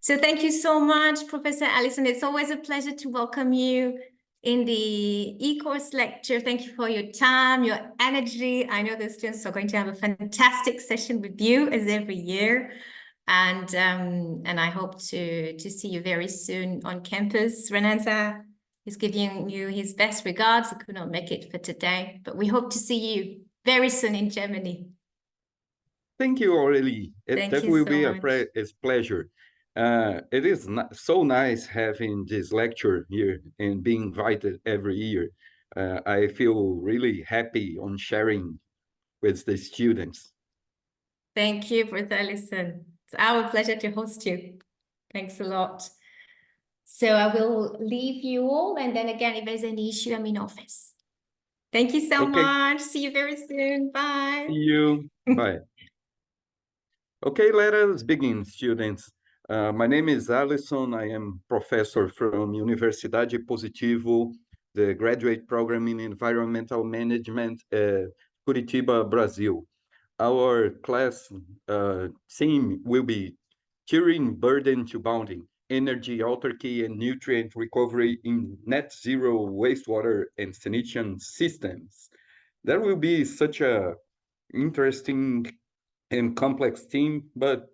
So thank you so much, Professor Alysson. It's always a pleasure to welcome you in the e-course lecture. Thank you for your time, your energy. I know the students are going to have a fantastic session with you as every year. And I hope to see you very soon on campus. Renanza is giving you his best regards. He could not make it for today, but we hope to see you very soon in Germany. Thank you, Aurélie. That will be a pleasure. It is so nice having this lecture here and being invited every year. I feel really happy on sharing with the students. Thank you, Prof Alysson. It's our pleasure to host you. Thanks a lot. So I will leave you all, and then again, if there's any issue, I'm in office. Thank you so much. See you very soon. Bye. See you. Bye. Okay, let us begin, students. My name is Alysson. I am professor from Universidade Positivo, the graduate program in environmental management at Curitiba, Brazil. Our class theme will be Turing burden to bounding, energy autarky and nutrient recovery in net zero wastewater and sanitation systems. That will be such a interesting and complex theme, but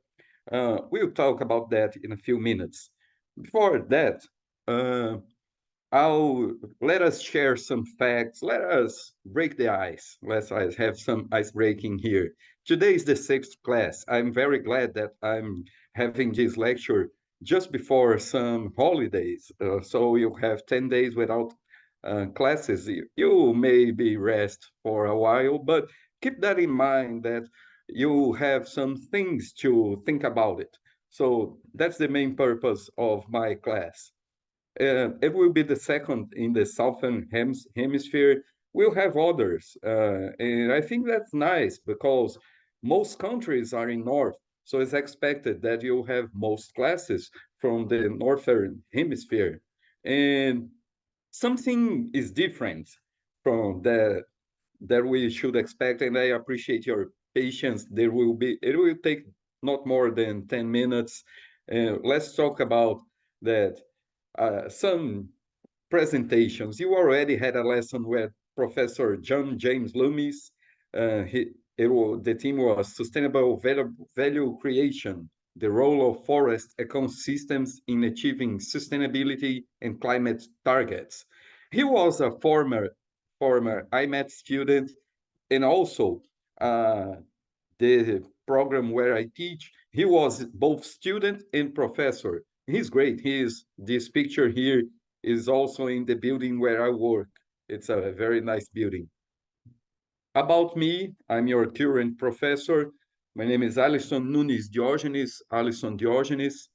we'll talk about that in a few minutes. Before that, let us share some facts. Let us break the ice. Let's have some ice breaking here. Today is the 6th class. I'm very glad that I'm having this lecture just before some holidays. So you have 10 days without classes. You maybe rest for a while, but keep that in mind that you have some things to think about it. So that's the main purpose of my class. It will be the second in the Southern Hemisphere. We'll have others. And I think that's nice because most countries are in North. So it's expected that you'll have most classes from the Northern Hemisphere. And something is different from that we should expect. And I appreciate your patience. It will take not more than 10 minutes. Let's talk about that. Some presentations. You already had a lesson with Professor John James Loomis. The theme was Sustainable Value Creation, the role of forest ecosystems in achieving sustainability and climate targets. He was a former IMAT student, and also the program where I teach, he was both student and professor. He's great. This picture here is also in the building where I work. It's a very nice building. About me, I'm your current professor. My name is Alysson Diógenes.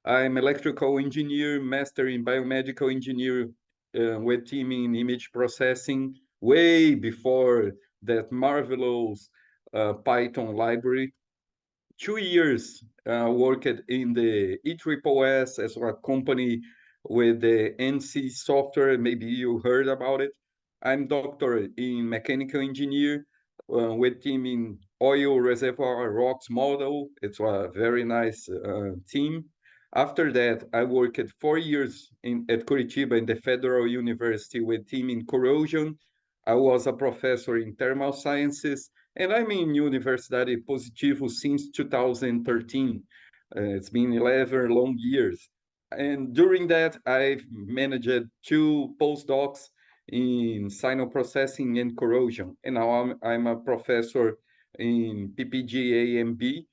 I'm electrical engineer, master in biomedical engineer with team in image processing, way before that marvelous Python library. 2 years worked in the ESSS as a company with the NC software. Maybe you heard about it. I'm doctor in mechanical engineer with team in oil reservoir rocks model. It's a very nice team. After that, I worked 4 years at Curitiba in the Federal University with team in corrosion. I was a professor in thermal sciences, and I'm in Universidade Positivo since 2013. It's been 11 long years. And during that, I've managed 2 postdocs in signal processing and corrosion. And now I'm a professor in PPG-AMB,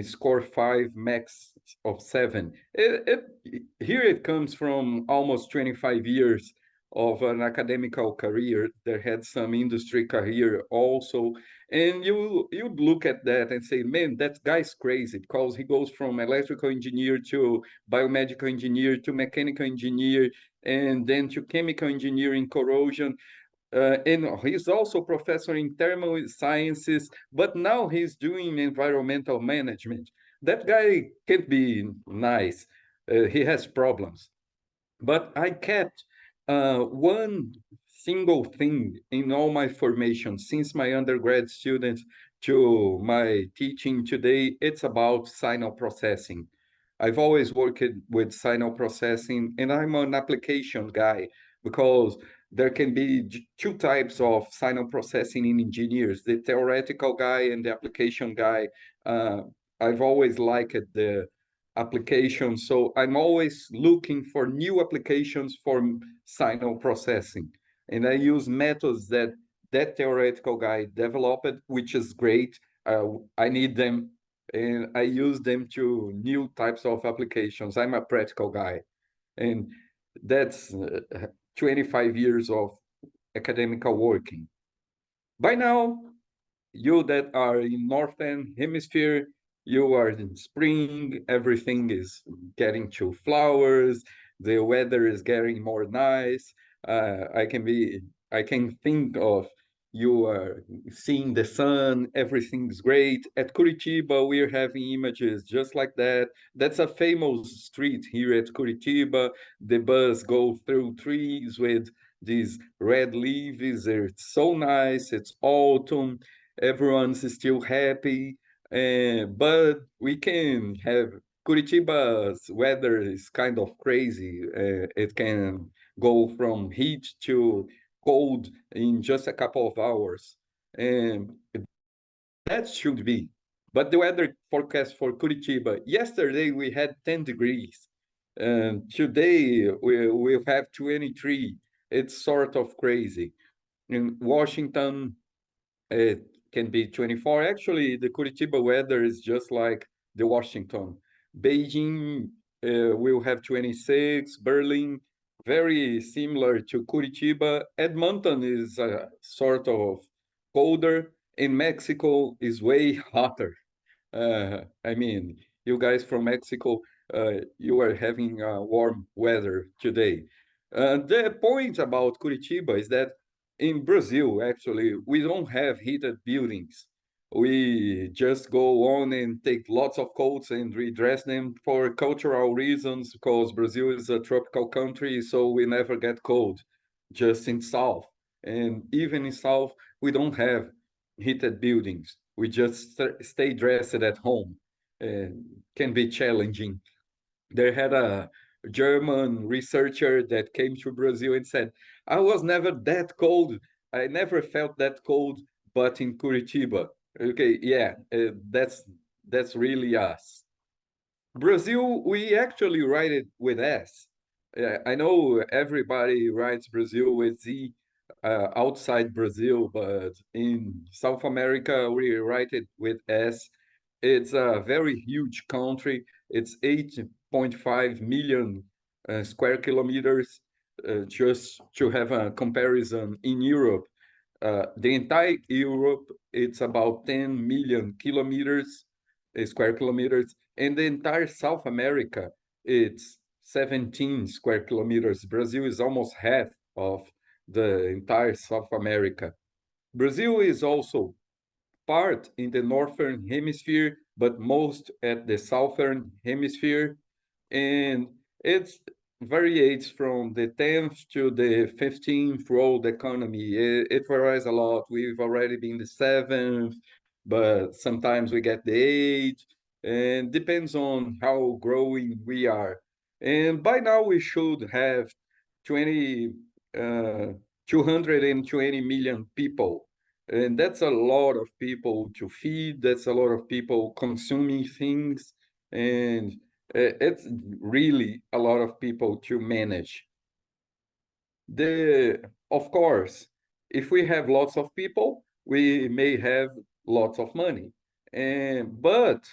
score 5 max of 7. Here it comes from almost 25 years of an academical career. There had some industry career also. And you'd look at that and say, man, that guy's crazy, because he goes from electrical engineer to biomedical engineer to mechanical engineer, and then to chemical engineering corrosion. And he's also professor in thermal sciences, but now he's doing environmental management. That guy can't be nice. He has problems. But I kept one single thing in all my formation, since my undergrad student to my teaching today. It's about signal processing. I've always worked with signal processing, and I'm an application guy because there can be two types of signal processing in engineers, the theoretical guy and the application guy. I've always liked the application, so I'm always looking for new applications for signal processing. And I use methods that theoretical guy developed, which is great. I need them, and I use them to new types of applications. I'm a practical guy, and that's 25 years of academical working. By now, you that are in Northern Hemisphere, you are in spring, everything is getting to flowers, the weather is getting more nice. I can think of you are seeing the sun, everything's great. At Curitiba, we're having images just like that. That's a famous street here at Curitiba. The bus go through trees with these red leaves. It's so nice. It's autumn. Everyone's still happy. But we can have Curitiba's weather is kind of crazy. It can go from heat to cold in just a couple of hours. And that should be. But the weather forecast for Curitiba, yesterday we had 10 degrees. And today we'll have 23. It's sort of crazy. In Washington, it can be 24. Actually, the Curitiba weather is just like the Washington. Beijing will have 26. Berlin, very similar to Curitiba. Edmonton is sort of colder. In Mexico is way hotter. I mean, you guys from Mexico, you are having warm weather today. The point about Curitiba is that in Brazil, actually, we don't have heated buildings. We just go on and take lots of coats and redress them for cultural reasons, because Brazil is a tropical country, so we never get cold, just in South. And even in South, we don't have heated buildings. We just stay dressed at home. Can be challenging. There had a German researcher that came to Brazil and said, I was never that cold. I never felt that cold, but in Curitiba. Okay, yeah, that's really us. Brazil, we actually write it with S. I know everybody writes Brazil with Z outside Brazil, but in South America, we write it with S. It's a very huge country. It's 8.5 million square kilometers. Just to have a comparison, in Europe, the entire Europe, it's about 10 million kilometers, square kilometers, and the entire South America, it's 17 square kilometers. Brazil is almost half of the entire South America. Brazil is also part in the Northern Hemisphere, but most at the Southern Hemisphere. And it varies from the 10th to the 15th world economy. It varies a lot. We've already been the 7th, but sometimes we get the 8th, and depends on how growing we are. And by now we should have 220 million people. And that's a lot of people to feed. That's a lot of people consuming things. And it's really a lot of people to manage. Of course, if we have lots of people, we may have lots of money. But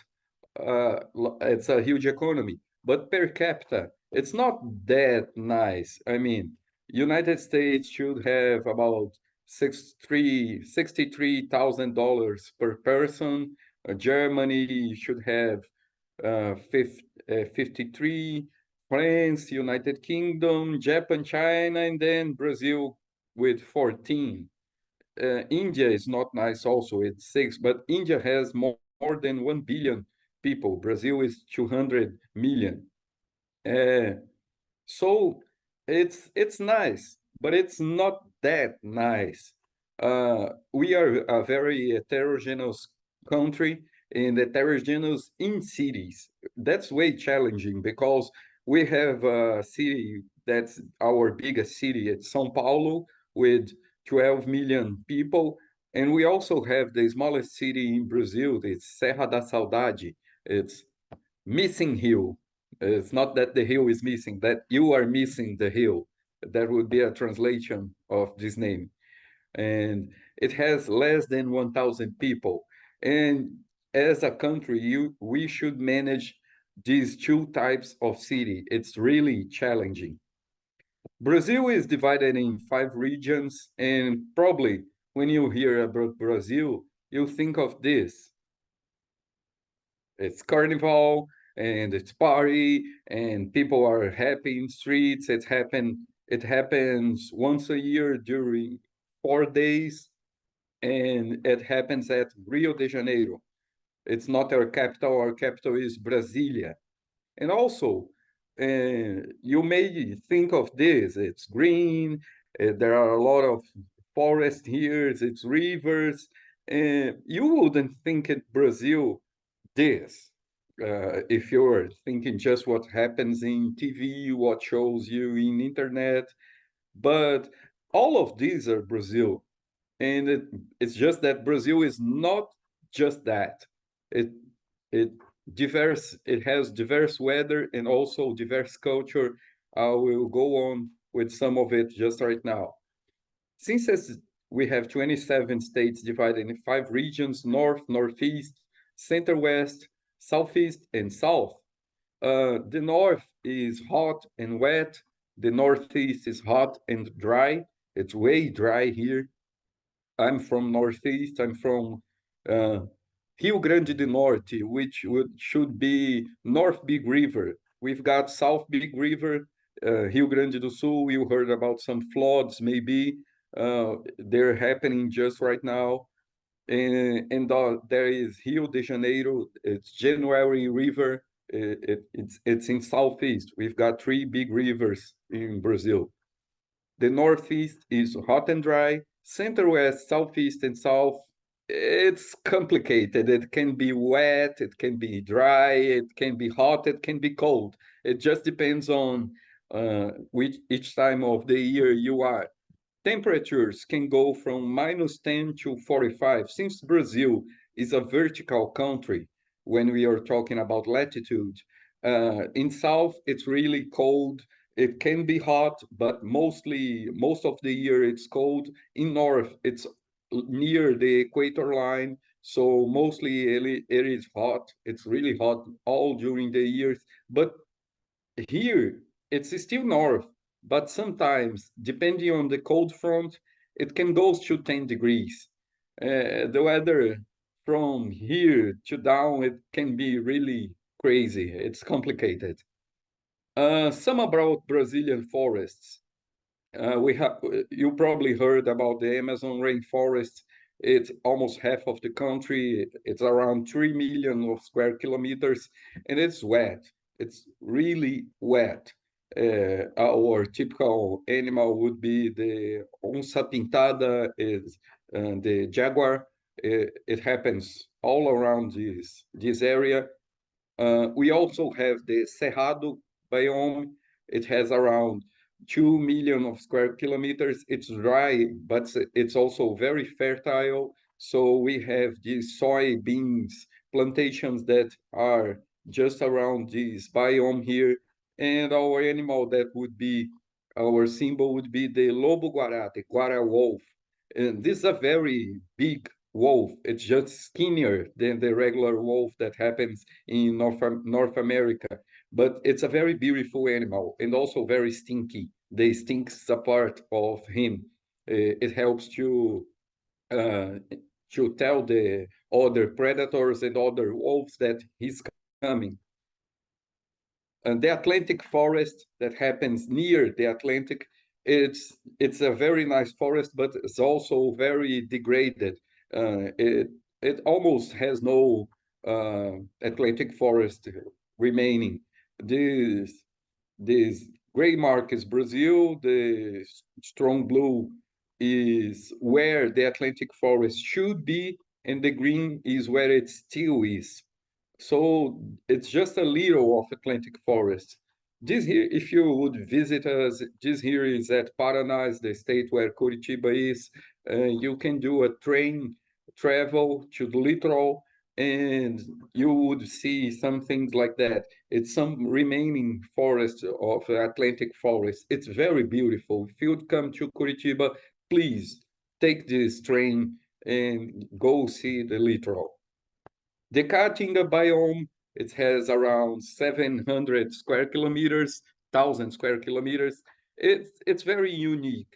it's a huge economy. But per capita, it's not that nice. I mean, United States should have about $63,000 per person. Germany should have 53, France, United Kingdom, Japan, China, and then Brazil with 14. India is not nice also, it's 6, but India has more than 1 billion people. Brazil is 200 million. So it's nice, but it's not that nice. We are a very heterogeneous country, and heterogeneous in cities. That's way challenging because we have a city that's our biggest city, it's São Paulo, with 12 million people. And we also have the smallest city in Brazil, it's Serra da Saudade. It's missing hill. It's not that the hill is missing, that you are missing the hill. That would be a translation of this name. And it has less than 1,000 people. And as a country, we should manage these two types of city. It's really challenging. Brazil is divided in 5 regions, and probably when you hear about Brazil, you think of this. It's carnival, and it's party, and people are happy in streets. It happens once a year during 4 days, and it happens at Rio de Janeiro. It's not our capital is Brasilia. And also, you may think of this, it's green, there are a lot of forest here, it's rivers. You wouldn't think it Brazil this if you're thinking just what happens in TV, what shows you in internet. But all of these are Brazil. And it's just that Brazil is not just that. It it it has diverse weather and also diverse culture. I will go on with some of it just right now. Since we have 27 states divided in 5 regions, north, northeast, center west, southeast, and south. The north is hot and wet. The northeast is hot and dry. It's way dry here. I'm from Northeast. I'm from Rio Grande do Norte, which should be North Big River. We've got South Big River, Rio Grande do Sul. You heard about some floods, maybe. They're happening just right now. And there is Rio de Janeiro. It's January River. It's in Southeast. We've got 3 big rivers in Brazil. The Northeast is hot and dry. Center West, Southeast, and South, it's complicated. It can be wet, it can be dry, it can be hot, it can be cold. It just depends on each time of the year you are. Temperatures can go from -10 to 45. Since Brazil is a vertical country, when we are talking about latitude, in South, it's really cold. It can be hot, but most of the year it's cold. In North, it's near the equator line, so mostly it is hot. It's really hot all during the years. But here, it's still north, but sometimes, depending on the cold front, it can go to 10 degrees. The weather from here to down, it can be really crazy. It's complicated. Some about Brazilian forests. You probably heard about the Amazon rainforest. It's almost half of the country. It's around 3 million of square kilometers, and it's wet. It's really wet. Our typical animal would be the onça pintada, is the jaguar. It happens all around this area. We also have the Cerrado biome. It has around 2 million of square kilometers. It's dry, but it's also very fertile. So we have these soybeans plantations that are just around this biome here. And our animal that would be, our symbol would be the lobo guará, the guará wolf. And this is a very big wolf. It's just skinnier than the regular wolf that happens in North America. But it's a very beautiful animal and also very stinky. The stinks a part of him. It helps to tell the other predators and other wolves that he's coming. And the Atlantic forest that happens near the Atlantic, it's a very nice forest, but it's also very degraded. It almost has no Atlantic forest remaining. This gray mark is Brazil. The strong blue is where the Atlantic forest should be, and the green is where it still is. So it's just a little of Atlantic forest. This here, if you would visit us, this here is at Paraná, the state where Curitiba is. You can do a train travel to the littoral, and you would see some things like that. It's some remaining forest of Atlantic forest. It's very beautiful. If you'd come to Curitiba, please take this train and go see the littoral. The Caatinga biome, it has around 700 square kilometers, 1,000 square kilometers. It's very unique.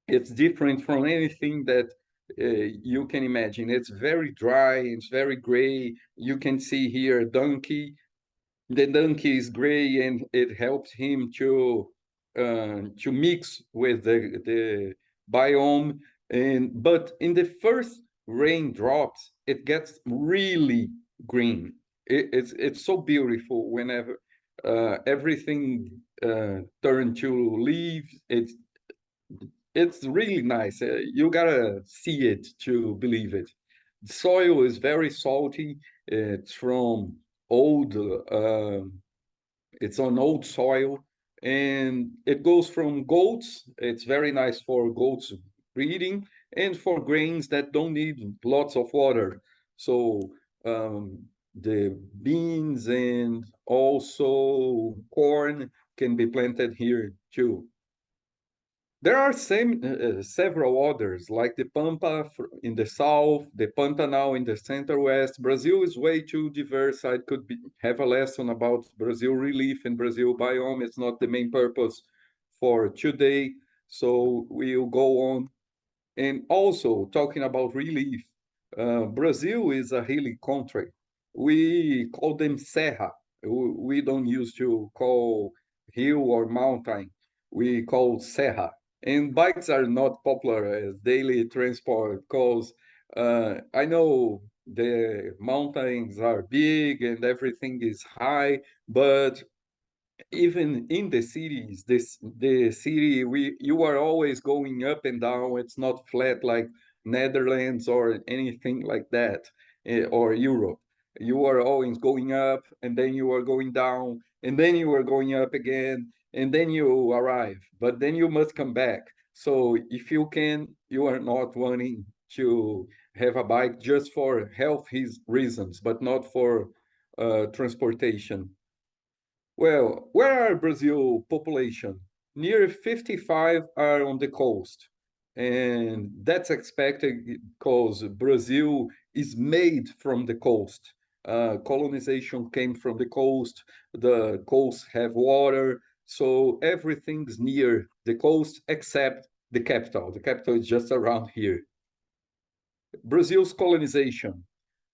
It's different from anything that you can imagine. It's very dry, it's very gray. You can see here a donkey. The donkey is gray, and it helps him to mix with the biome. But in the first raindrops, it gets really green. It's so beautiful whenever everything turns to leaves. It's really nice. You gotta see it to believe it. The soil is very salty. It's from old. It's on old soil, and it goes from goats. It's very nice for goats breeding, and for grains that don't need lots of water. So the beans and also corn can be planted here too. There are several others, like the Pampa in the south, the Pantanal in the center-west. Brazil is way too diverse. I could have a lesson about Brazil relief and Brazil biome. It's not the main purpose for today, so we'll go on. And also, talking about relief, Brazil is a hilly country. We call them serra. We don't used to call hill or mountain. We call serra. And bikes are not popular as daily transport because I know the mountains are big and everything is high, but even in the cities, the city you are always going up and down. It's not flat like Netherlands or anything like that, or Europe. You are always going up, and then you are going down, and then you are going up again, and then you arrive, but then you must come back. So if you can, you are not wanting to have a bike just for health reasons, but not for transportation. Well, where are Brazil population? Near 55 are on the coast. And that's expected because Brazil is made from the coast. Colonization came from the coast have water, so everything's near the coast except the capital. The capital is just around here. Brazil's colonization.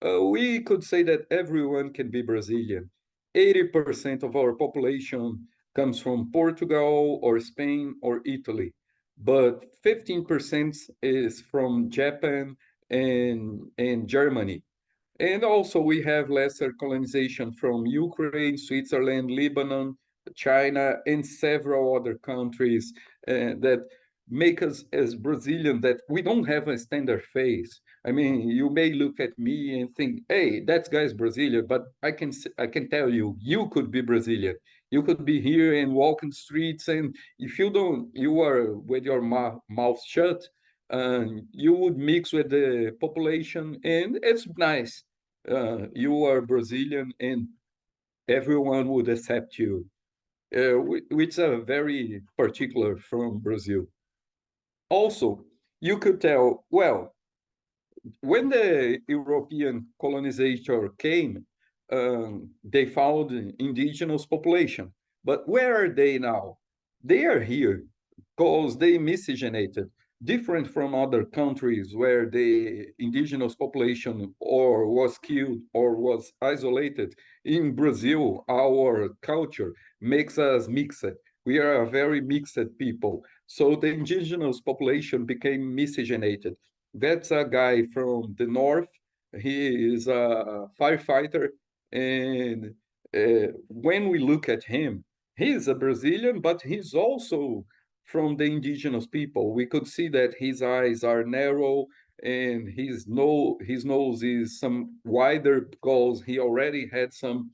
We could say that everyone can be Brazilian. 80% of our population comes from Portugal or Spain or Italy, but 15% is from Japan and Germany. And also we have lesser colonization from Ukraine, Switzerland, Lebanon, China, and several other countries that make us as Brazilian that we don't have a standard face. I mean, you may look at me and think, "Hey, that guy's Brazilian," but I can tell you, you could be Brazilian. You could be here and walk in streets, and if you don't, you are with your mouth shut. You would mix with the population, and it's nice. You are Brazilian, and everyone would accept you, which are very particular from Brazil. Also, you could tell, well, when the European colonizer came, they found indigenous population. But where are they now? They are here because they miscegenated, different from other countries where the indigenous population or was killed or was isolated. In Brazil, our culture makes us mixed. We are a very mixed people. So the indigenous population became miscegenated. That's a guy from the north. He is a firefighter. And when we look at him, he is a Brazilian, but he's also from the indigenous people. We could see that his eyes are narrow and his nose is some wider because he already had some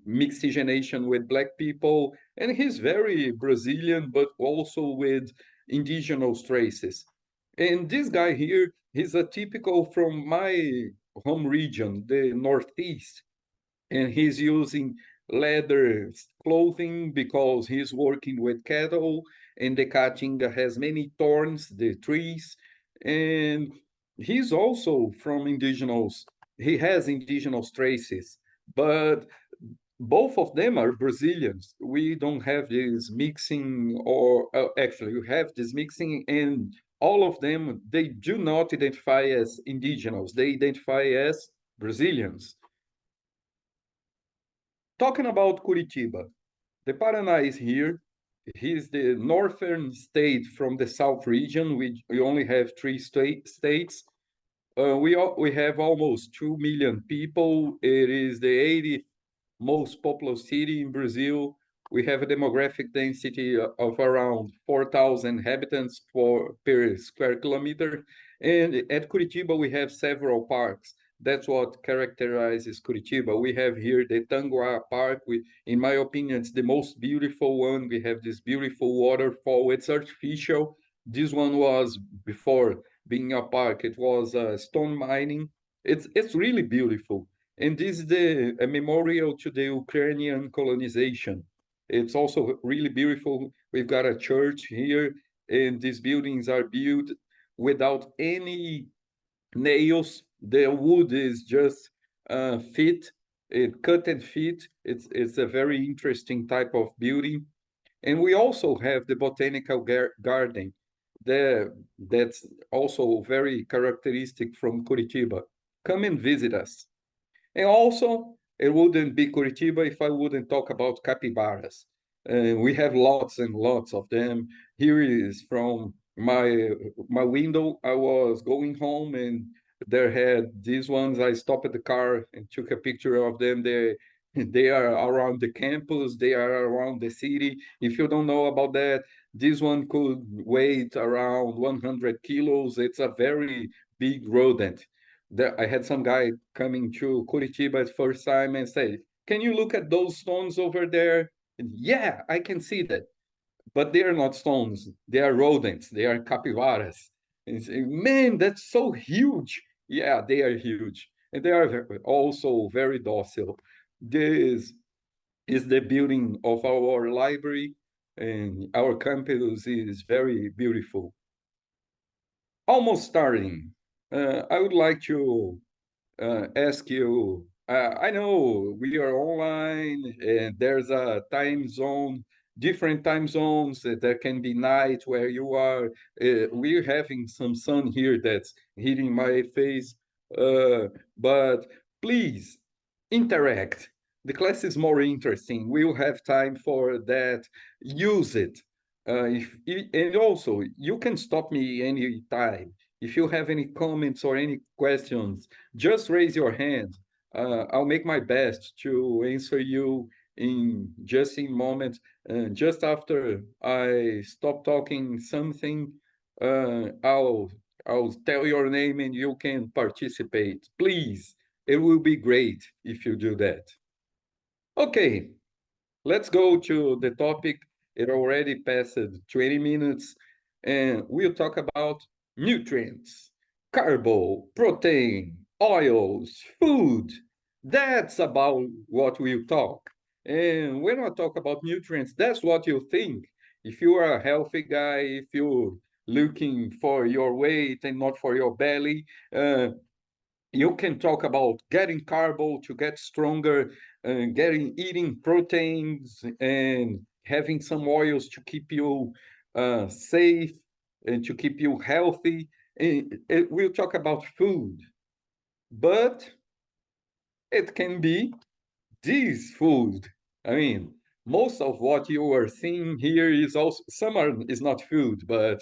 miscegenation with black people, and he's very Brazilian, but also with indigenous traces. And this guy here, he's a typical from my home region, the Northeast, and he's using leather clothing because he's working with cattle, and the caatinga has many thorns, the trees, and he's also from indigenous, he has indigenous traces, but both of them are Brazilians. We don't have this mixing, or actually, we have this mixing, and all of them, they do not identify as indigenous, they identify as Brazilians. Talking about Curitiba, the Paraná is here. He's the northern state from the south region. We only have three states. We have almost 2 million people. It is the 80th most populous city in Brazil. We have a demographic density of around 4,000 inhabitants per square kilometer. And at Curitiba, we have several parks. That's what characterizes Curitiba. We have here the Tanguá Park. In my opinion, it's the most beautiful one. We have this beautiful waterfall. It's artificial. This one was, before being a park, it was stone mining. It's really beautiful. And this is a memorial to the Ukrainian colonization. It's also really beautiful. We've got a church here, and these buildings are built without any nails. The wood is just cut and fit. It's a very interesting type of building. And we also have the botanical garden that's also very characteristic from Curitiba. Come and visit us. And also, it wouldn't be Curitiba if I wouldn't talk about capybaras. We have lots and lots of them. Here is from my window. I was going home, and there had these ones. I stopped at the car and took a picture of them. They are around the campus. They are around the city. If you don't know about that, this one could weigh around 100 kilos. It's a very big rodent. I had some guy coming to Curitiba at first time and say, "Can you look at those stones over there?" And, yeah, I can see that, but they are not stones. They are rodents. They are capybaras. And say, "Man, that's so huge." Yeah, they are huge, and they are also very docile. This is the building of our library, and our campus is very beautiful. Almost starting. I would like to ask you, I know we are online and there's a time zone, different time zones. There can be night where you are. We're having some sun here that's hitting my face. But please interact. The class is more interesting. We'll have time for that. Use it. And also, you can stop me anytime. If you have any comments or any questions, just raise your hand. I'll make my best to answer you in just in moments. Just after I stop talking something, I'll tell your name and you can participate. Please, it will be great if you do that. Okay, let's go to the topic. It already passed 20 minutes, and we'll talk about nutrients, carbo, protein, oils, food. That's about what we'll talk. And when I talk about nutrients, that's what you think. If you are a healthy guy, if you're looking for your weight and not for your belly, you can talk about getting carbo to get stronger, eating proteins and having some oils to keep you safe and to keep you healthy. We'll talk about food, but it can be this food. I mean, most of what you are seeing here is also is not food, but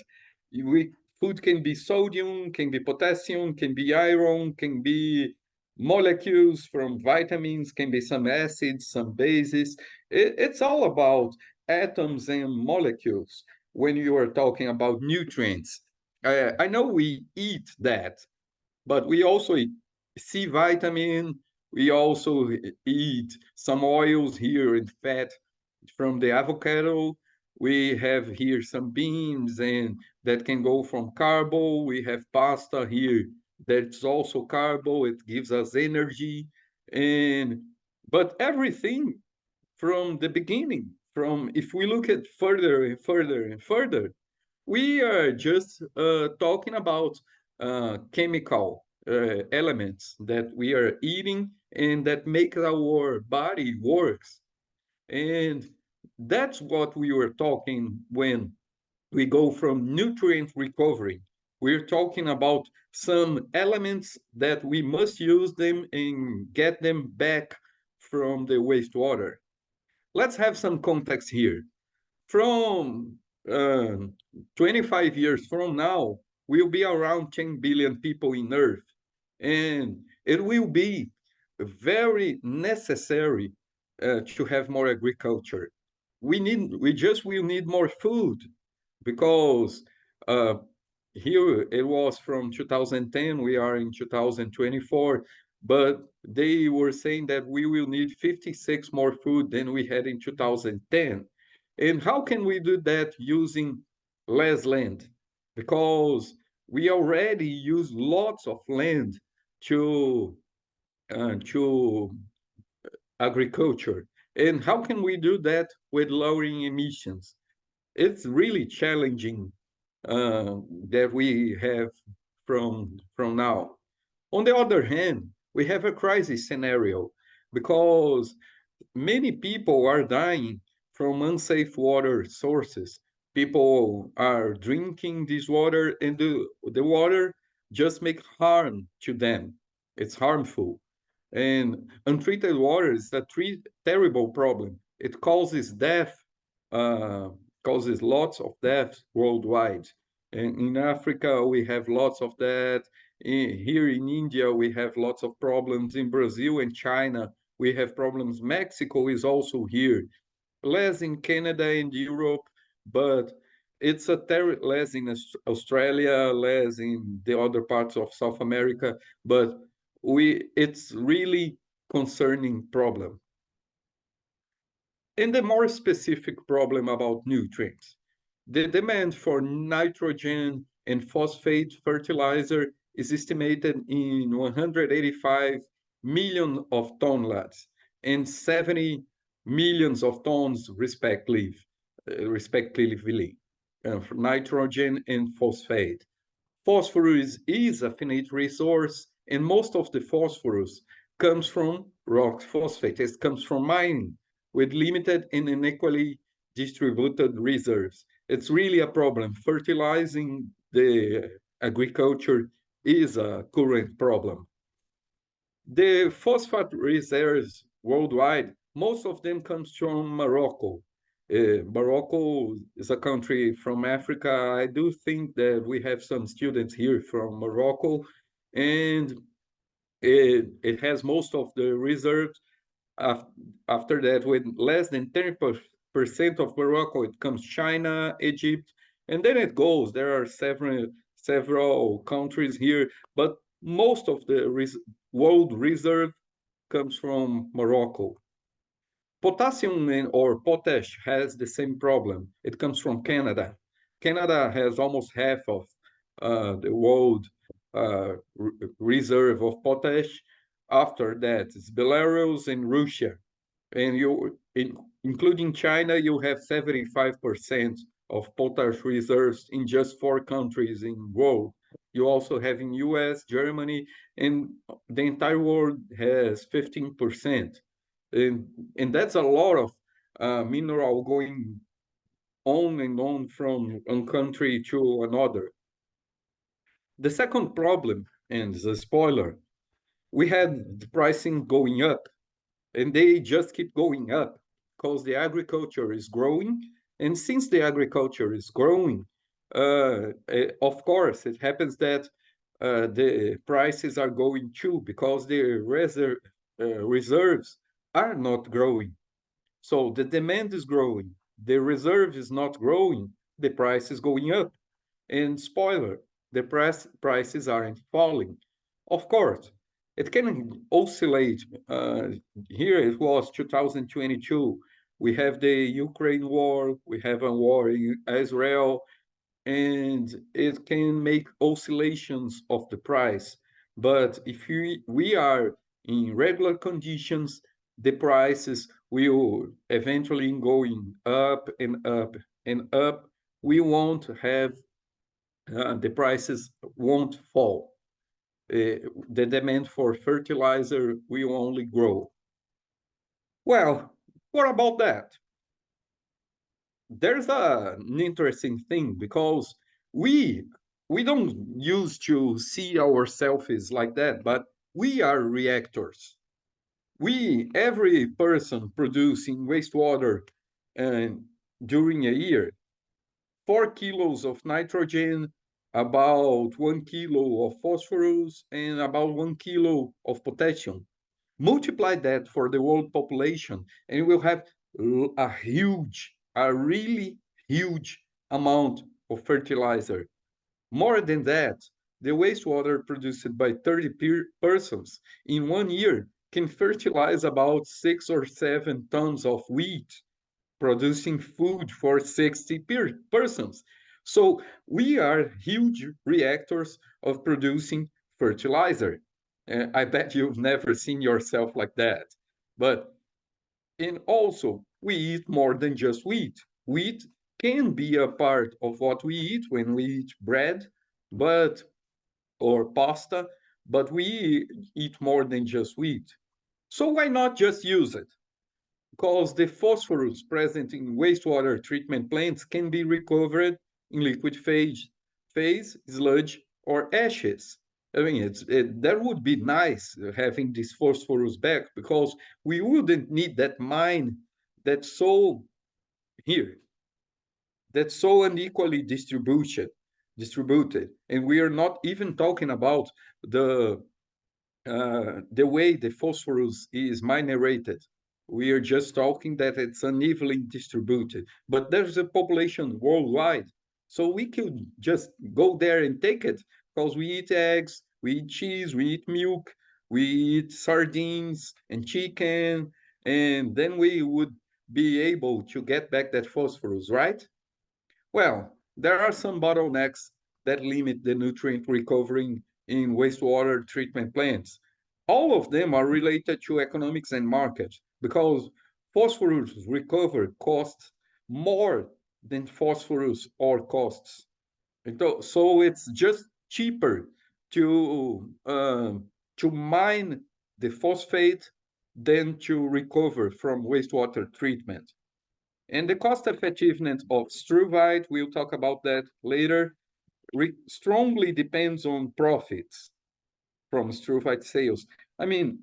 food can be sodium, can be potassium, can be iron, can be molecules from vitamins, can be some acids, some bases. It's all about atoms and molecules when you are talking about nutrients. I know we eat that, but we also eat C vitamin. We also eat some oils here and fat from the avocado. We have here some beans and that can go from carbo. We have pasta here that's also carbo. It gives us energy. And but everything from the beginning, from if we look at further and further and further, we are just talking about chemical elements that we are eating and that make our body works. And that's what we were talking when we go from nutrient recovery. We're talking about some elements that we must use them and get them back from the wastewater. Let's have some context here. From 25 years from now, we'll be around 10 billion people in Earth, and it will be very necessary to have more agriculture. We just will need more food because uh, here it was from 2010, we are in 2024, but they were saying that we will need 56 more food than we had in 2010. And how can we do that using less land? Because we already use lots of land to agriculture. And how can we do that with lowering emissions? It's really challenging that we have from now. On the other hand, we have a crisis scenario because many people are dying from unsafe water sources. People are drinking this water, and the water just makes harm to them. It's harmful. And untreated water is a terrible problem. It causes death, uh, causes lots of deaths worldwide. And in Africa, we have lots of that. Here in India, we have lots of problems. In Brazil and China, we have problems. Mexico is also here, less in Canada and Europe, but it's a less in Australia, less in the other parts of South America, but it's really concerning problem. And the more specific problem about nutrients, the demand for nitrogen and phosphate fertilizer is estimated in 185 million of tonnes and 70 millions of tons respectively, for nitrogen and phosphate. Phosphorus is a finite resource, and most of the phosphorus comes from rock phosphate. It comes from mining with limited and unequally distributed reserves. It's really a problem. Fertilizing the agriculture is a current problem. The phosphate reserves worldwide, most of them comes from Morocco. Morocco is a country from Africa. I do think that we have some students here from Morocco, and it has most of the reserves. After that, with less than 10% of Morocco, it comes China, Egypt, and then it goes. There are several countries here, but most of the world reserve comes from Morocco. Potassium or potash has the same problem. It comes from Canada. Canada has almost half of the world reserve of potash. After that, it's Belarus and Russia. And including China, you have 75% of potash reserves in just 4 countries in the world. You also have in US, Germany, and the entire world has 15%. And that's a lot of mineral going on and on from one country to another. The second problem, and the spoiler, we had the pricing going up, and they just keep going up because the agriculture is growing. And since the agriculture is growing, of course, it happens that the prices are going too because the reserves are not growing. So the demand is growing, the reserve is not growing, the price is going up. And spoiler, the prices aren't falling. Of course, it can oscillate. Here it was 2022. We have the Ukraine war, we have a war in Israel, and it can make oscillations of the price. But if we are in regular conditions, the prices will eventually going up and up and up. We won't have, the prices won't fall. The demand for fertilizer will only grow. Well, what about that? There's an interesting thing because we don't used to see ourselves like that, but we are reactors. Every person producing wastewater during a year, 4 kilos of nitrogen, about 1 kilo of phosphorus, and about 1 kilo of potassium. Multiply that for the world population, and you will have a really huge amount of fertilizer. More than that, the wastewater produced by 30 persons in 1 year can fertilize about 6 or 7 tons of wheat, producing food for 60 persons. So we are huge reactors of producing fertilizer. I bet you've never seen yourself like that. But, and also, we eat more than just wheat. Wheat can be a part of what we eat when we eat bread, or pasta, but we eat more than just wheat. So why not just use it? Because the phosphorus present in wastewater treatment plants can be recovered in liquid phase, sludge, or ashes. I mean, that would be nice having this phosphorus back, because we wouldn't need that mine that's so unequally distributed. And we are not even talking about the way the phosphorus is minerated. We are just talking that it's unevenly distributed. But there's a population worldwide. So we could just go there and take it, because we eat eggs, we eat cheese, we eat milk, we eat sardines and chicken, and then we would be able to get back that phosphorus, right? Well, there are some bottlenecks that limit the nutrient recovery in wastewater treatment plants. All of them are related to economics and markets, because phosphorus recovery costs more than phosphorus ore costs. So it's just cheaper to mine the phosphate than to recover from wastewater treatment. And the cost effectiveness of struvite, we'll talk about that later, strongly depends on profits from struvite sales. I mean,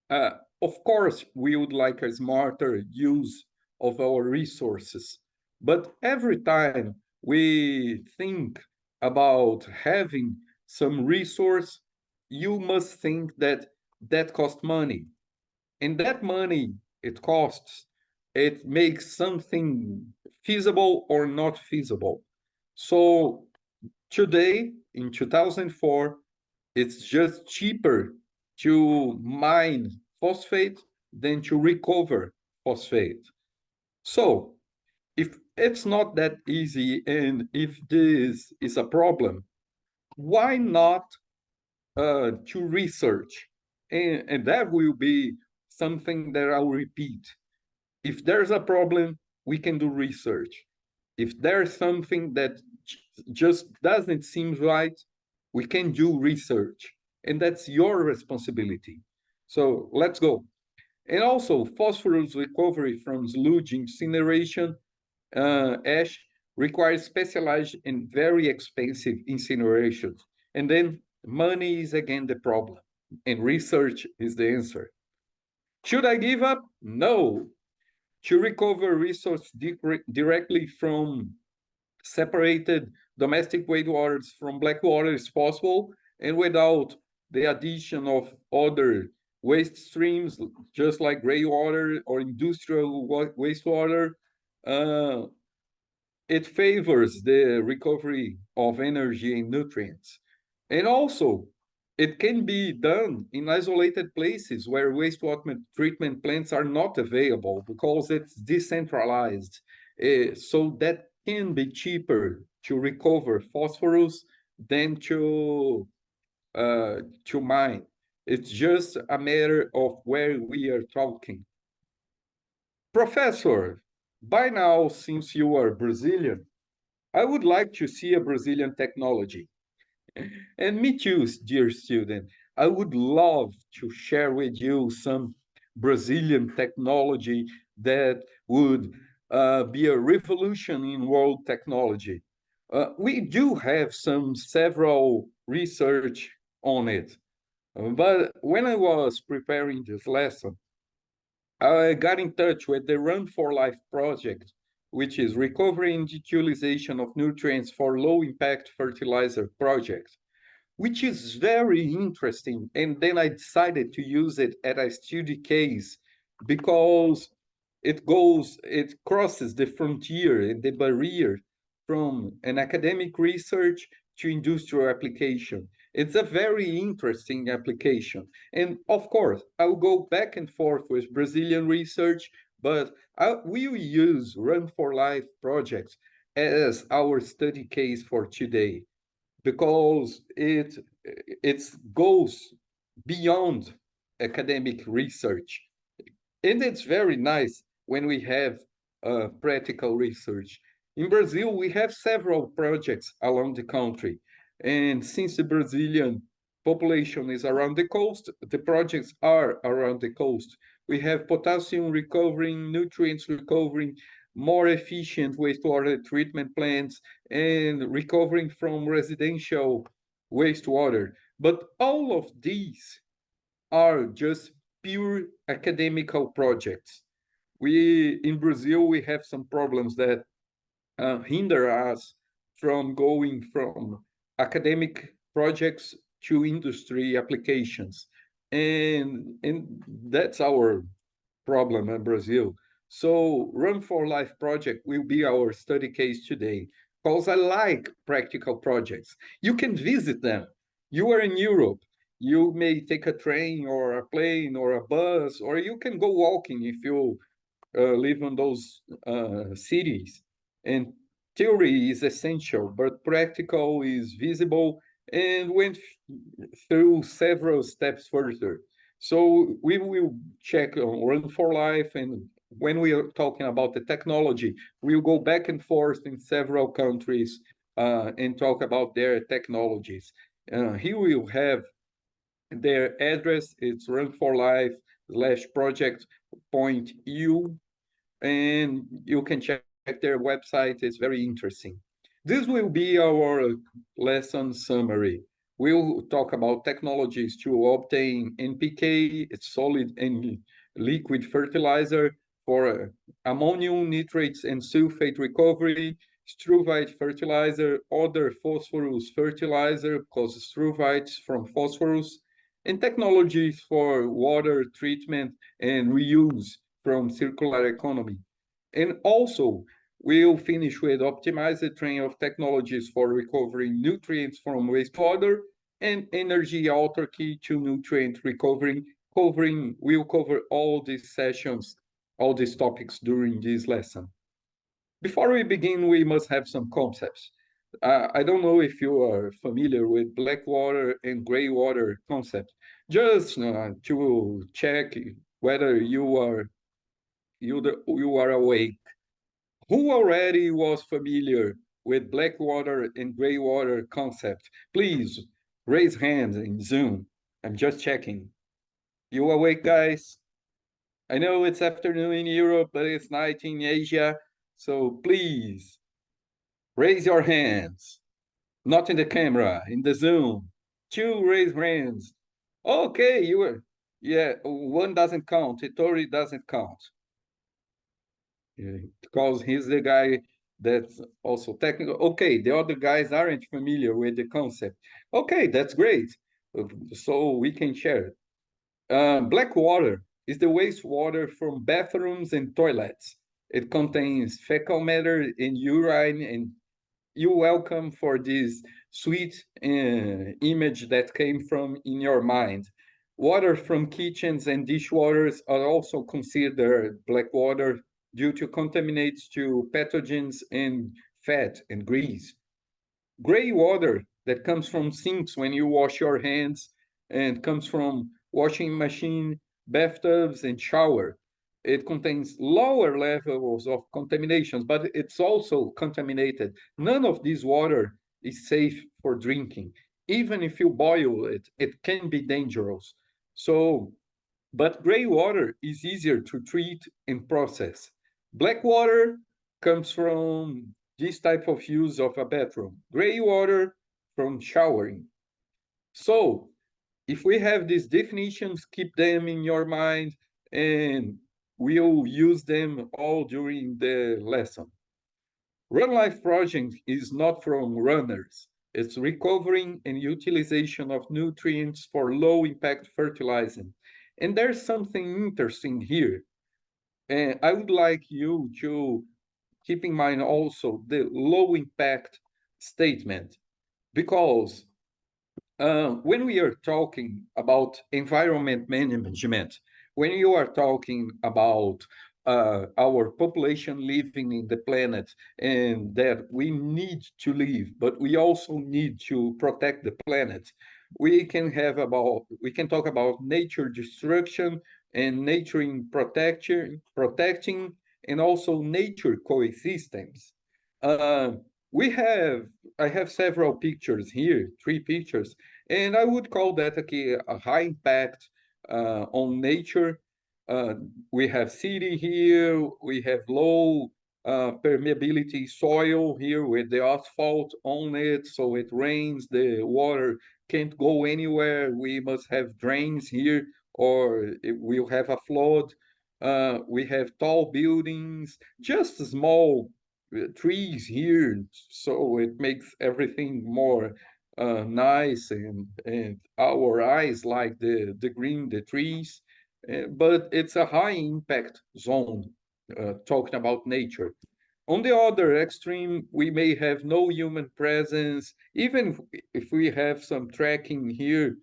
of course, we would like a smarter use of our resources, but every time we think about having some resource, you must think that that costs money. And that money it costs, it makes something feasible or not feasible. So today, in 2004, it's just cheaper to mine phosphate than to recover phosphate. So if it's not that easy, and if this is a problem, why not to research? And that will be something that I'll repeat. If there's a problem, we can do research. If there's something that just doesn't seem right, we can do research. And that's your responsibility. So let's go. And also, phosphorus recovery from sludge incineration, ash, requires specialized and very expensive incineration. And then money is again the problem, and research is the answer. Should I give up? No. To recover resource directly from separated domestic wastewaters from black water is possible, and without the addition of other waste streams, just like gray water or industrial wastewater, it favors the recovery of energy and nutrients. And also, it can be done in isolated places where wastewater treatment plants are not available because it's decentralized. So that can be cheaper to recover phosphorus than to mine. It's just a matter of where we are talking. Professor, by now, since you are Brazilian, I would like to see a Brazilian technology. And me too, dear student. I would love to share with you some Brazilian technology that would be a revolution in world technology. We do have several research on it. But when I was preparing this lesson, I got in touch with the Run for Life project, which is recovery and utilization of nutrients for low impact fertilizer project, which is very interesting. And then I decided to use it as a study case because it crosses the frontier and the barrier from an academic research to industrial application. It's a very interesting application. And of course, I'll go back and forth with Brazilian research, but I will use Run for Life projects as our study case for today because it goes beyond academic research. And it's very nice when we have practical research. In Brazil, we have several projects along the country. And since the Brazilian population is around the coast, the projects are around the coast. We have potassium recovering, nutrients recovering, more efficient wastewater treatment plants, and recovering from residential wastewater. But all of these are just pure academical projects. In Brazil, we have some problems that hinder us from going from academic projects to industry applications. And that's our problem in Brazil. So Run for Life project will be our study case today because I like practical projects. You can visit them. You are in Europe. You may take a train or a plane or a bus, or you can go walking if you live in those cities. And theory is essential, but practical is visible and went through several steps further. So we will check on Run for Life, and when we are talking about the technology, we'll go back and forth in several countries and talk about their technologies. Here we'll have their address. It's runforlife/project.eu, and you can check their website. It's very interesting. This will be our lesson summary. We'll talk about technologies to obtain NPK, it's solid and liquid fertilizer, for ammonium nitrates and sulfate recovery, struvite fertilizer, other phosphorus fertilizer, because struvites from phosphorus, and technologies for water treatment and reuse from circular economy. And also, we'll finish with optimize the train of technologies for recovering nutrients from wastewater and energy autarky to nutrient recovery. We'll cover all these sessions, all these topics during this lesson. Before we begin, we must have some concepts. I don't know if you are familiar with black water and gray water concept. Just to check whether you are awake. Who already was familiar with black water and gray water concept? Please raise hands in Zoom. I'm just checking. You awake, guys? I know it's afternoon in Europe, but it's night in Asia. So please raise your hands. Not in the camera, in the Zoom. 2 raise hands. Okay, you were. Yeah, 1 doesn't count. Hitori doesn't count. Because he's the guy that's also technical. Okay, the other guys aren't familiar with the concept. Okay, that's great. So we can share it. Black water is the wastewater from bathrooms and toilets. It contains fecal matter and urine, and you're welcome for this sweet image that came from in your mind. Water from kitchens and dishwaters are also considered black water due to contaminates to pathogens and fat and grease. Gray water that comes from sinks when you wash your hands and comes from washing machine, bathtubs, and shower. It contains lower levels of contaminations, but it's also contaminated. None of this water is safe for drinking. Even if you boil it, it can be dangerous. So, but gray water is easier to treat and process. Black water comes from this type of use of a bathroom. Gray water from showering. So if we have these definitions, keep them in your mind and we'll use them all during the lesson. Run Life Project is not from runners. It's recovering and utilization of nutrients for low impact fertilizing. And there's something interesting here. And I would like you to keep in mind also the low impact statement, because when we are talking about environment management, when you are talking about our population living in the planet and that we need to live, but we also need to protect the planet, we can talk about nature destruction and nature in protecting, and also nature coexistence. Uh, I have several pictures here, 3 pictures, and I would call that a high impact on nature. We have city here, we have low permeability soil here with the asphalt on it, so it rains, the water can't go anywhere. We must have drains here, or we'll have a flood. We have tall buildings, just small trees here, so it makes everything more nice, and our eyes like the green, the trees, but it's a high impact zone, talking about nature. On the other extreme, we may have no human presence. Even if we have some tracking here,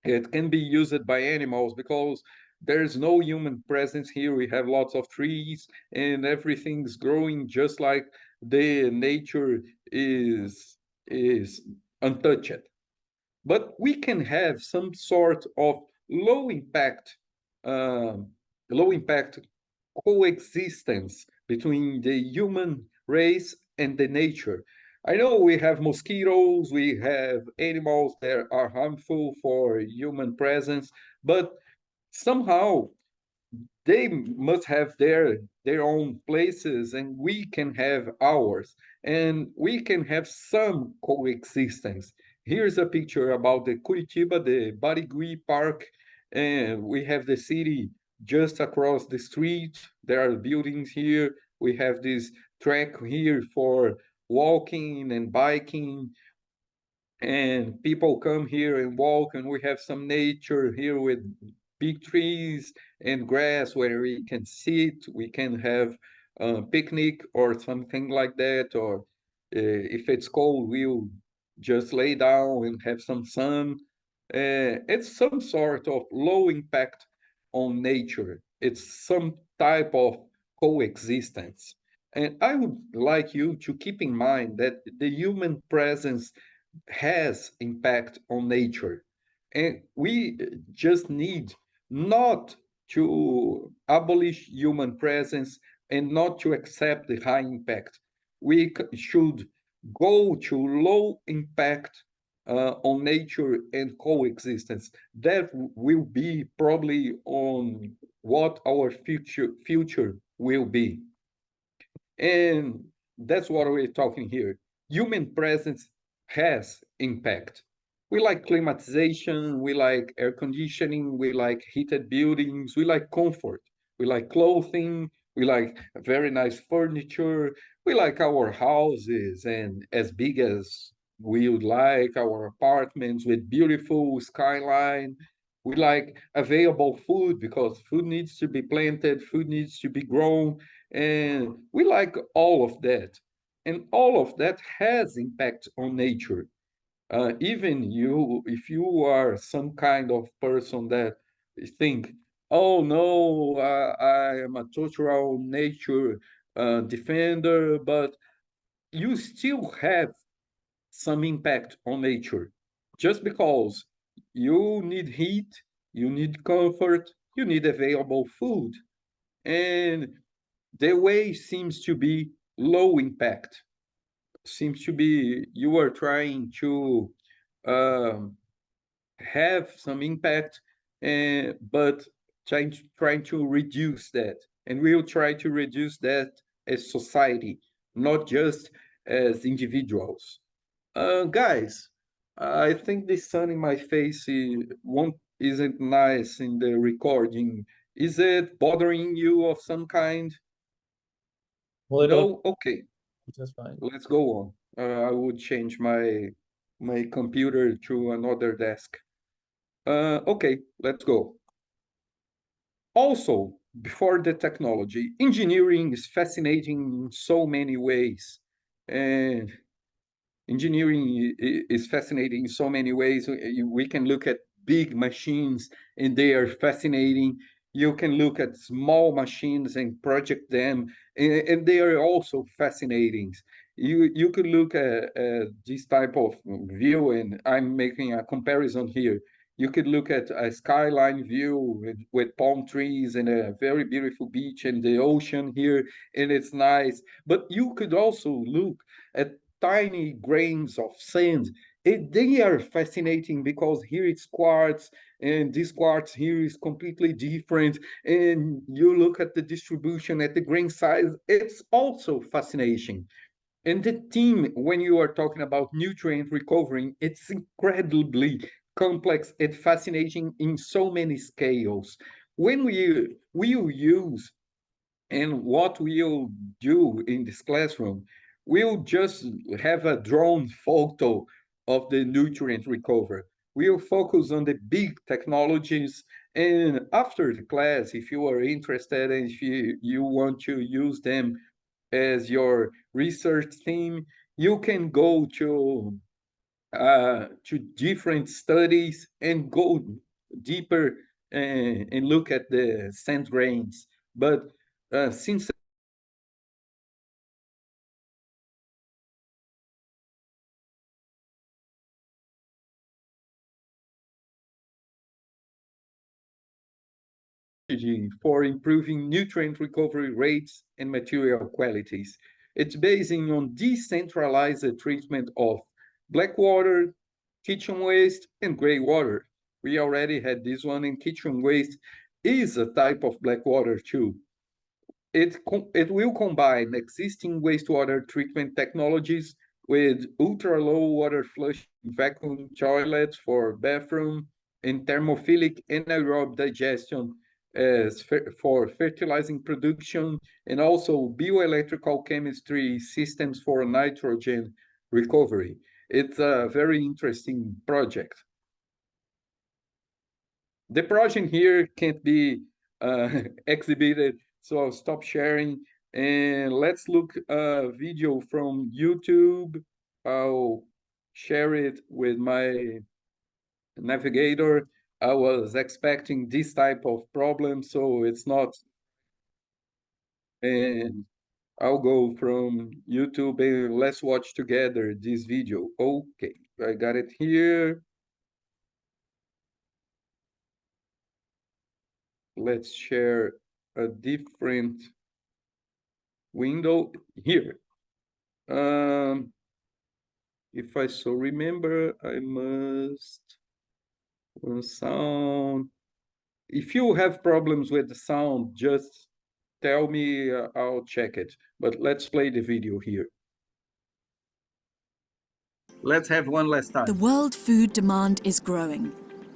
it can be used by animals because there's no human presence here. We have lots of trees and everything's growing just like the nature is untouched. But we can have some sort of low impact, um, low impact coexistence between the human race and the nature. I know we have mosquitoes, we have animals that are harmful for human presence, but somehow they must have their own places and we can have ours, and we can have some coexistence. Here's a picture about the Curitiba, the Barigui Park, and we have the city just across the street. There are buildings here. We have this track here for walking and biking, and people come here and walk, and we have some nature here with big trees and grass where we can sit, we can have a picnic or something like that, or if it's cold, we'll just lay down and have some sun. It's some sort of low impact on nature. It's some type of coexistence. And I would like you to keep in mind that the human presence has impact on nature. And we just need not to abolish human presence and not to accept the high impact. We should go to low impact on nature and coexistence. That will be probably on what our future will be. And that's what we're talking here. Human presence has impact. We like climatization, we like air conditioning, we like heated buildings, we like comfort, we like clothing, we like very nice furniture, we like our houses and as big as we would like, our apartments with beautiful skyline. We like available food because food needs to be planted, food needs to be grown, and we like all of that. And all of that has impact on nature. Even if you are some kind of person that think, oh no, I am a total nature defender, but you still have some impact on nature. Just because you need heat, you need comfort, you need available food. And the way seems to be low impact, seems to be you are trying to um, have some impact, but trying to reduce that. And we'll try to reduce that as society, not just as individuals. Guys, I think the sun in my face isn't nice in the recording. Is it bothering you of some kind? No? Okay, Just fine. let's go on. I would change my computer to another desk. Okay, let's go. Also, before the technology, engineering is fascinating in so many ways. And engineering is fascinating in so many ways. We can look at big machines and they are fascinating. You can look at small machines and project them, and they are also fascinating. You could look at this type of view, and I'm making a comparison here. You could look at a skyline view with palm trees and a very beautiful beach and the ocean here, and it's nice. But you could also look at tiny grains of sand. They are fascinating because here it's quartz, and this quartz here is completely different. And you look at the distribution at the grain size, it's also fascinating. And the theme, when you are talking about nutrient recovery, it's incredibly complex and fascinating in so many scales. When we use and what we'll do in this classroom, we'll just have a drone photo of the nutrient recovery. We'll focus on the big technologies. And after the class, if you are interested and if you want to use them as your research theme, you can go to different studies and go deeper and look at the sand grains. But since for improving nutrient recovery rates and material qualities. It's based on decentralized treatment of black water, kitchen waste, and gray water. We already had this one, and kitchen waste is a type of black water too. It will combine existing wastewater treatment technologies with ultra-low water flush vacuum toilets for bathroom and thermophilic anaerobic digestion for fertilizing production, and also bioelectrical chemistry systems for nitrogen recovery. It's a very interesting project. The project here can't be exhibited, so I'll stop sharing. And let's look a video from YouTube. I'll share it with my navigator. I was expecting this type of problem, so it's not. And I'll go from YouTube and let's watch together this video. Okay, I got it here. Let's share a different window here. If I so remember, I must sound. If you have problems with the sound, just tell me, I'll check it. But let's play the video here. Let's have one last time. The world food demand is growing.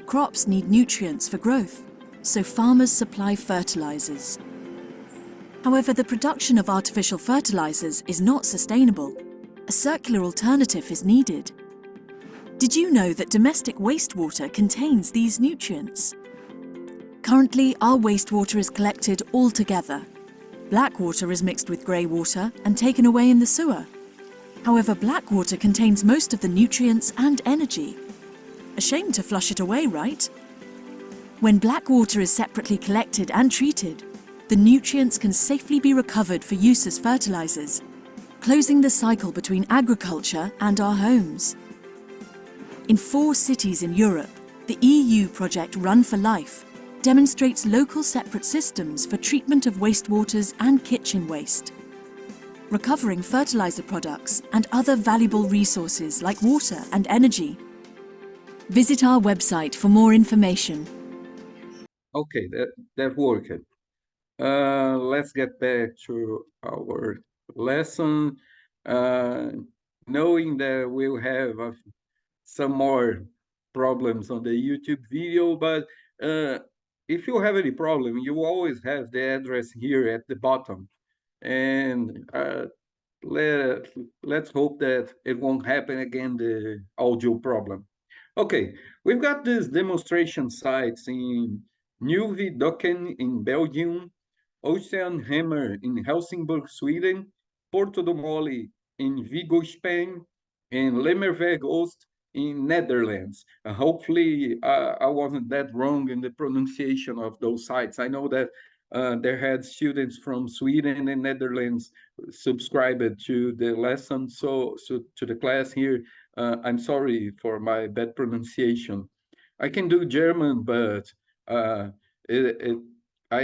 Crops need nutrients for growth, so farmers supply fertilizers. However, the production of artificial fertilizers is not sustainable. A circular alternative is needed. Did you know that domestic wastewater contains these nutrients? Currently, our wastewater is collected all together. Black water is mixed with grey water and taken away in the sewer. However, black water contains most of the nutrients and energy. A shame to flush it away, right? When black water is separately collected and treated, the nutrients can safely be recovered for use as fertilizers, closing the cycle between agriculture and our homes. In 4 cities in Europe, the EU project Run for Life demonstrates local separate systems for treatment of wastewaters and kitchen waste, recovering fertilizer products and other valuable resources like water and energy. Visit our website for more information. Okay, that worked. Let's get back to our lesson, knowing that we'll have some more problems on the YouTube video, but if you have any problem, you always have the address here at the bottom. And let's hope that it won't happen again, the audio problem. Okay, we've got these demonstration sites in Nieuwe-Dokken in Belgium, Oceanhammer in Helsingborg, Sweden, Porto do Mole in Vigo, Spain, and Lemmerweg Oost in Netherlands. Hopefully, I wasn't that wrong in the pronunciation of those sites. I know that there had students from Sweden and Netherlands subscribed to the lesson, so to the class here. I'm sorry for my bad pronunciation. I can do German, but I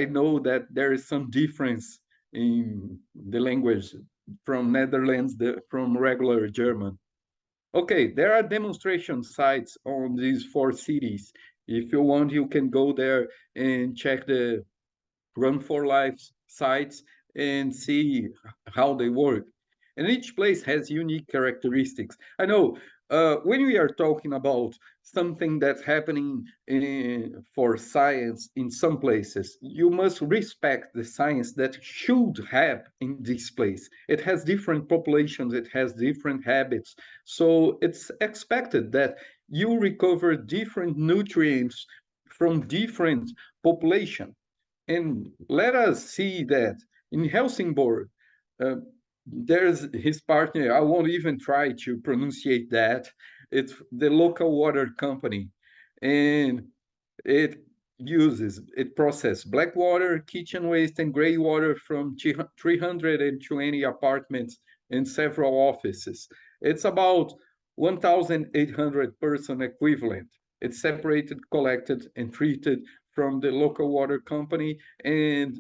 know that there is some difference in the language from Netherlands, from regular German. Okay, there are demonstration sites on these 4 cities. If you want, you can go there and check the Run for Life sites and see how they work. And each place has unique characteristics. I know when we are talking about something that's happening for science in some places, you must respect the science that should have in this place. It has different populations, it has different habits. So it's expected that you recover different nutrients from different populations. And let us see that in Helsingborg, there's his partner. I won't even try to pronunciate that. It's the local water company. And it processes black water, kitchen waste, and gray water from 320 apartments and several offices. It's about 1,800 person equivalent. It's separated, collected, and treated from the local water company, and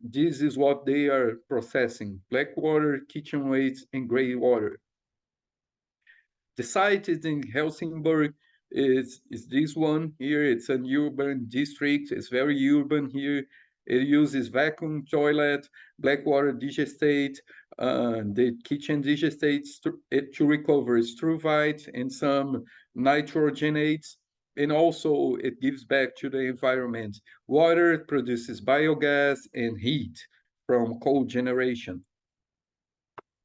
this is what they are processing: black water, kitchen waste, and gray water. The site is in Helsingborg. Is this one here. It's an urban district. It's very urban here. It uses vacuum toilet, black water digestate, the kitchen digestates to recover struvite and some nitrogenates. And also it gives back to the environment. Water produces biogas and heat from coal generation.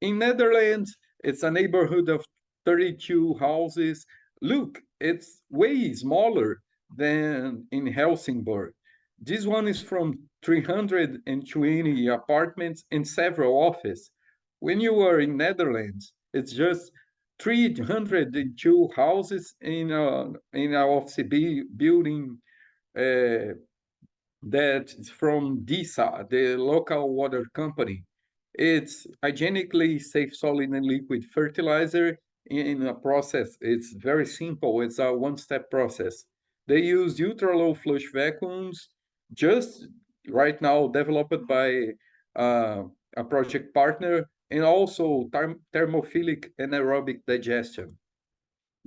In Netherlands, it's a neighborhood of 32 houses. Look, it's way smaller than in Helsingborg. This one is from 320 apartments and several offices. When you are in Netherlands, it's just 302 houses in an office building that's from DISA, the local water company. It's hygienically safe solid and liquid fertilizer in a process. It's very simple. It's a one-step process. They use ultra-low flush vacuums, just right now developed by a project partner, and also thermophilic anaerobic digestion.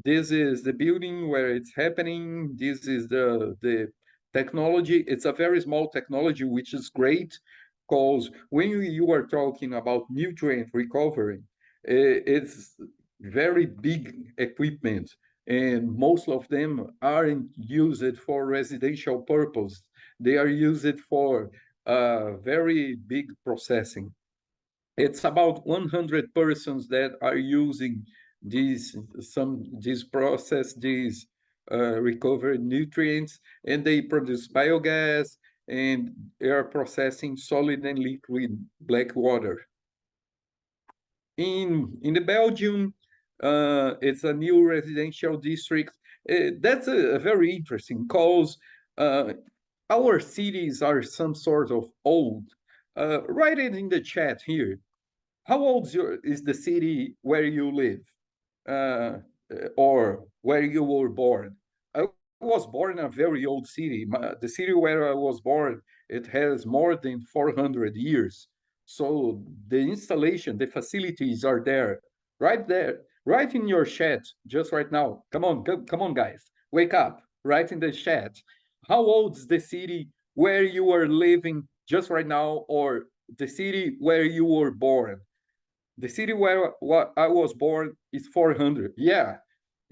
This is the building where it's happening. This is the technology. It's a very small technology, which is great, because when you are talking about nutrient recovery, it's very big equipment, and most of them aren't used for residential purpose. They are used for very big processing. It's about 100 persons that are using these recovered nutrients, and they produce biogas, and they are processing solid and liquid black water. In the Belgium, it's a new residential district. That's a very interesting because our cities are some sort of old. Write it in the chat here. How old is the city where you live, or where you were born? I was born in a very old city. The city where I was born, it has more than 400 years. So the installation, the facilities are there, right in your chat, just right now. Come on, guys, wake up, right in the chat. How old is the city where you are living just right now, or the city where you were born? The city where I was born is 400. Yeah,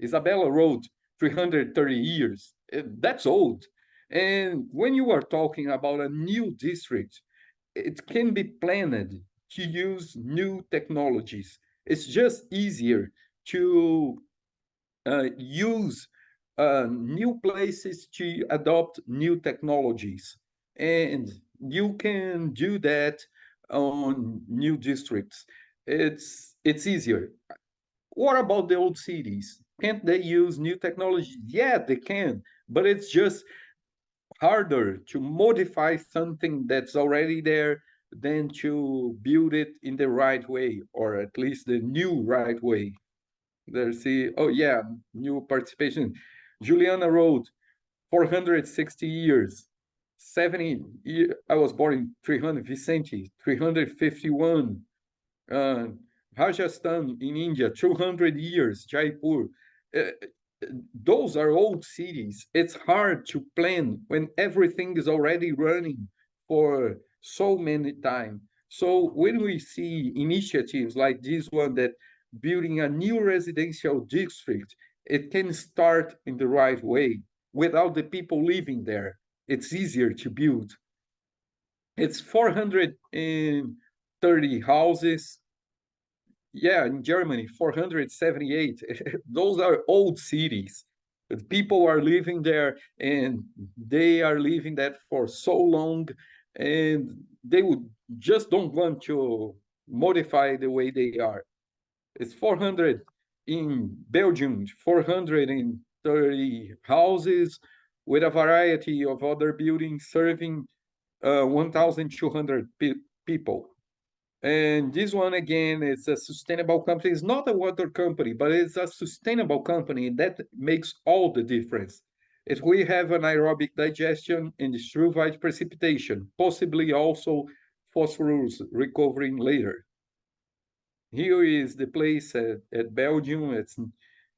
Isabella wrote 330 years. That's old. And when you are talking about a new district, it can be planned to use new technologies. It's just easier to use new places to adopt new technologies. And you can do that on new districts. It's easier. What about the old cities? Can't they use new technology? Yeah, they can, but it's just harder to modify something that's already there than to build it in the right way, or at least the new right way. There's the, oh yeah, new participation. Juliana wrote 460 years. 70, I was born in 300, Vicente, 351. Rajasthan in India, 200 years, Jaipur. Those are old cities. It's hard to plan when everything is already running for so many time. So when we see initiatives like this one, that building a new residential district, it can start in the right way without the people living there. It's easier to build. It's 430 houses. Yeah, in Germany, 478. Those are old cities. People are living there, and they are living that for so long, and they would just don't want to modify the way they are. It's 400 in Belgium, 430 houses with a variety of other buildings serving 1,200 people. And this one, again, is a sustainable company. It's not a water company, but it's a sustainable company. That makes all the difference. If we have anaerobic digestion and struvite precipitation, possibly also phosphorus recovering later. Here is the place at Belgium. It's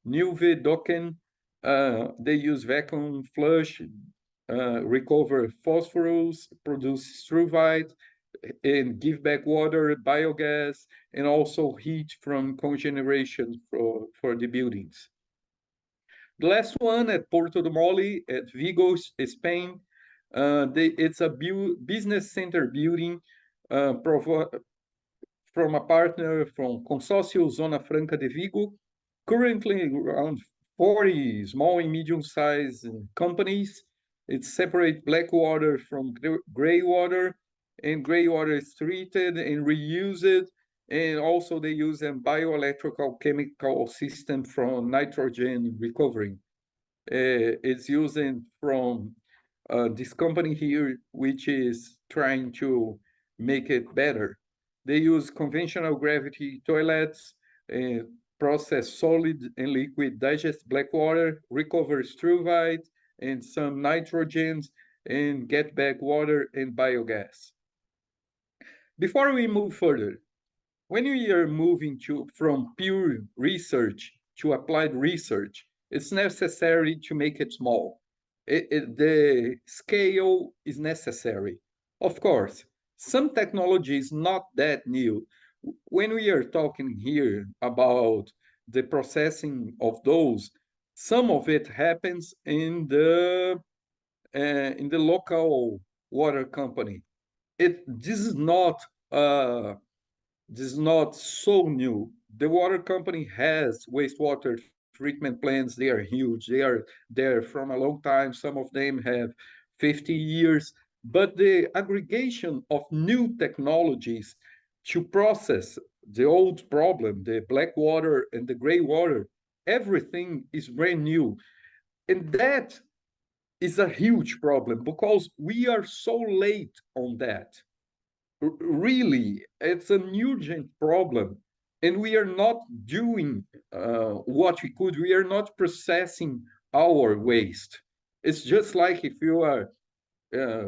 Nieuwe Dokken. They use vacuum flush, recover phosphorus, produce struvite, and give back water, biogas, and also heat from cogeneration for the buildings. The last one at Porto de Mole at Vigo, Spain. It's a business center building from a partner from Consórcio Zona Franca de Vigo. Currently around 40 small and medium-sized companies. It separates black water from gray water, and gray water is treated and reused, and also they use a bioelectrical chemical system from nitrogen recovery. It's using from this company here, which is trying to make it better. They use conventional gravity toilets, process solid and liquid digest black water, recover struvite and some nitrogens, and get back water and biogas. Before we move further, when we are moving from pure research to applied research, it's necessary to make it small. The scale is necessary. Of course, some technology is not that new. When we are talking here about the processing of those, some of it happens in the local water company. This is not so new. The water company has wastewater treatment plants. They are huge. They are there from a long time. Some of them have 50 years. But the aggregation of new technologies to process the old problem, the black water and the gray water, everything is brand new. And that is a huge problem because we are so late on that. Really, it's an urgent problem. And we are not doing what we could. We are not processing our waste. It's just like if you are,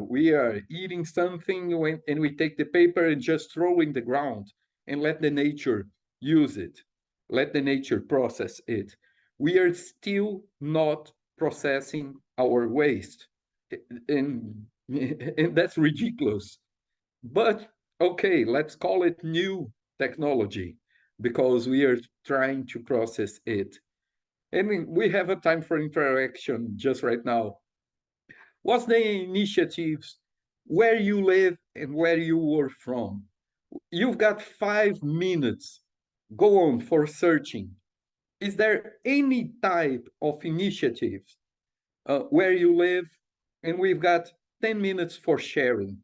we are eating something and we take the paper and just throw in the ground and let the nature use it, let the nature process it. We are still not processing our waste. And, and that's ridiculous. But okay, let's call it new technology because we are trying to process it. And we have a time for interaction just right now. What's the initiatives where you live and where you were from? You've got 5 minutes. Go on for searching. Is there any type of initiative where you live? And we've got 10 minutes for sharing.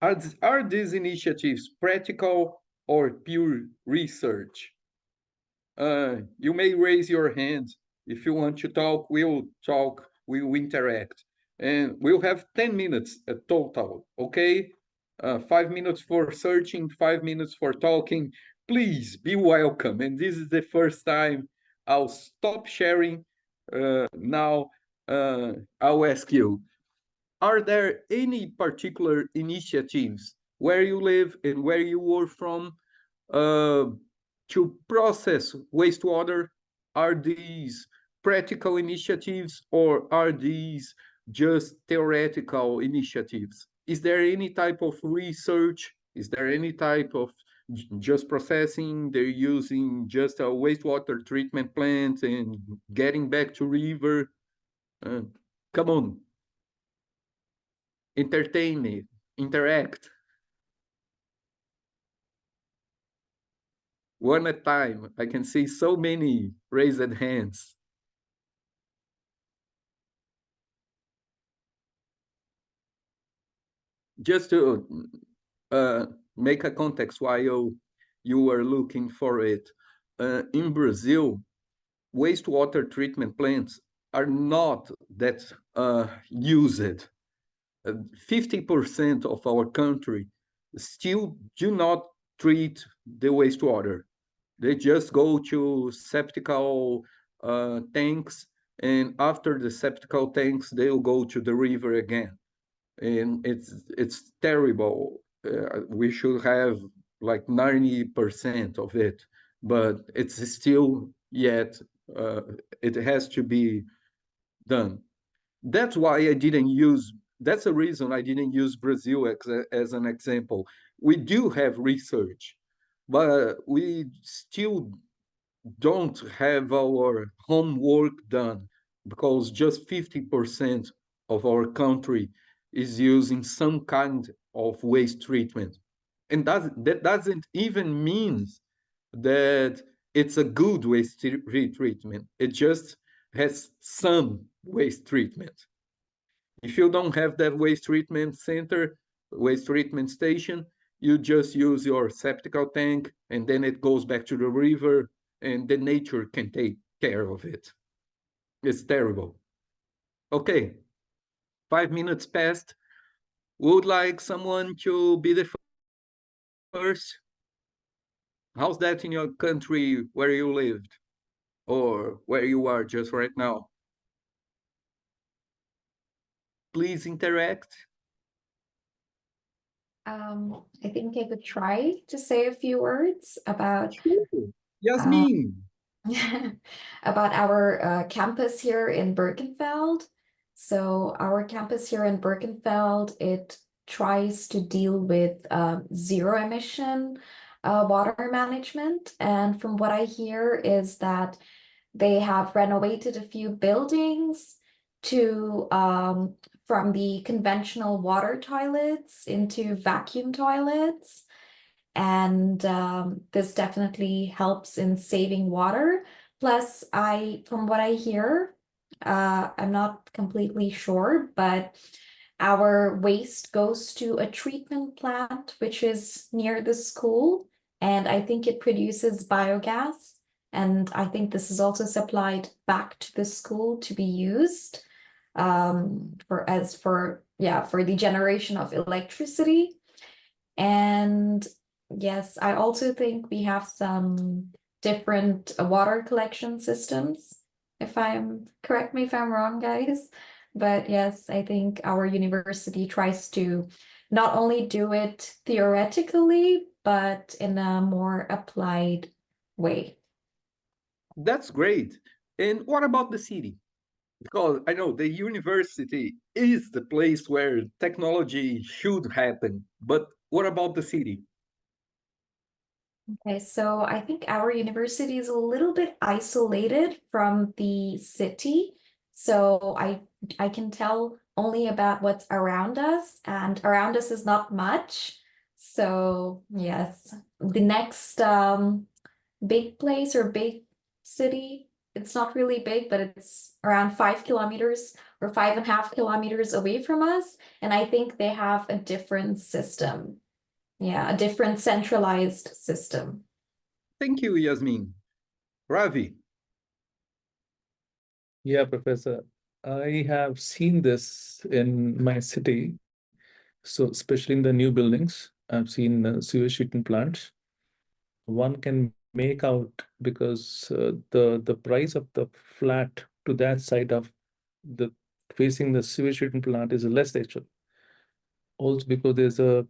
Are these initiatives practical or pure research? You may raise your hand. If you want to talk, we'll interact. And we'll have 10 minutes total, okay? 5 minutes for searching, 5 minutes for talking. Please be welcome. And this is the first time I'll stop sharing. Now, I'll ask you, are there any particular initiatives where you live and where you were from to process wastewater? Are these practical initiatives or are these just theoretical initiatives? Is there any type of research? Is there any type of just processing? They're using just a wastewater treatment plant and getting back to river? Come on. Entertain it, interact. One at a time. I can see so many raised hands. Just to make a context while you were looking for it, in Brazil, wastewater treatment plants are not that used. 50% of our country still do not treat the wastewater. They just go to septical tanks, and after the septical tanks, they'll go to the river again. And it's terrible. We should have like 90% of it, but it's still yet, it has to be done. That's why I didn't use, that's the reason I didn't use Brazil as an example. We do have research, but we still don't have our homework done because just 50% of our country is using some kind of waste treatment. And that doesn't even mean that it's a good waste treatment. It just has some waste treatment. If you don't have that waste treatment center, waste treatment station, you just use your septical tank and then it goes back to the river and the nature can take care of it. It's terrible. Okay, 5 minutes passed. Would like someone to be the first? How's that in your country where you lived or where you are just right now? Please interact. I think I could try to say a few words about Yasmin. about our campus here in Birkenfeld. So our campus here in Birkenfeld, it tries to deal with zero emission water management. And from what I hear is that they have renovated a few buildings to from the conventional water toilets into vacuum toilets. And this definitely helps in saving water. Plus, from what I hear, I'm not completely sure, but our waste goes to a treatment plant, which is near the school. and I think it produces biogas. And I think this is also supplied back to the school to be used for the generation of electricity. And yes, I also think we have some different water collection systems. Correct me if I'm wrong, guys. But yes, I think our university tries to not only do it theoretically, but in a more applied way. That's great. And what about the city? Because I know the university is the place where technology should happen, but what about the city? Okay, so I think our university is a little bit isolated from the city. So I can tell only about what's around us, and around us is not much. So yes, the next big place or big city, it's not really big, but it's around 5 kilometers or 5.5 kilometers away from us. And I think they have a different system. Yeah, a different centralized system. Thank you, Yasmin. Ravi. Yeah, Professor. I have seen this in my city. So especially in the new buildings, I've seen sewage treatment plants. One can make out because the price of the flat to that side of the facing the sewage treatment plant is less actually. Also because there's a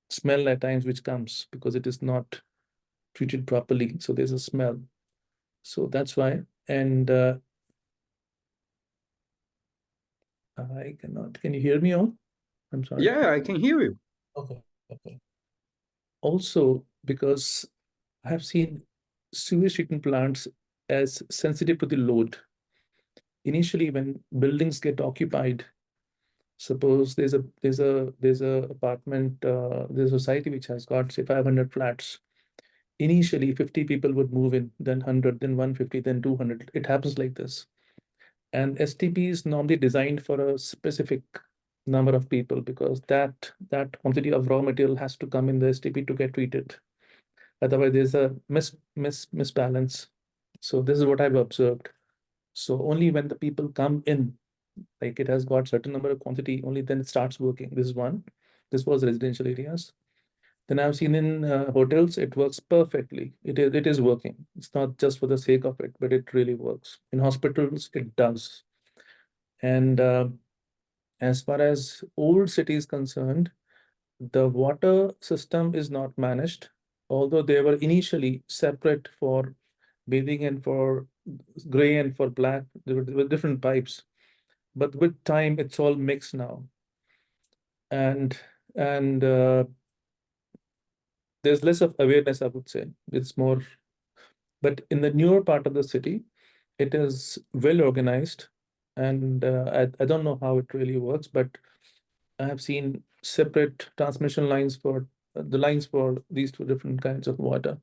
smell at times which comes because it is not treated properly. So there's a smell. So that's why. And I cannot. Can you hear me all? I'm sorry. Yeah, I can hear you. Okay. Okay. Also, because I have seen sewage treatment plants as sensitive to the load. Initially, when buildings get occupied, suppose there's a apartment, there's a society which has got say 500 flats. Initially, 50 people would move in, then 100, then 150, then 200. It happens like this. And STP is normally designed for a specific number of people because that quantity of raw material has to come in the STP to get treated. Otherwise, there's a misbalance. So this is what I've observed. So only when the people come in, like it has got certain number of quantity, only then it starts working. This is one. This was residential areas. Then I've seen in hotels, it works perfectly. It is working. It's not just for the sake of it, but it really works. In hospitals, it does. And as far as old city is concerned, the water system is not managed, although they were initially separate for bathing and for gray and for black. There were different pipes, but with time, it's all mixed now. And there's less of awareness, I would say. It's more, but in the newer part of the city, it is well organized. And I don't know how it really works, but I have seen separate transmission lines for the lines for these two different kinds of water.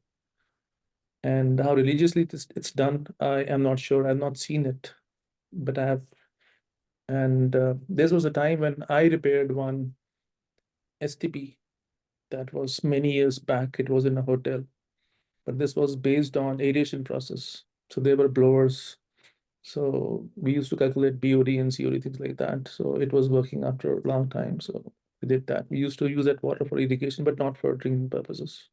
And how religiously it's done, I am not sure. I've not seen it, but I have. And this was a time when I repaired one STP. That was many years back. It was in a hotel, but this was based on aeration process. So there were blowers. So we used to calculate BOD and COD, things like that. So it was working after a long time. So we did that. We used to use that water for irrigation, but not for drinking purposes.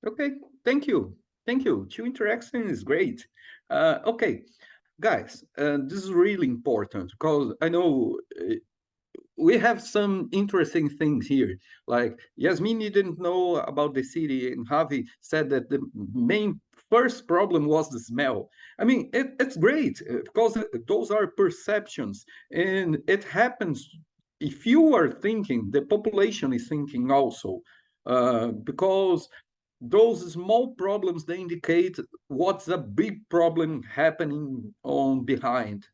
Okay, thank you. Thank you. Two interaction is great. Okay, guys, this is really important because I know we have some interesting things here. Like Yasmin didn't know about the city, and Javi said that the main first problem was the smell. I mean, it's great because those are perceptions, and it happens if you are thinking, the population is thinking also, because those small problems, they indicate what's a big problem happening on behind.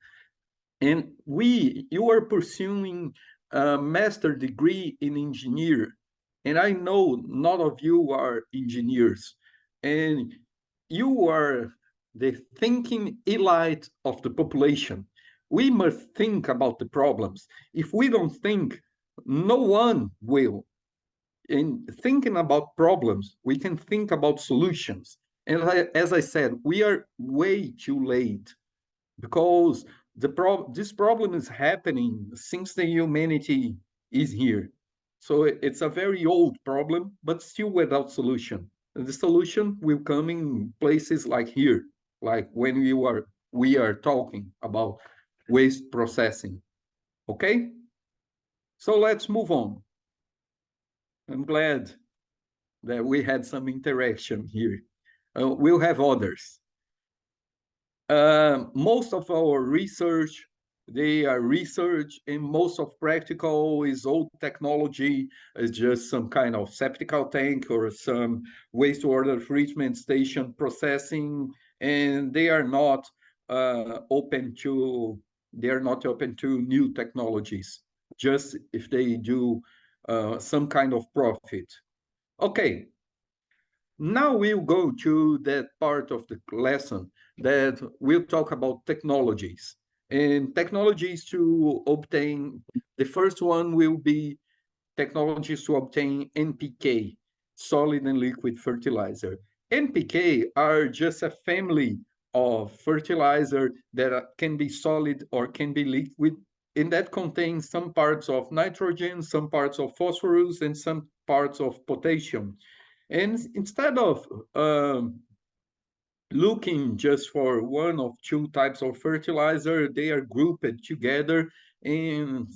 And you are pursuing a master degree in engineer, and I know none of you are engineers, and you are the thinking elite of the population. We must think about the problems. If we don't think, no one will. in thinking about problems, we can think about solutions. And as I said, we are way too late, because this problem is happening since the humanity is here. So it's a very old problem, but still without solution. And the solution will come in places like here, like when we are talking about waste processing. Okay? So let's move on. I'm glad that we had some interaction here. We'll have others. Most of our research, they are research, and most of practical is old technology. It's just some kind of septical tank or some wastewater treatment station processing, and they are not open to new technologies, just if they do some kind of profit. Okay, now we'll go to that part of the lesson that we'll talk about technologies. And technologies to obtain, the first one will be technologies to obtain NPK, solid and liquid fertilizer. NPK are just a family of fertilizer that can be solid or can be liquid, and that contains some parts of nitrogen, some parts of phosphorus, and some parts of potassium. And instead of looking just for one of two types of fertilizer, they are grouped together in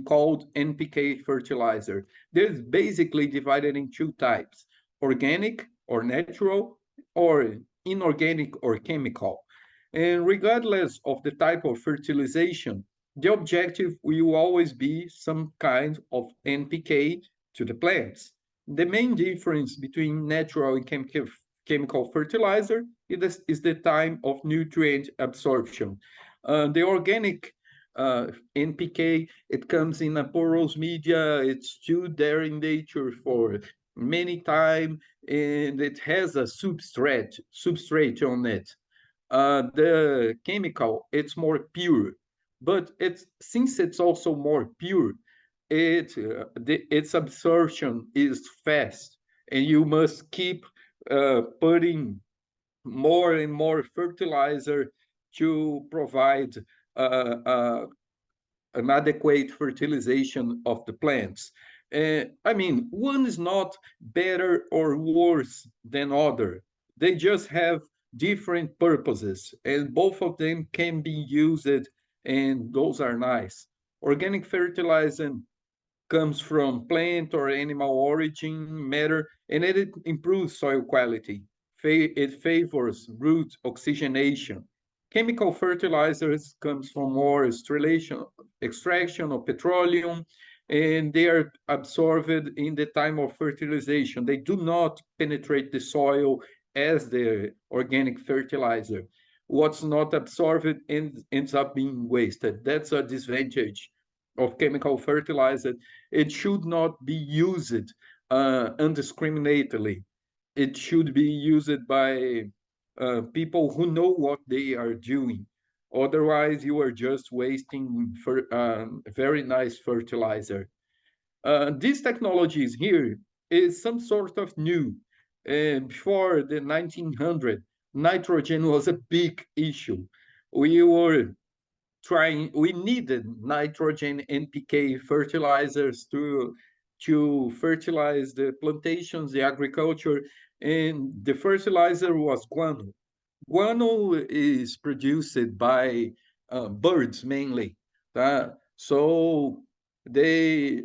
called NPK fertilizer. They're basically divided in two types: organic or natural, or inorganic or chemical. And regardless of the type of fertilization, the objective will always be some kind of NPK to the plants. The main difference between natural and chemical fertilizer is the time of nutrient absorption. The organic NPK, it comes in a porous media, it's stood there in nature for many time, and it has a substrate on it. The chemical, it's more pure, but since it's also more pure, its absorption is fast, and you must keep putting more and more fertilizer to provide an adequate fertilization of the plants. I mean, one is not better or worse than other. They just have different purposes, and both of them can be used, and those are nice. Organic fertilizer comes from plant or animal origin matter, and it improves soil quality. It favors root oxygenation. Chemical fertilizers comes from more extraction of petroleum, and they are absorbed in the time of fertilization. They do not penetrate the soil as the organic fertilizer. What's not absorbed ends up being wasted. That's a disadvantage of chemical fertilizer. It should not be used indiscriminately. It should be used by people who know what they are doing. Otherwise, you are just wasting very nice fertilizer. These technologies here is some sort of new. Before the 1900s, nitrogen was a big issue. We needed nitrogen NPK fertilizers to fertilize the plantations, the agriculture, and the fertilizer was guano. Guano is produced by birds mainly. So they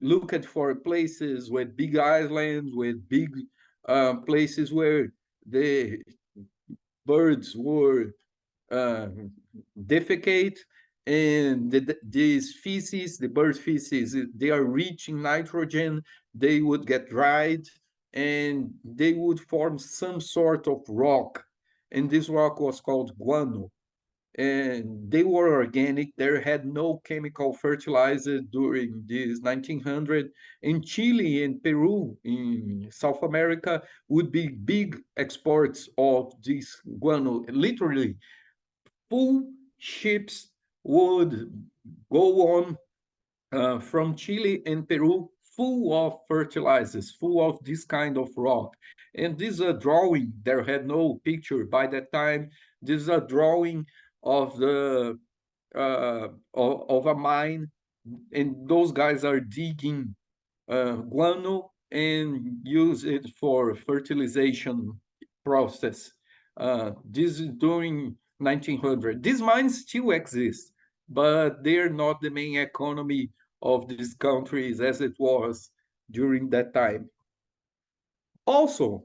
looked for places with big islands, with big places where the birds were defecate, and these feces, the bird feces, they are rich in nitrogen. They would get dried, and they would form some sort of rock, and this rock was called guano. And they were organic. They had no chemical fertilizer during this 1900. In Chile and Peru, in South America, would be big exports of this guano. Literally, full ships would go on from Chile and Peru full of fertilizers, full of this kind of rock. And this is a drawing. There had no picture by that time. This is a drawing of the of a mine, and those guys are digging guano and use it for fertilization process. This is during 1900. These mines still exist, but they're not the main economy of these countries as it was during that time. Also,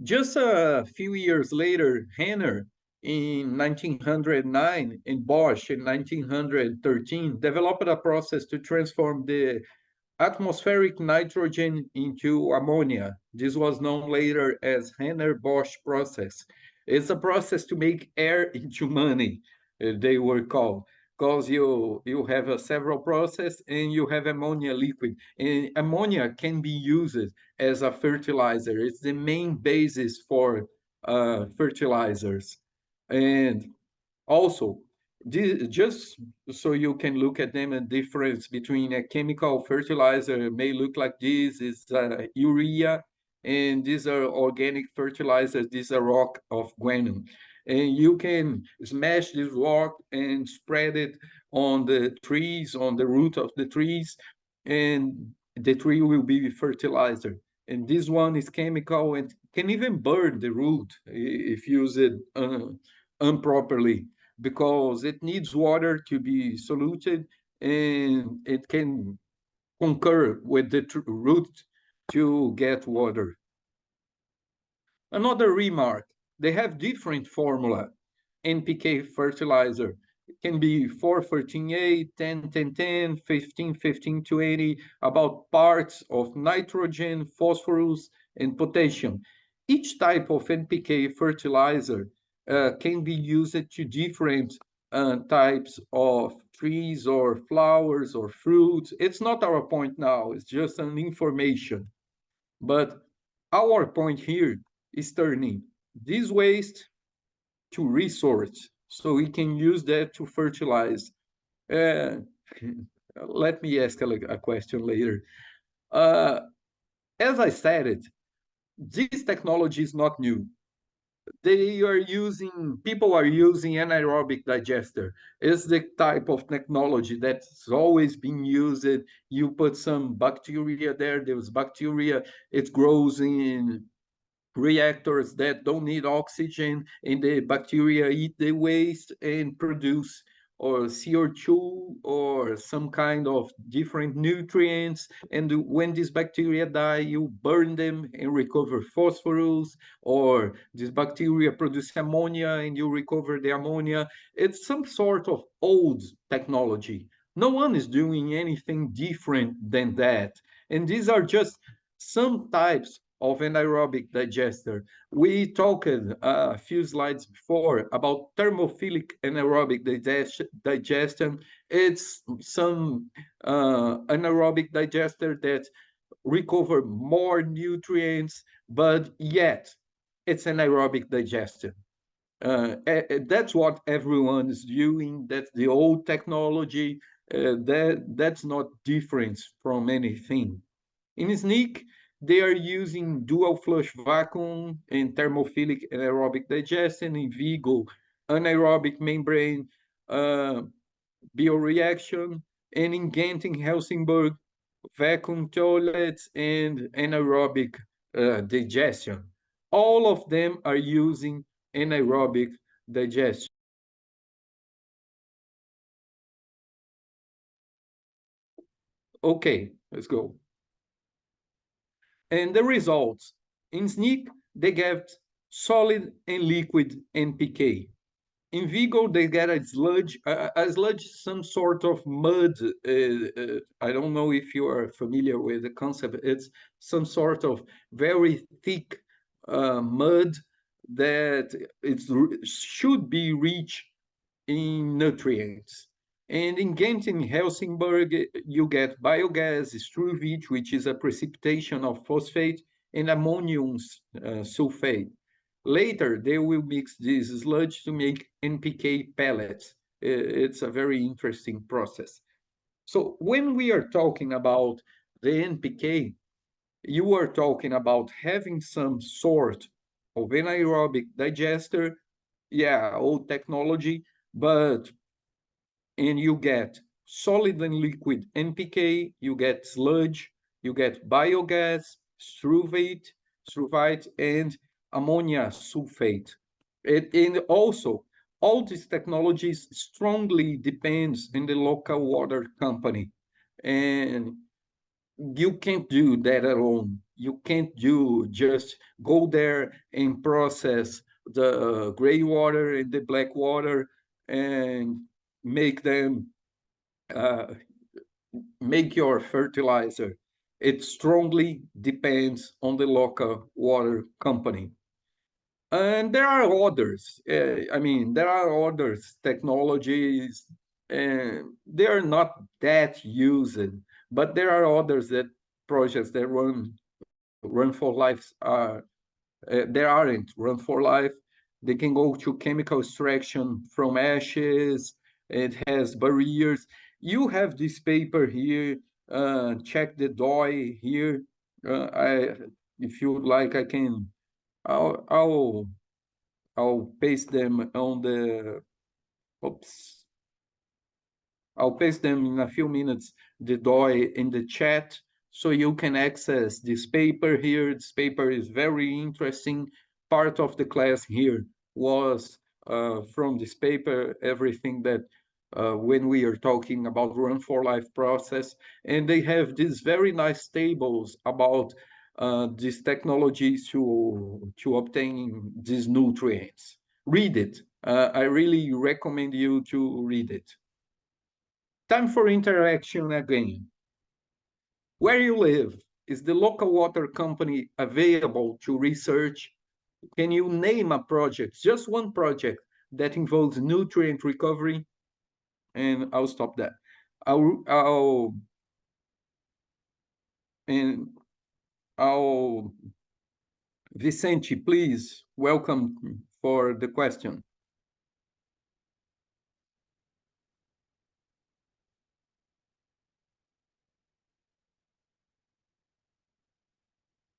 just a few years later, Henner in 1909 and Bosch in 1913 developed a process to transform the atmospheric nitrogen into ammonia. This was known later as Henner-Bosch process. It's a process to make air into money, they were called, because you have several process and you have ammonia liquid. And ammonia can be used as a fertilizer. It's the main basis for fertilizers. And also, just so you can look at them, a difference between a chemical fertilizer may look like this is urea, and these are organic fertilizers. These are rock of guano, and you can smash this rock and spread it on the trees, on the root of the trees, and the tree will be fertilizer. And this one is chemical and can even burn the root if used improperly, because it needs water to be soluted, and it can concur with the root to get water. Another remark, they have different formula. NPK fertilizer can be 4-13-8, 10-10-10, 15-15-20, about parts of nitrogen, phosphorus, and potassium. Each type of NPK fertilizer can be used to different types of trees or flowers or fruits. It's not our point now, it's just an information. But our point here is turning this waste to resource, so we can use that to fertilize. Let me ask a question later. As I said, this technology is not new. People are using anaerobic digester. It's the type of technology that's always been used. You put some bacteria there, there's bacteria, it grows in reactors that don't need oxygen, and the bacteria eat the waste and produce or CO2 or some kind of different nutrients. And when these bacteria die, you burn them and recover phosphorus, or this bacteria produce ammonia and you recover the ammonia. It's some sort of old technology. No one is doing anything different than that. And these are just some types of anaerobic digester. We talked a few slides before about thermophilic anaerobic digestion. It's some anaerobic digester that recover more nutrients, but yet it's anaerobic digestion. That's what everyone is doing. That's the old technology. That's not different from anything. In SNCC, they are using dual flush vacuum and thermophilic anaerobic digestion. In Vigo, anaerobic membrane bioreaction. And in Ghent, in Helsingborg, vacuum toilets and anaerobic digestion. All of them are using anaerobic digestion. Okay, let's go. And the results, in SNCC, they get solid and liquid NPK. In Vigo, they get a sludge, some sort of mud. I don't know if you are familiar with the concept. It's some sort of very thick mud that should be rich in nutrients. And in Ghent, in Helsingborg, you get biogas, struvite, which is a precipitation of phosphate, and ammonium sulfate. Later, they will mix this sludge to make NPK pellets. It's a very interesting process. So when we are talking about the NPK, you are talking about having some sort of anaerobic digester, yeah, old technology, but and you get solid and liquid NPK, you get sludge, you get biogas, struvite, and ammonia sulfate. And also, all these technologies strongly depends on the local water company. And you can't do that alone. You can't just go there and process the gray water and the black water and make them make your fertilizer. It strongly depends on the local water company. And there are others. There are others technologies, and they are not that used, but there are others that projects that run for life there aren't run for life. They can go to chemical extraction from ashes. It has barriers. You have this paper here. Check the DOI here. If you would like, I'll paste them on the. Oops. I'll paste them in a few minutes. The DOI in the chat, so you can access this paper here. This paper is very interesting. Part of the class here was from this paper, everything that when we are talking about run for life process, and they have these very nice tables about these technologies to obtain these nutrients. Read it. I really recommend you to read it. Time for interaction again. Where you live, is the local water company available to research? Can you name a project, just one project, that involves nutrient recovery? And I'll stop that. Vicente, please, welcome for the question.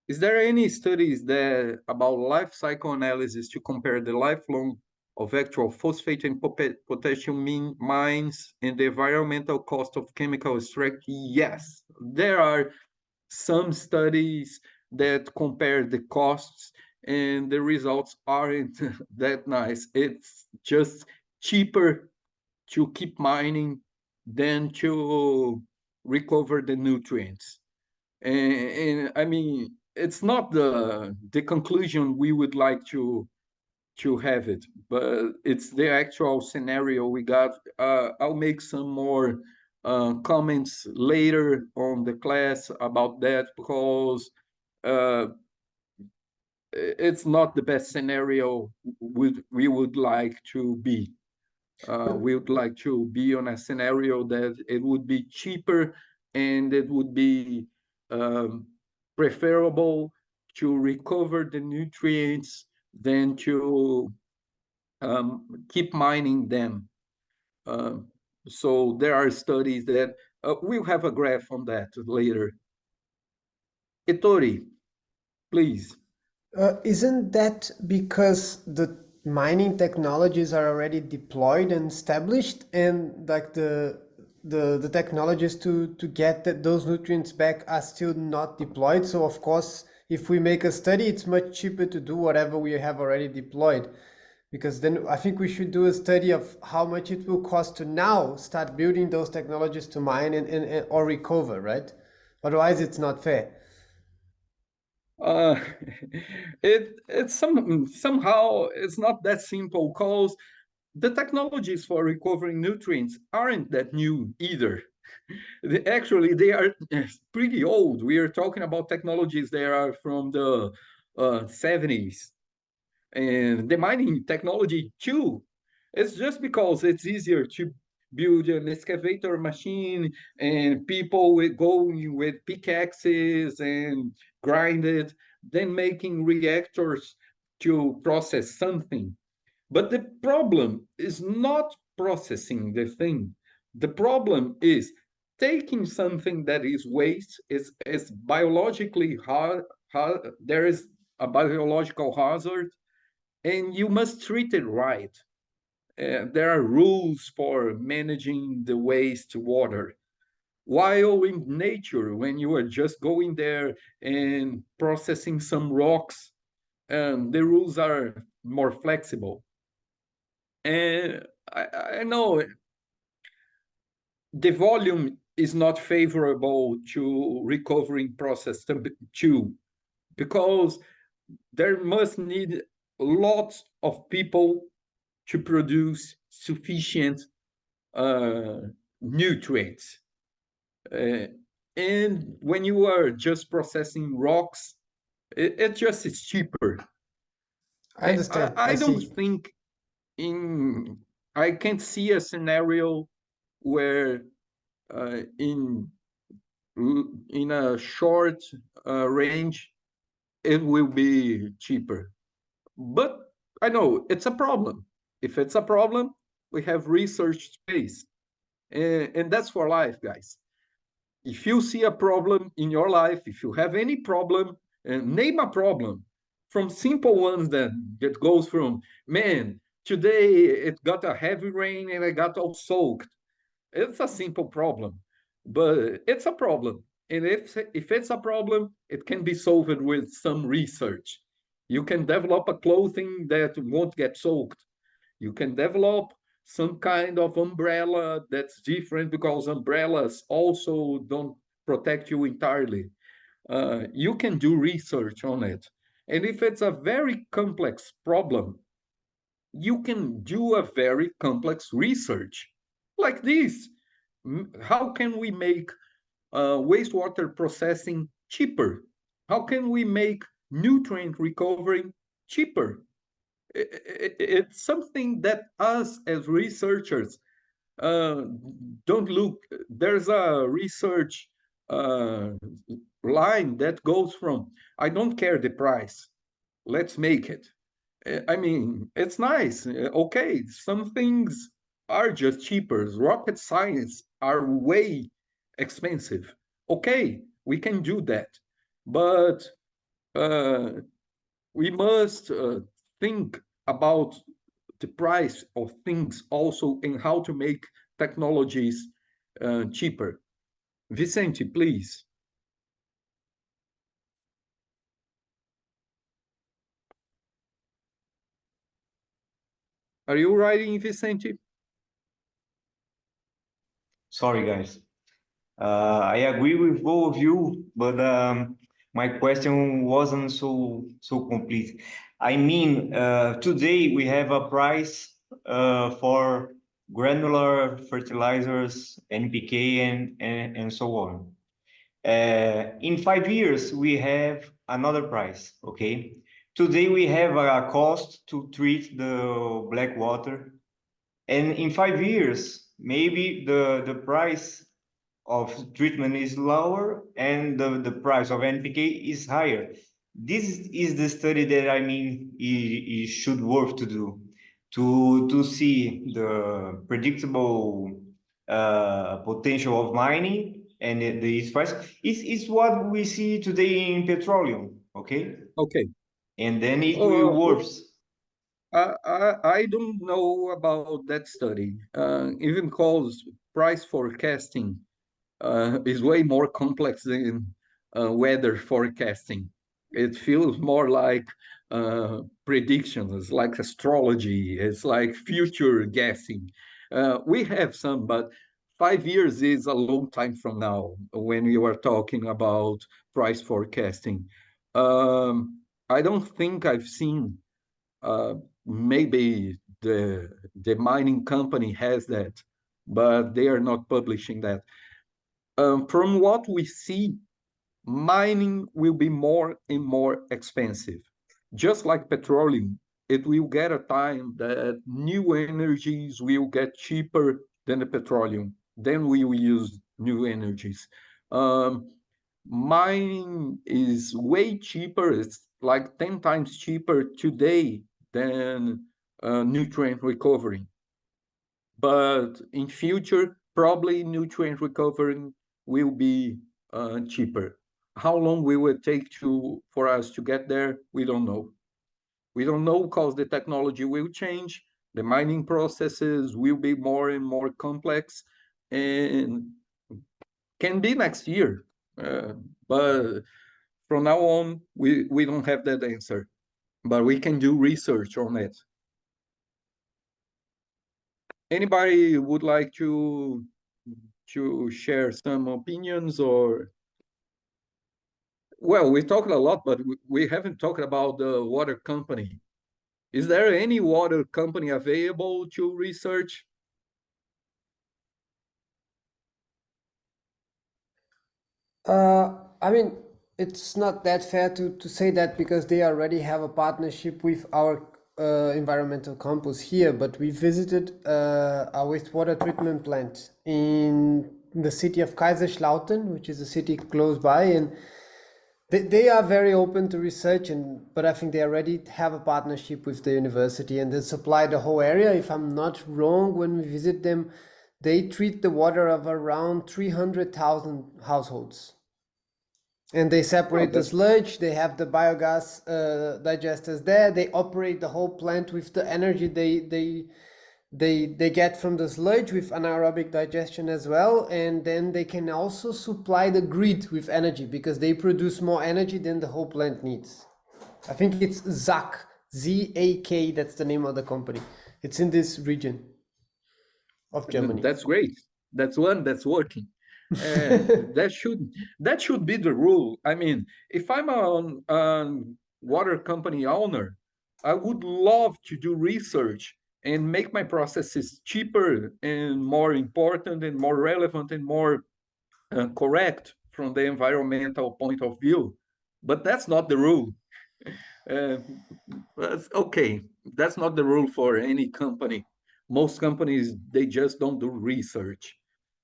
Is there any studies that about life cycle analysis to compare the lifelong of actual phosphate and potassium mines and the environmental cost of chemical extraction? Yes, there are some studies that compare the costs, and the results aren't that nice. It's just cheaper to keep mining than to recover the nutrients. And I mean, it's not the conclusion we would like to have it, but it's the actual scenario we got. I'll make some more comments later on the class about that, because it's not the best scenario we would like to be. We would like to be on a scenario that it would be cheaper and it would be preferable to recover the nutrients than to keep mining them. So there are studies that we'll have a graph on that later. Ettore, please. Isn't that because the mining technologies are already deployed and established, and like the technologies to get those nutrients back are still not deployed? So of course, if we make a study, it's much cheaper to do whatever we have already deployed, because then I think we should do a study of how much it will cost to now start building those technologies to mine and or recover, right? Otherwise, it's not fair. It's somehow it's not that simple, because the technologies for recovering nutrients aren't that new either. Actually, they are pretty old. We are talking about technologies that are from the 70s, and the mining technology too. It's just because it's easier to build an excavator machine and people going with pickaxes and grind it, then making reactors to process something. But the problem is not processing the thing. The problem is taking something that is waste is biologically hard, there is a biological hazard, and you must treat it right. There are rules for managing the wastewater. While in nature, when you are just going there and processing some rocks, the rules are more flexible. And I know the volume is not favorable to recovering process too, because there must need lots of people to produce sufficient nutrients. And when you are just processing rocks, it just is cheaper. I understand. I don't see. think I can't see a scenario where in a short range it will be cheaper. But I know it's a problem. If it's a problem, we have research space. And that's for life, guys. If you see a problem in your life, if you have any problem, name a problem. From simple ones that goes from, man, today it got a heavy rain and I got all soaked. It's a simple problem, but it's a problem. And if it's a problem, it can be solved with some research. You can develop a clothing that won't get soaked. You can develop some kind of umbrella that's different, because umbrellas also don't protect you entirely. You can do research on it. And if it's a very complex problem, you can do a very complex research like this. How can we make wastewater processing cheaper? How can we make nutrient recovery cheaper? It's something that us as researchers don't look. There's a research line that goes from, I don't care the price, let's make it. I mean, it's nice. Okay, some things are just cheaper. Rocket science are way expensive. Okay, we can do that. But we must think about the price of things also, and how to make technologies cheaper. Vicente, please. Are you writing, Vicente? Sorry, guys. I agree with both of you, but my question wasn't so complete. I mean, today we have a price for granular fertilizers, NPK, and so on. In 5 years, we have another price, okay? Today we have a cost to treat the black water, and in 5 years, maybe the price of treatment is lower and the price of NPK is higher. This is the study that I mean it should work to do, to see the predictable potential of mining and the price. It's what we see today in petroleum, okay? Okay. And then it will work. I don't know about that study. Even because price forecasting is way more complex than weather forecasting. It feels more like predictions. It's like astrology. It's like future guessing. We have some, but 5 years is a long time from now when you are talking about price forecasting. I don't think I've seen. Maybe the mining company has that, but they are not publishing that. From what we see, mining will be more and more expensive. Just like petroleum, it will get a time that new energies will get cheaper than the petroleum. Then we will use new energies. Mining is way cheaper. It's like 10 times cheaper today than nutrient recovery. But in future, probably nutrient recovery will be cheaper. How long will it take for us to get there? We don't know. We don't know because the technology will change. The mining processes will be more and more complex, and can be next year. But from now on, we don't have that answer. But we can do research on it. Anybody would like to share some opinions? Or, well, we talked a lot, but we haven't talked about the water company. Is there any water company available to research? I mean, it's not that fair to say that, because they already have a partnership with our environmental campus here, but we visited a wastewater treatment plant in the city of Kaiserslautern, which is a city close by, and they are very open to research, but I think they already have a partnership with the university, and they supply the whole area. If I'm not wrong, when we visit them, they treat the water of around 300,000 households. And they separate the sludge, they have the biogas digesters there, they operate the whole plant with the energy they get from the sludge, with anaerobic digestion as well, and then they can also supply the grid with energy, because they produce more energy than the whole plant needs. I think it's ZAK, Z-A-K, that's the name of the company. It's in this region of Germany. That's great. That's one that's working. That should be the rule. I mean, if I'm a water company owner, I would love to do research and make my processes cheaper and more important and more relevant and more correct from the environmental point of view. But that's not the rule. Okay, that's not the rule for any company. Most companies, they just don't do research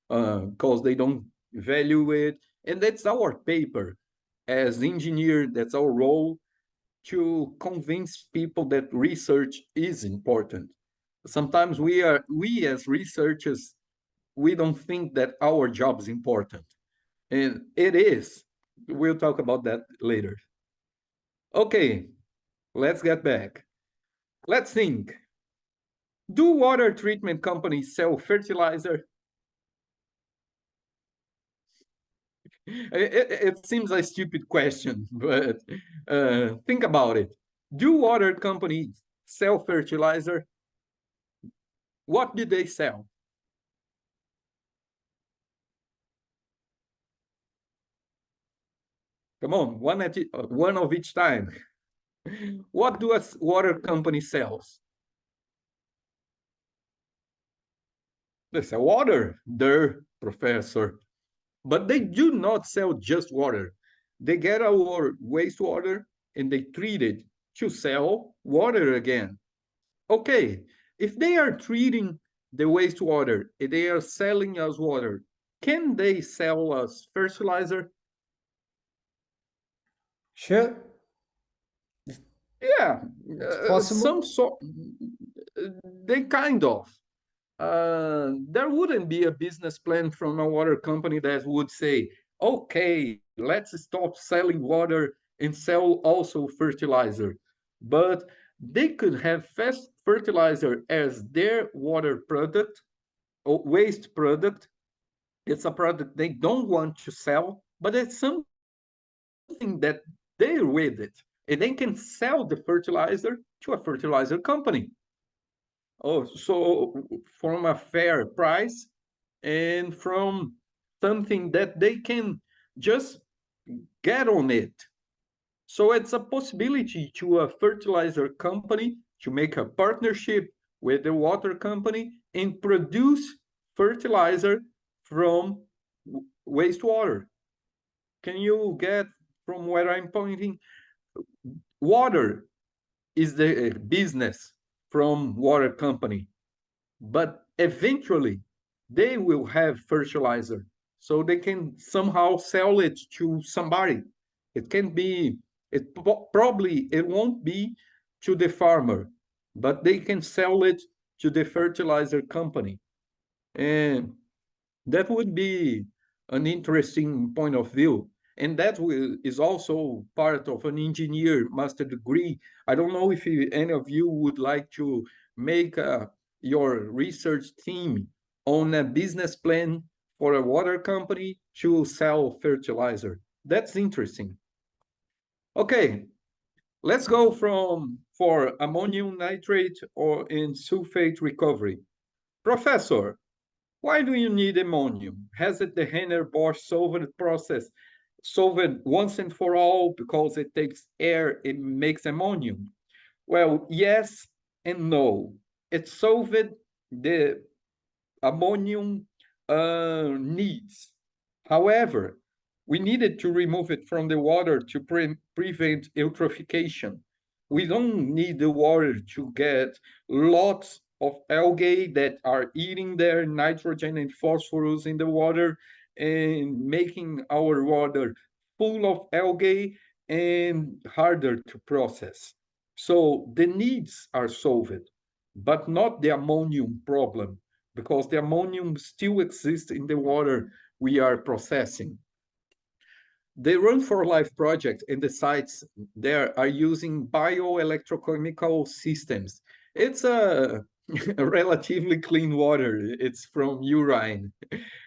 because they don't value it. And that's our paper. As engineer, that's our role, to convince people that research is important. Sometimes we as researchers, we don't think that our job is important. And it is. We'll talk about that later. Okay, let's get back. Let's think. Do water treatment companies sell fertilizer? It seems a stupid question, but think about it. Do water companies sell fertilizer? What do they sell? Come on, one of each time. What do a water company sells? They sell water, their professor. But they do not sell just water. They get our wastewater and they treat it to sell water again. Okay, if they are treating the wastewater and they are selling us water, can they sell us fertilizer? Sure. Yeah, possible. some sort. They kind of. There wouldn't be a business plan from a water company that would say, okay, let's stop selling water and sell also fertilizer. But they could have fertilizer as their water product or waste product. It's a product they don't want to sell, but it's something that they're with it. And they can sell the fertilizer to a fertilizer company. Oh, so from a fair price and from something that they can just get on it. So it's a possibility to a fertilizer company to make a partnership with the water company and produce fertilizer from wastewater. Can you get from where I'm pointing? Water is the business from water company, but eventually they will have fertilizer, so they can somehow sell it to somebody. It can be, probably it won't be to the farmer, but they can sell it to the fertilizer company. And That would be an interesting point of view. And that is also part of an engineer master degree. I don't know if any of you would like to make your research team on a business plan for a water company to sell fertilizer. That's interesting. Okay, let's go for ammonium nitrate or in sulfate recovery. Professor, why do you need ammonium? Hasn't the Henner-Bosch solved process solved once and for all because it takes air and makes ammonium? Well, yes and no. It solved the ammonium needs. However, we needed to remove it from the water to prevent eutrophication. We don't need the water to get lots of algae that are eating their nitrogen and phosphorus in the water and making our water full of algae and harder to process. So the needs are solved, but not the ammonium problem, because the ammonium still exists in the water we are processing. The Run for Life project and the sites there are using bioelectrochemical systems. It's a relatively clean water. It's from urine.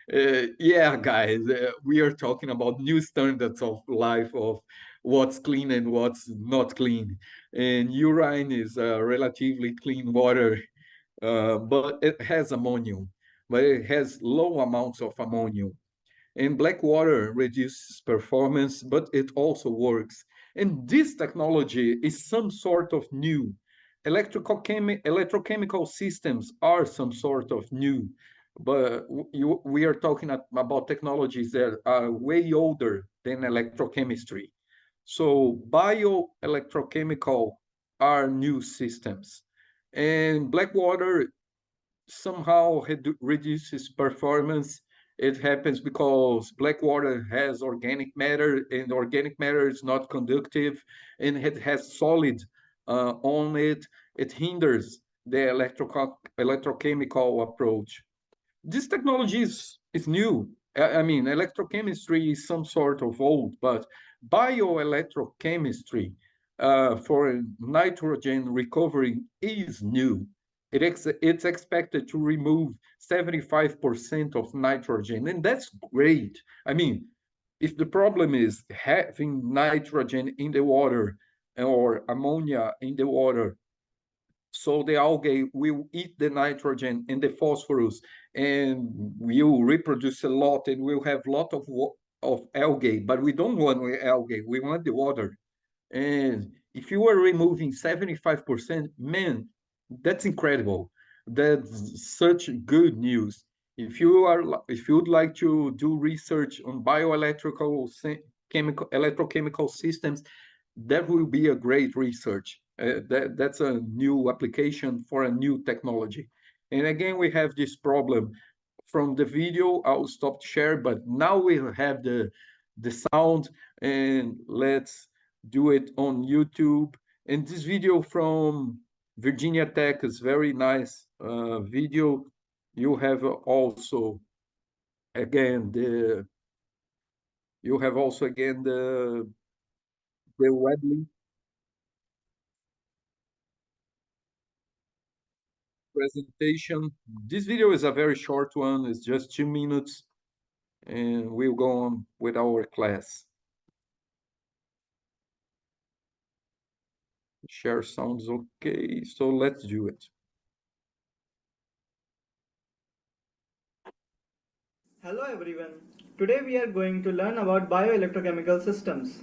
Yeah, guys, we are talking about new standards of life, of what's clean and what's not clean. And urine is a relatively clean water, but it has ammonium, but it has low amounts of ammonium. And black water reduces performance, but it also works. And this technology is some sort of new. Electrochemical systems are some sort of new, but we are talking about technologies that are way older than electrochemistry. So bioelectrochemical are new systems. And black water somehow reduces performance. It happens because black water has organic matter, and organic matter is not conductive, and it has solid on it. It hinders the electrochemical approach. This technology is new. I mean, electrochemistry is some sort of old, but bioelectrochemistry for nitrogen recovery is new. It's expected to remove 75% of nitrogen, and that's great. I mean, if the problem is having nitrogen in the water or ammonia in the water, so the algae will eat the nitrogen and the phosphorus and will reproduce a lot, and we'll have a lot of algae, but we don't want algae, we want the water. And if you are removing 75%, man, that's incredible. That's such good news. If you would like to do research on electrochemical systems, that will be a great research. That's a new application for a new technology. And again, we have this problem from the video. I'll stop to share, but now we have the sound, and let's do it on YouTube. And this video from Virginia Tech is very nice video. You have also again the web link presentation. This video is a very short one. It's just 2 minutes, and we'll go on with our class. Share sounds okay, so let's do it. Hello everyone. Today we are going to learn about bioelectrochemical systems.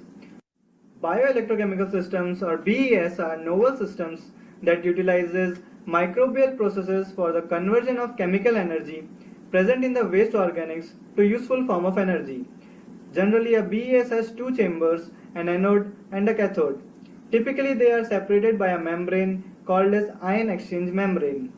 Bioelectrochemical systems, or BES, are novel systems that utilizes microbial processes for the conversion of chemical energy present in the waste organics to useful form of energy. Generally, a BES has two chambers, an anode and a cathode. Typically, they are separated by a membrane called as ion exchange membrane.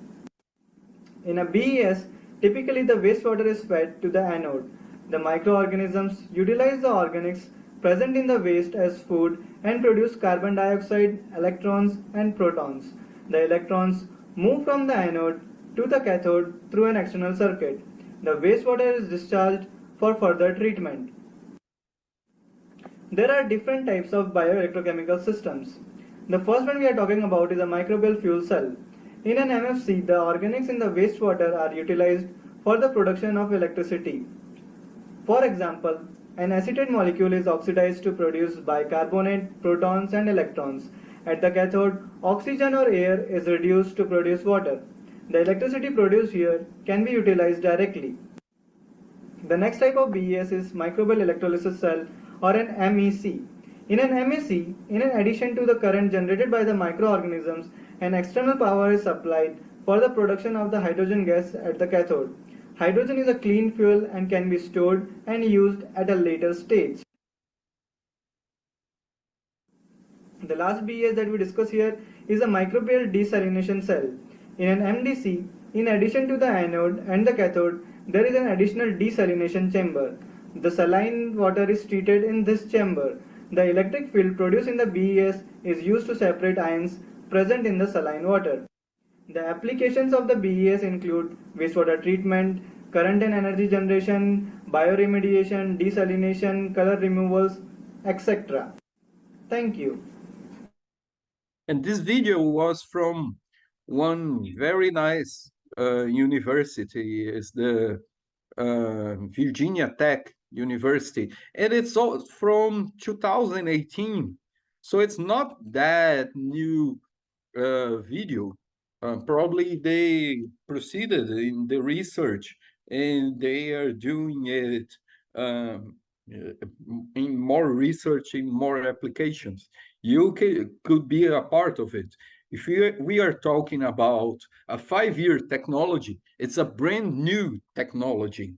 In a BES, typically the wastewater is fed to the anode. The microorganisms utilize the organics present in the waste as food and produce carbon dioxide, electrons and protons. The electrons move from the anode to the cathode through an external circuit. the wastewater is discharged for further treatment. There are different types of bioelectrochemical systems. The first one we are talking about is a microbial fuel cell. In an MFC, the organics in the wastewater are utilized for the production of electricity. For example, an acetate molecule is oxidized to produce bicarbonate, protons and electrons. At the cathode, oxygen or air is reduced to produce water. The electricity produced here can be utilized directly. The next type of BES is microbial electrolysis cell or an MEC. In an MEC, in addition to the current generated by the microorganisms, an external power is supplied for the production of the hydrogen gas at the cathode. Hydrogen is a clean fuel and can be stored and used at a later stage. The last BES that we discuss here is a microbial desalination cell. In an MDC, in addition to the anode and the cathode, there is an additional desalination chamber. The saline water is treated in this chamber. The electric field produced in the BES is used to separate ions present in the saline water. The applications of the BES include wastewater treatment, current and energy generation, bioremediation, desalination, color removals, etc. Thank you. And this video was from one very nice university, is the Virginia Tech University, and it's all from 2018, so it's not that new video. Probably they proceeded in the research and they are doing it in more research, in more applications. You could be a part of it. If we are talking about a 5-year technology, it's a brand new technology.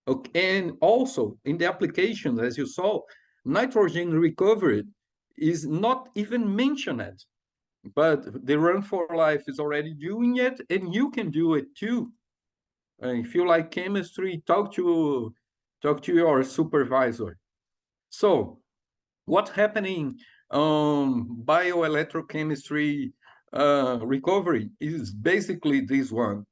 Okay, and also in the applications, as you saw, nitrogen recovery is not even mentioned, but the Run for Life is already doing it, and you can do it too. If you like chemistry, talk to your supervisor. So what's happening bioelectrochemistry recovery is basically this one.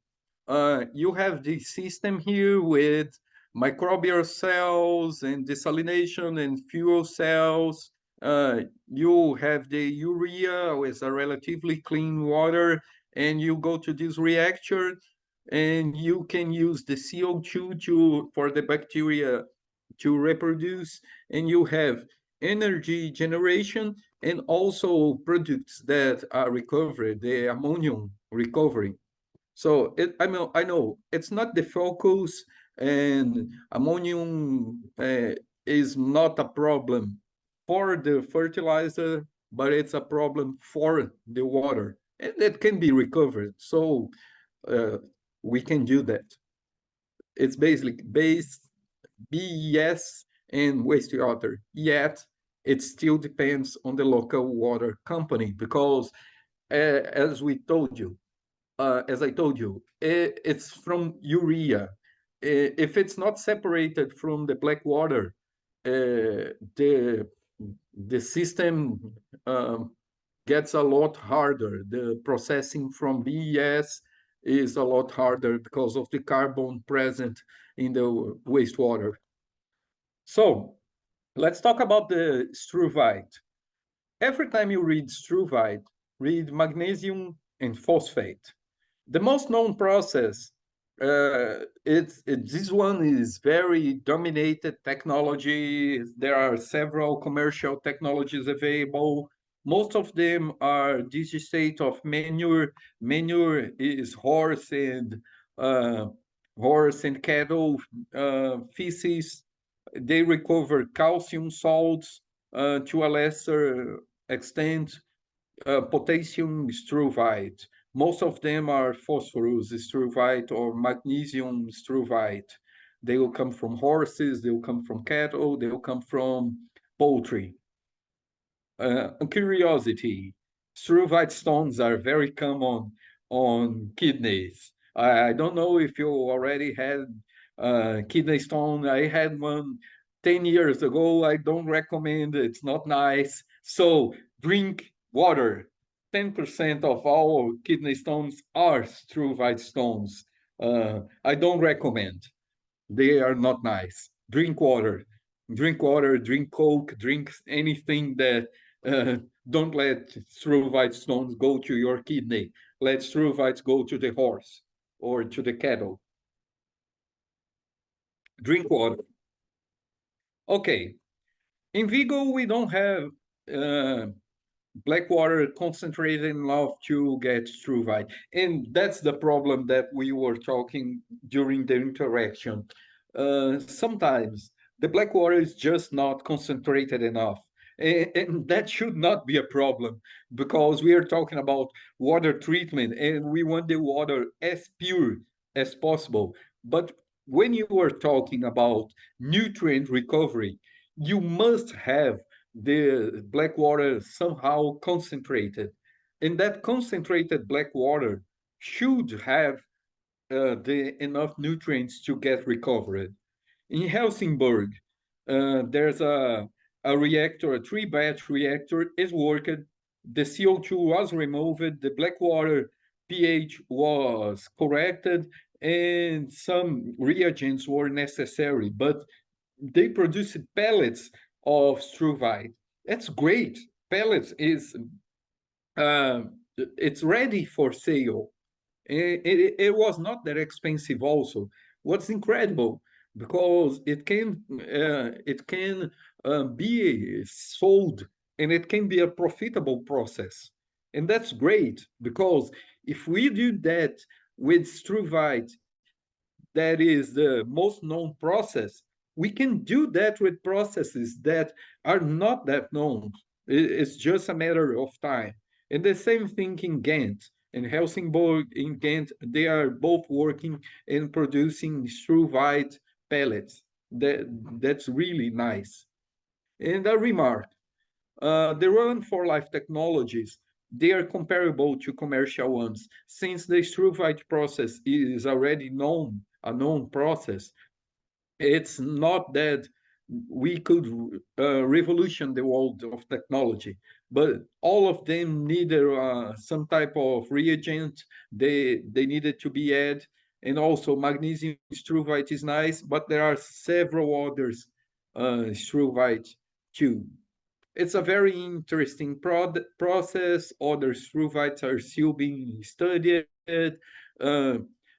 You have the system here with microbial cells and desalination and fuel cells. You have the urea with a relatively clean water, and you go to this reactor and you can use the CO2 for the bacteria to reproduce, and you have energy generation and also products that are recovered, the ammonium recovery. So I know it's not the focus, and ammonium is not a problem for the fertilizer, but it's a problem for the water, and it can be recovered. So we can do that. It's basically based BES and wastewater, yet it still depends on the local water company, because as I told you, it's from urea. If it's not separated from the black water, the system gets a lot harder. The processing from BES is a lot harder because of the carbon present in the wastewater. So let's talk about the struvite. Every time you read struvite, read magnesium and phosphate. The most known process, this one is very dominated technology. There are several commercial technologies available. Most of them are digestate of manure. Manure is horse and cattle feces. They recover calcium salts to a lesser extent, potassium struvite. Most of them are phosphorus struvite or magnesium struvite. They will come from horses, they will come from cattle, they will come from poultry. A curiosity, struvite stones are very common on kidneys. I don't know if you already had kidney stone. I had one 10 years ago. I don't recommend it. It's not nice. So drink water. 10% of all kidney stones are struvite stones. I don't recommend. they are not nice. Drink water, drink Coke, drink anything that don't let struvite stones go to your kidney. Let struvites go to the horse or to the cattle. Drink water. Okay, in Vigo, we don't have black water concentrated enough to get struvite. And that's the problem that we were talking during the interaction. Sometimes the black water is just not concentrated enough. And that should not be a problem, because we are talking about water treatment and we want the water as pure as possible. But when you are talking about nutrient recovery, you must have the black water somehow concentrated. And that concentrated black water should have the enough nutrients to get recovered. In Helsingborg, there's a reactor, a 3-batch reactor is working. The CO2 was removed, the black water pH was corrected, and some reagents were necessary, but they produced pellets of struvite. That's great. Pellets is it's ready for sale. It was not that expensive also. What's incredible, because it can be sold, and it can be a profitable process. And that's great, because if we do that with struvite, that is the most known process, we can do that with processes that are not that known. It's just a matter of time. And the same thing in Ghent. In Helsingborg, in Ghent, they are both working and producing struvite pellets. That's really nice. And a remark, the Run for Life technologies, they are comparable to commercial ones. Since the struvite process is already known, a known process, it's not that we could revolution the world of technology, but all of them needed some type of reagent. They needed to be added, and also magnesium struvite is nice, but there are several others struvite too. It's a very interesting process. Other struvites are still being studied.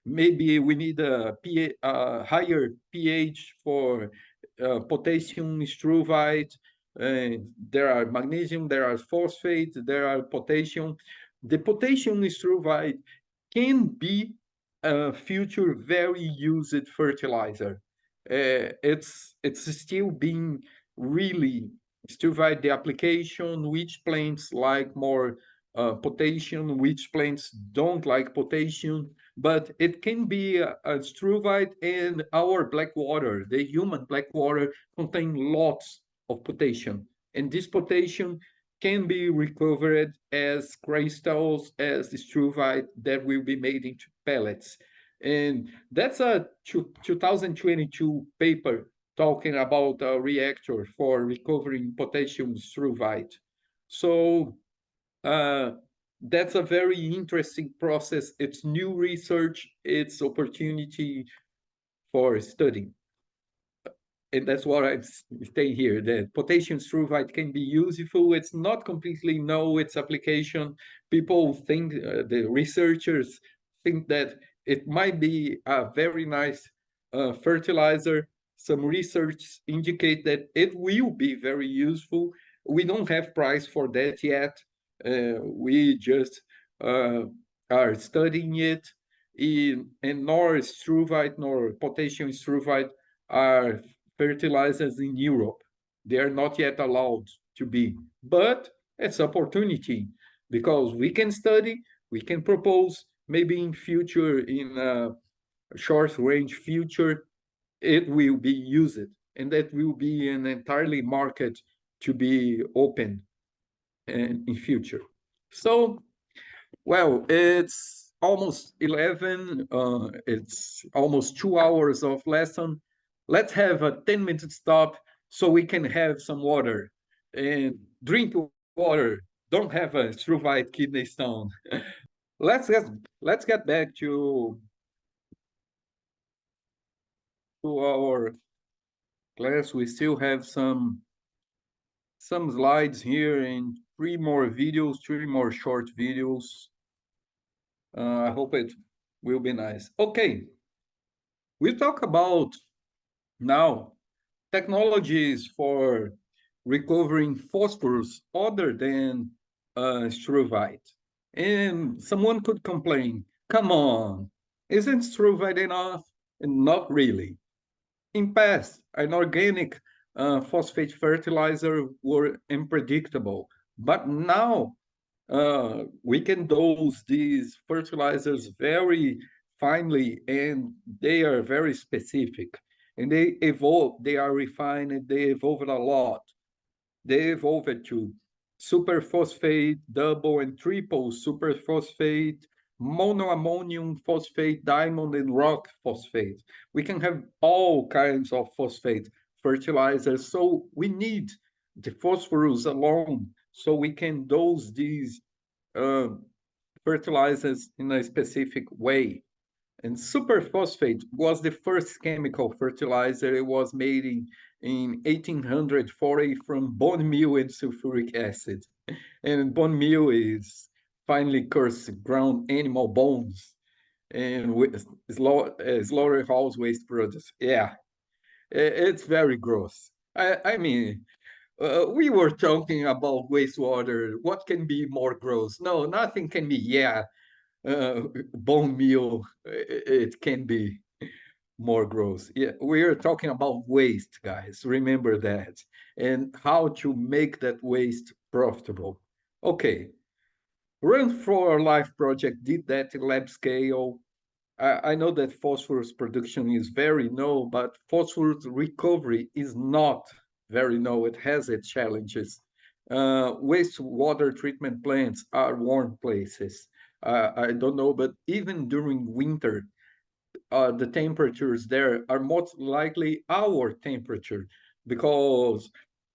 Maybe we need a higher pH for potassium struvite. There are magnesium, there are phosphate, there are potassium. The potassium struvite can be a future very used fertilizer. It's still being really struvite the application, which plants like more potassium, which plants don't like potassium, but it can be a struvite, and our black water, the human black water, contain lots of potassium, and this potassium can be recovered as crystals, as struvite that will be made into pellets. And that's a 2022 paper talking about a reactor for recovering potassium struvite. So that's a very interesting process. It's new research, it's opportunity for studying. And that's what I'm saying here, that potassium struvite can be useful. It's not completely know its application. People think, the researchers think that it might be a very nice fertilizer. Some research indicate that it will be very useful. We don't have price for that yet. We just are studying it. And nor struvite nor potassium struvite are fertilizers in Europe. They are not yet allowed to be, but it's opportunity, because we can study, we can propose, maybe in future, in a short range future, it will be used, and that will be an entirely market to be open in future. So, well, it's almost 11, it's almost 2 hours of lesson. Let's have a 10-minute stop so we can have some water and drink water. Don't have a struvite kidney stone. Let's get back to to our class. We still have some slides here and 3 more videos, 3 more short videos. I hope it will be nice. Okay, we talk about now technologies for recovering phosphorus other than struvite. And someone could complain, come on, isn't struvite enough? And not really. In past, an organic phosphate fertilizer were unpredictable, but now we can dose these fertilizers very finely, and they are very specific. And they evolve, they are refined, and they evolved a lot. They evolved to superphosphate, double and triple superphosphate, monoammonium phosphate, diamond and rock phosphate. We can have all kinds of phosphate fertilizers. So we need the phosphorus alone so we can dose these fertilizers in a specific way. And superphosphate was the first chemical fertilizer. It was made in 1840 from bone meal and sulfuric acid. And bone meal is finely cursed ground animal bones and with slaughterhouse waste products. Yeah, it's very gross. I mean, we were talking about wastewater. What can be more gross? No, nothing can be. Yeah, bone meal, it can be more gross. Yeah, we are talking about waste, guys. Remember that. And how to make that waste profitable. Okay, Run for Our Life project did that in lab scale. I know that phosphorus production is very low, but phosphorus recovery is not very low. It has its challenges. Wastewater treatment plants are warm places. I don't know, but even during winter, the temperatures there are most likely our temperature because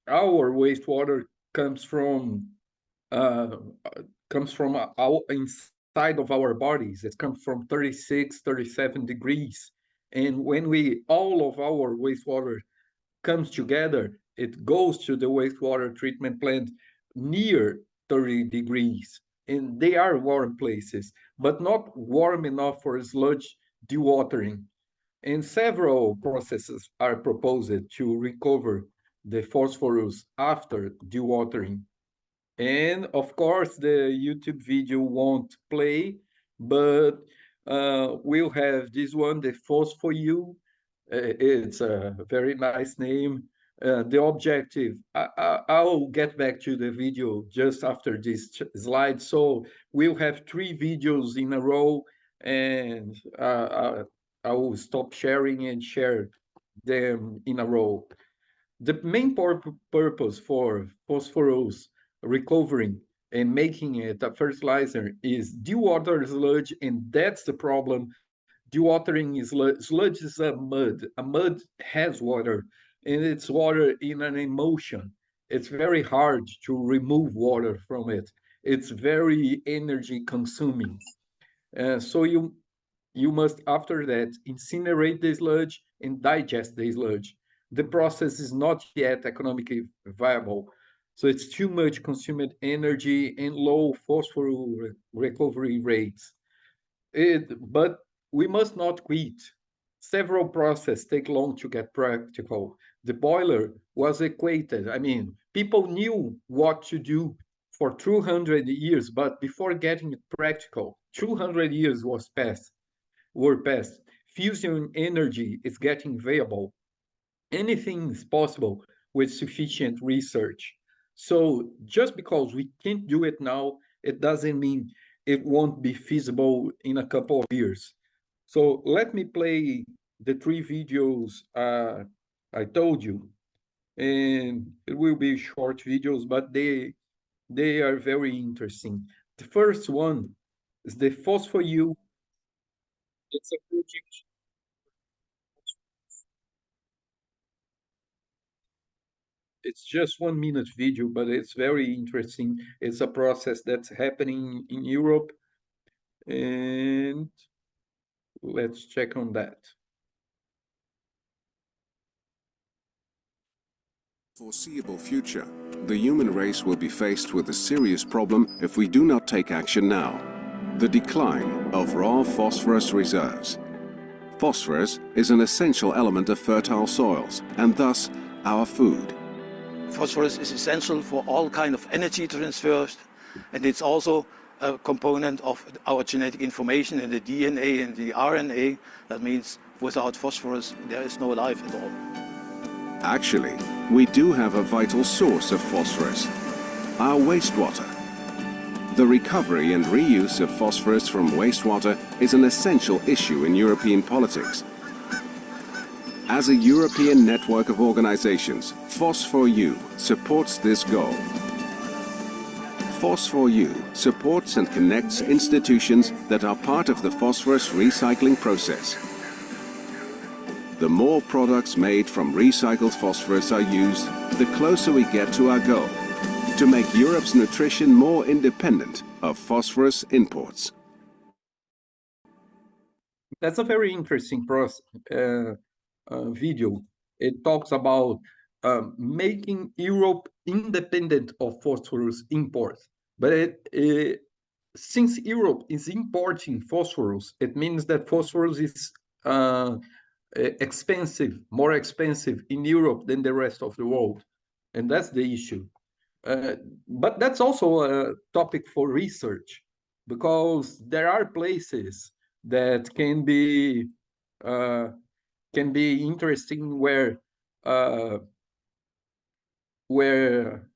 our wastewater comes from uh, our inside of our bodies. It comes from 36, 37 degrees. And when all of our wastewater comes together, it goes to the wastewater treatment plant near 30 degrees. And they are warm places, but not warm enough for sludge dewatering. And several processes are proposed to recover the phosphorus after dewatering. And of course, the YouTube video won't play, but we'll have this one, the Phos4U. It's a very nice name. The objective, I'll get back to the video just after this slide. So we'll have 3 videos in a row, and I will stop sharing and share them in a row. The main purpose for phosphorus recovering and making it a fertilizer is dewater sludge, and that's the problem. Dewatering is sludge is a mud. A mud has water, and it's water in an emulsion. It's very hard to remove water from it. It's very energy consuming. So you must, after that, incinerate the sludge and digest the sludge. The process is not yet economically viable. So it's too much consumed energy and low phosphorus recovery rates. But we must not quit. Several processes take long to get practical. The boiler was equated. I mean, people knew what to do for 200 years, but before getting it practical, 200 years were passed. Fusion energy is getting viable. Anything is possible with sufficient research. So just because we can't do it now, it doesn't mean it won't be feasible in a couple of years. So let me play the 3 videos I told you. And it will be short videos, but they are very interesting. The first one is the Phos4U. It's a project. It's just 1 minute video, but it's very interesting. It's a process that's happening in Europe. And let's check on that. Foreseeable future, the human race will be faced with a serious problem if we do not take action now. The decline of raw phosphorus reserves. Phosphorus is an essential element of fertile soils and thus our food. Phosphorus is essential for all kind of energy transfers, and it's also a component of our genetic information in the DNA and the RNA. That means without phosphorus there is no life at all. Actually, we do have a vital source of phosphorus, our wastewater. The recovery and reuse of phosphorus from wastewater is an essential issue in European politics. As a European network of organizations, FOSS4U supports this goal. FOSS4U supports and connects institutions that are part of the phosphorus recycling process. The more products made from recycled phosphorus are used, the closer we get to our goal, to make Europe's nutrition more independent of phosphorus imports. That's a very interesting video. It talks about making Europe independent of phosphorus imports. But since Europe is importing phosphorus, it means that phosphorus is expensive, more expensive in Europe than the rest of the world. And that's the issue. But that's also a topic for research, because there are places that can be interesting where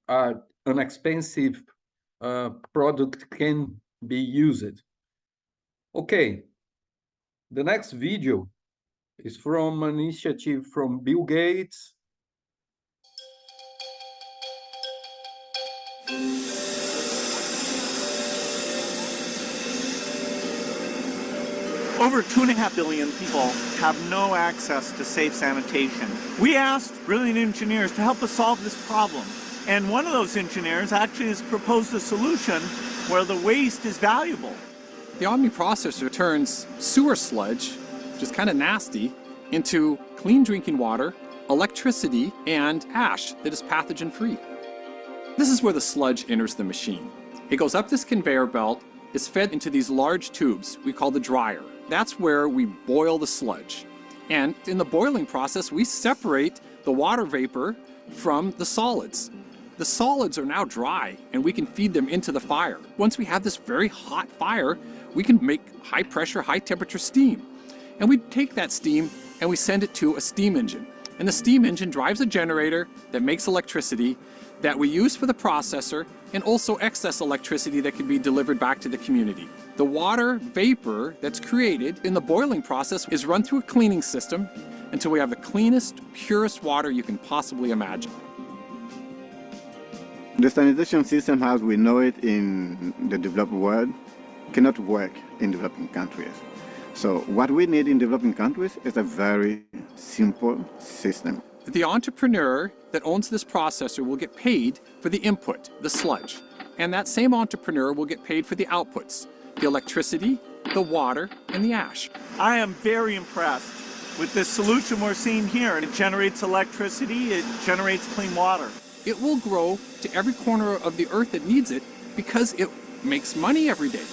an expensive product can be used. Okay, the next video is from an initiative from Bill Gates. Over 2.5 billion people have no access to safe sanitation. We asked brilliant engineers to help us solve this problem. And one of those engineers actually has proposed a solution where the waste is valuable. The Omni processor turns sewer sludge, which is kind of nasty, into clean drinking water, electricity, and ash that is pathogen-free. This is where the sludge enters the machine. It goes up this conveyor belt, is fed into these large tubes we call the dryer. That's where we boil the sludge. And in the boiling process, we separate the water vapor from the solids. The solids are now dry, and we can feed them into the fire. Once we have this very hot fire, we can make high pressure, high temperature steam. And we take that steam and we send it to a steam engine. And the steam engine drives a generator that makes electricity that we use for the processor, and also excess electricity that can be delivered back to the community. The water vapor that's created in the boiling process is run through a cleaning system until we have the cleanest, purest water you can possibly imagine. The sanitation system as we know it in the developed world cannot work in developing countries. So what we need in developing countries is a very simple system. The entrepreneur that owns this processor will get paid for the input, the sludge. And that same entrepreneur will get paid for the outputs, the electricity, the water, and the ash. I am very impressed with this solution we're seeing here. It generates electricity, it generates clean water. It will grow to every corner of the earth that needs it because it makes money every day.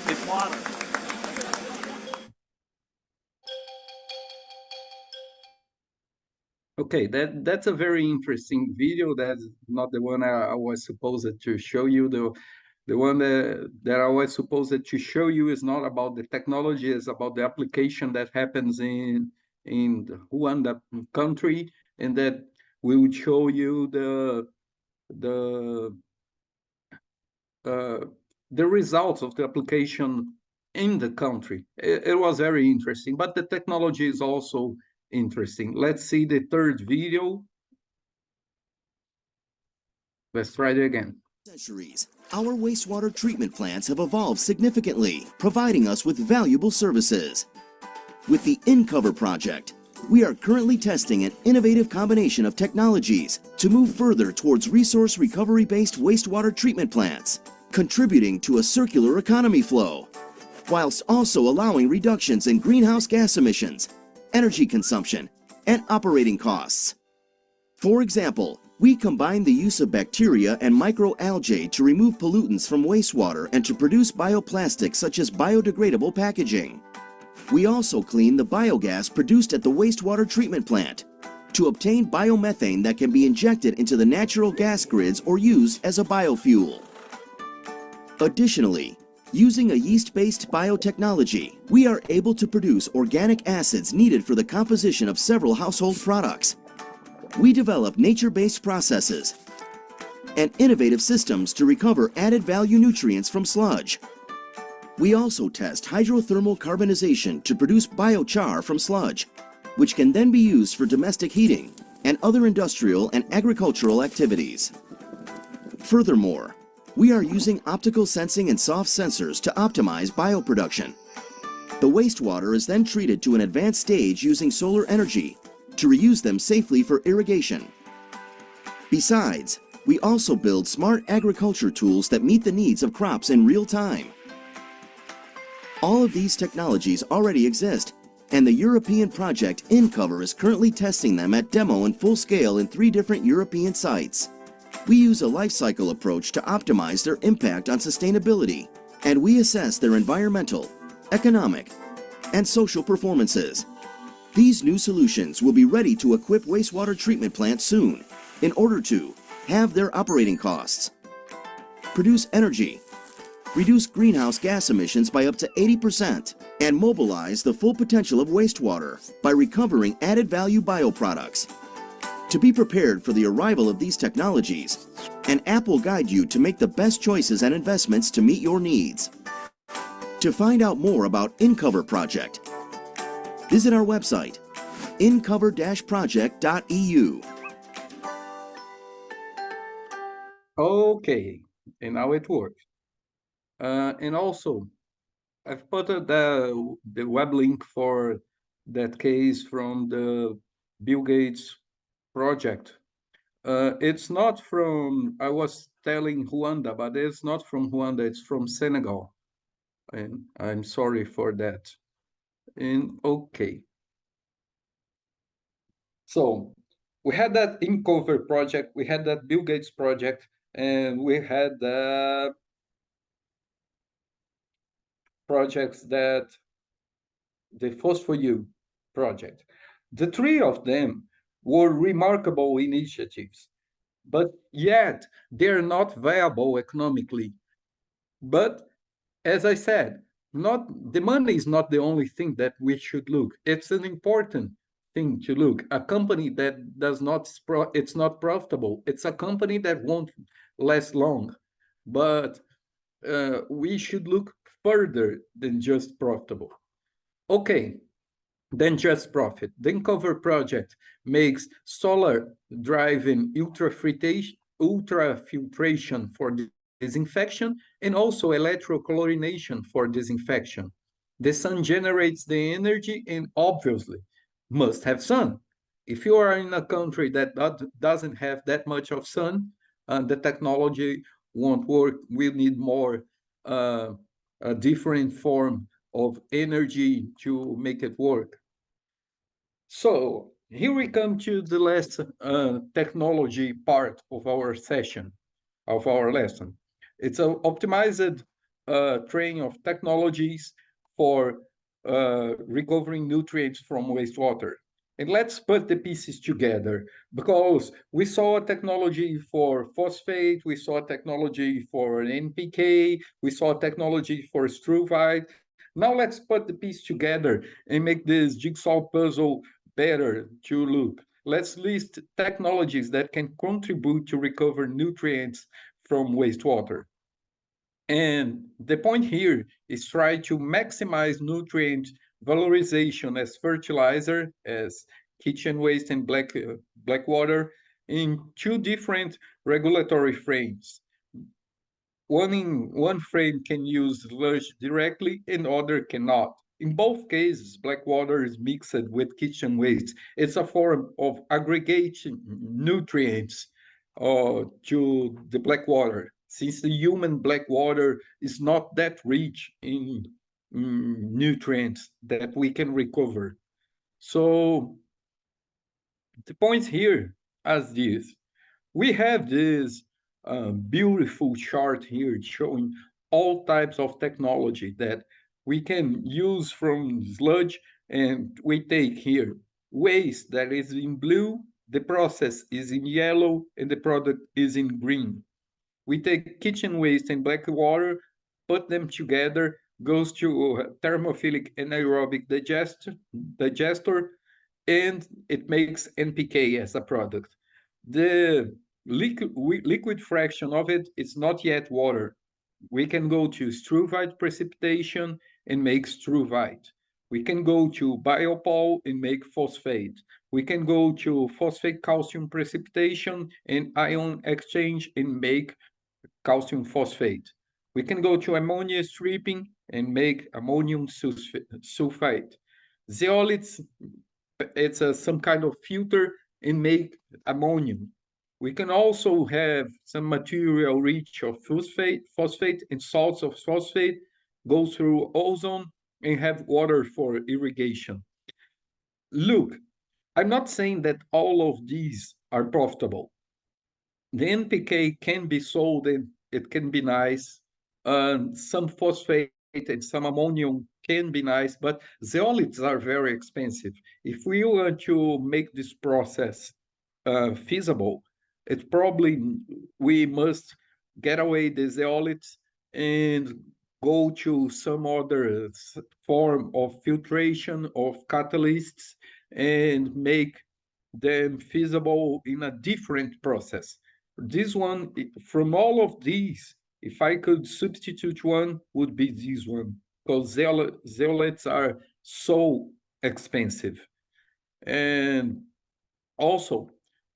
It's water. Okay, that's a very interesting video. That's not the one I was supposed to show you. The one that I was supposed to show you is not about the technology, it's about the application that happens in Rumando country, and that we would show you the results of the application in the country. It was very interesting, but the technology is also interesting. Let's see the third video. Let's try it again. Centuries, our wastewater treatment plants have evolved significantly, providing us with valuable services. With the InCover project, we are currently testing an innovative combination of technologies to move further towards resource recovery-based wastewater treatment plants, contributing to a circular economy flow, whilst also allowing reductions in greenhouse gas emissions, energy consumption, and operating costs. For example, we combine the use of bacteria and microalgae to remove pollutants from wastewater and to produce bioplastics such as biodegradable packaging. We also clean the biogas produced at the wastewater treatment plant to obtain biomethane that can be injected into the natural gas grids or used as a biofuel. Additionally, using a yeast-based biotechnology, we are able to produce organic acids needed for the composition of several household products. We develop nature-based processes and innovative systems to recover added value nutrients from sludge. We also test hydrothermal carbonization to produce biochar from sludge, which can then be used for domestic heating and other industrial and agricultural activities. Furthermore, we are using optical sensing and soft sensors to optimize bioproduction. The wastewater is then treated to an advanced stage using solar energy to reuse them safely for irrigation. Besides, we also build smart agriculture tools that meet the needs of crops in real time. All of these technologies already exist, and the European project InCover is currently testing them at demo and full scale in 3 different European sites. We use a life cycle approach to optimize their impact on sustainability, and we assess their environmental, economic, and social performances. These new solutions will be ready to equip wastewater treatment plants soon in order to halve their operating costs, produce energy, reduce greenhouse gas emissions by up to 80%, and mobilize the full potential of wastewater by recovering added value bioproducts. To be prepared for the arrival of these technologies, an app will guide you to make the best choices and investments to meet your needs. To find out more about InCover Project, visit our website, incover-project.eu. Okay, and now it works. And also, I've put the web link for that case from the Bill Gates project. It's not from, I was telling Rwanda, but it's not from Rwanda, it's from Senegal. And I'm sorry for that. And okay. So we had that InCover project, we had that Bill Gates project, and we had the projects that the FOSS4U project. The 3 of them were remarkable initiatives, but yet they're not viable economically. But as I said, the money is not the only thing that we should look. It's an important thing to look. A company that it's not profitable. It's a company that won't last long. But we should look further than just profitable. Okay, then just profit. The InCover project makes solar-driven ultrafiltration for disinfection and also electrochlorination for disinfection. The sun generates the energy and obviously must have sun. If you are in a country that doesn't have that much of sun, the technology won't work. We'll need more a different form of energy to make it work. So here we come to the last technology part of our session, of our lesson. It's an optimized train of technologies for recovering nutrients from wastewater. And let's put the pieces together, because we saw a technology for phosphate, we saw a technology for NPK, we saw a technology for struvite. Now let's put the piece together and make this jigsaw puzzle better to look. Let's list technologies that can contribute to recover nutrients from wastewater. And the point here is try to maximize nutrient valorization as fertilizer, as kitchen waste and black water in 2 different regulatory frames. One frame can use sludge directly and other cannot. In both cases, black water is mixed with kitchen waste. It's a form of aggregation nutrients to the black water, since the human black water is not that rich in nutrients that we can recover. So the points here as this. We have this beautiful chart here showing all types of technology that we can use from sludge, and we take here waste that is in blue, the process is in yellow, and the product is in green. We take kitchen waste and black water, put them together, goes to a thermophilic anaerobic digester, and it makes NPK as a product. The liquid fraction of it is not yet water. We can go to struvite precipitation and make struvite. We can go to biopol and make phosphate. We can go to phosphate calcium precipitation and ion exchange and make calcium phosphate. We can go to ammonia stripping and make ammonium sulfate. Zeolites, it's some kind of filter and make ammonium. We can also have some material rich of phosphate and salts of phosphate, go through ozone and have water for irrigation. Look, I'm not saying that all of these are profitable. The NPK can be sold and it can be nice. Some phosphate and some ammonium can be nice, but zeolites are very expensive. If we want to make this process feasible, it's probably we must get away the zeolites and go to some other form of filtration of catalysts and make them feasible in a different process. This one, from all of these, if I could substitute one, would be this one, because zeolites are so expensive. And also,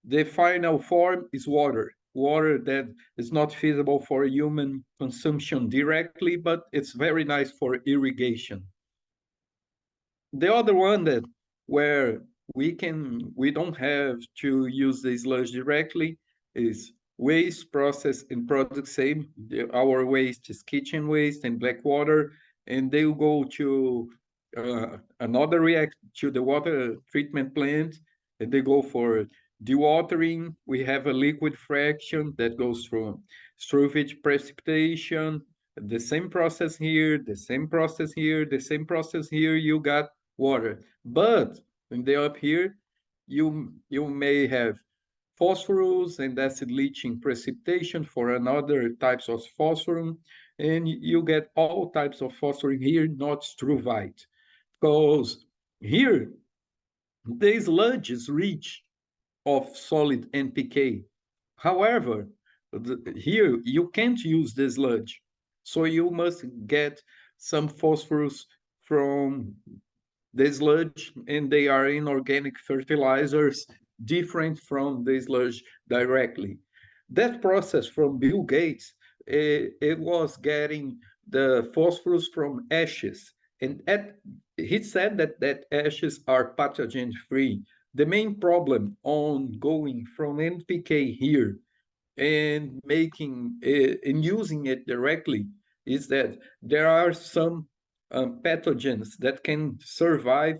the final form is water that is not feasible for human consumption directly, but it's very nice for irrigation. The other one that where we don't have to use the sludge directly is waste, process, and product. Same, our waste is kitchen waste and black water, and they will go to another to the water treatment plant, and they go for dewatering. We have a liquid fraction that goes through struvite precipitation. The same process here, the same process here, the same process here. You got water, but in the up here, you may have phosphorus and acid leaching precipitation for another types of phosphorus, and you get all types of phosphorus here, not struvite, because here the sludge is rich of solid NPK. However, here you can't use the sludge, so you must get some phosphorus from the sludge, and they are inorganic fertilizers different from the sludge directly. That process from Bill Gates, it was getting the phosphorus from ashes, and he said that ashes are pathogen free. The main problem on going from NPK here and making and using it directly is that there are some pathogens that can survive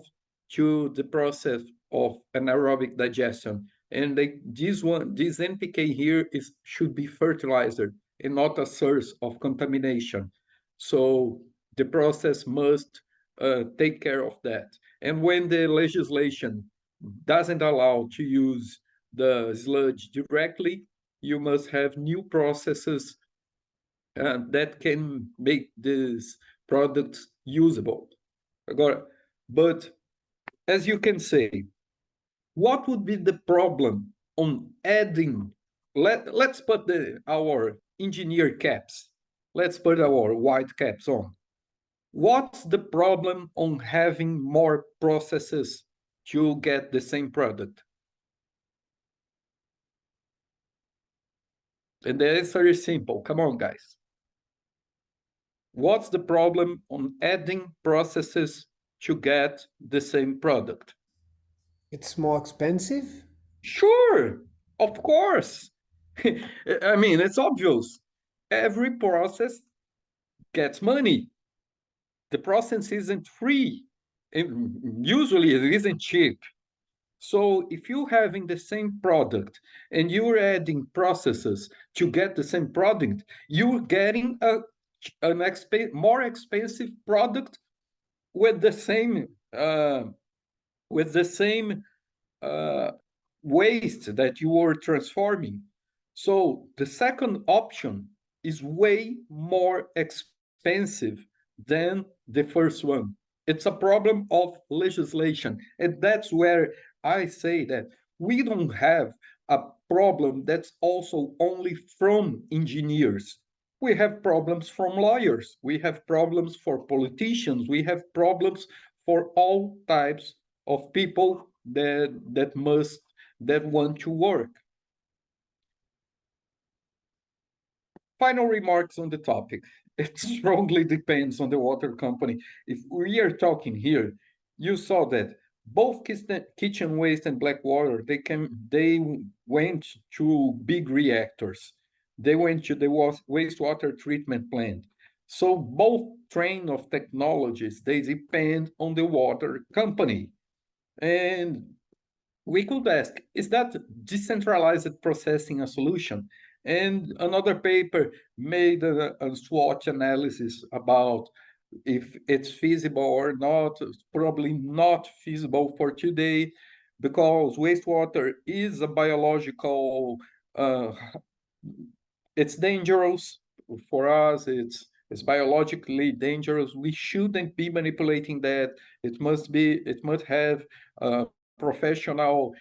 to the process of anaerobic digestion, and this NPK here should be fertilizer and not a source of contamination. So the process must take care of that. And when the legislation doesn't allow to use the sludge directly, you must have new processes that can make these products usable. But as you can say, what would be the problem on adding? Let's put our engineer caps. Let's put our white caps on. What's the problem on having more processes to get the same product? And the answer is simple. Come on, guys. What's the problem on adding processes to get the same product? It's more expensive? Sure, of course. I mean, it's obvious. Every process gets money. The process isn't free. And usually it isn't cheap. So if you're having the same product and you're adding processes to get the same product, you're getting more expensive product with the same waste that you were transforming. So the second option is way more expensive than the first one. It's a problem of legislation. And that's where I say that we don't have a problem that's also only from engineers. We have problems from lawyers. We have problems for politicians. We have problems for all types of people that want to work. Final remarks on the topic. It strongly depends on the water company. If we are talking here, you saw that both kitchen waste and black water, they went to big reactors. They went to the wastewater treatment plant. So both train of technologies, they depend on the water company. And we could ask, is that decentralized processing a solution? And another paper made a SWOT analysis about if it's feasible or not. It's probably not feasible for today because wastewater is a biological, it's dangerous for us. It's biologically dangerous. We shouldn't be manipulating that. It must have professional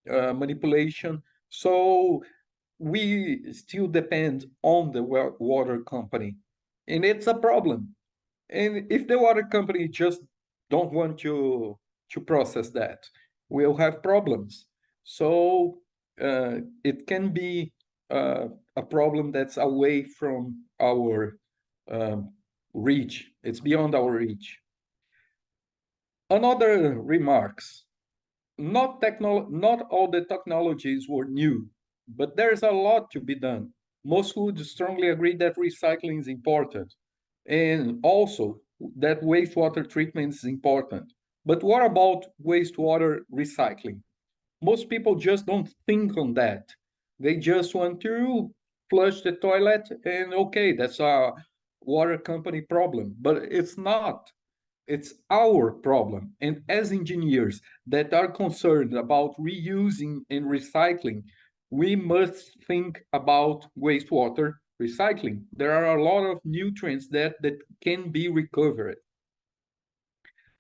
manipulation. So we still depend on the water company, and it's a problem. And if the water company just don't want to process that, we'll have problems. So it can be a problem that's away from our reach. It's beyond our reach. Another remarks. Not all the technologies were new, but there's a lot to be done. Most would strongly agree that recycling is important, and also that wastewater treatment is important. But what about wastewater recycling? Most people just don't think on that. They just want to flush the toilet and okay, that's a water company problem, but it's not. It's our problem. And as engineers that are concerned about reusing and recycling, we must think about wastewater recycling. There are a lot of nutrients that can be recovered.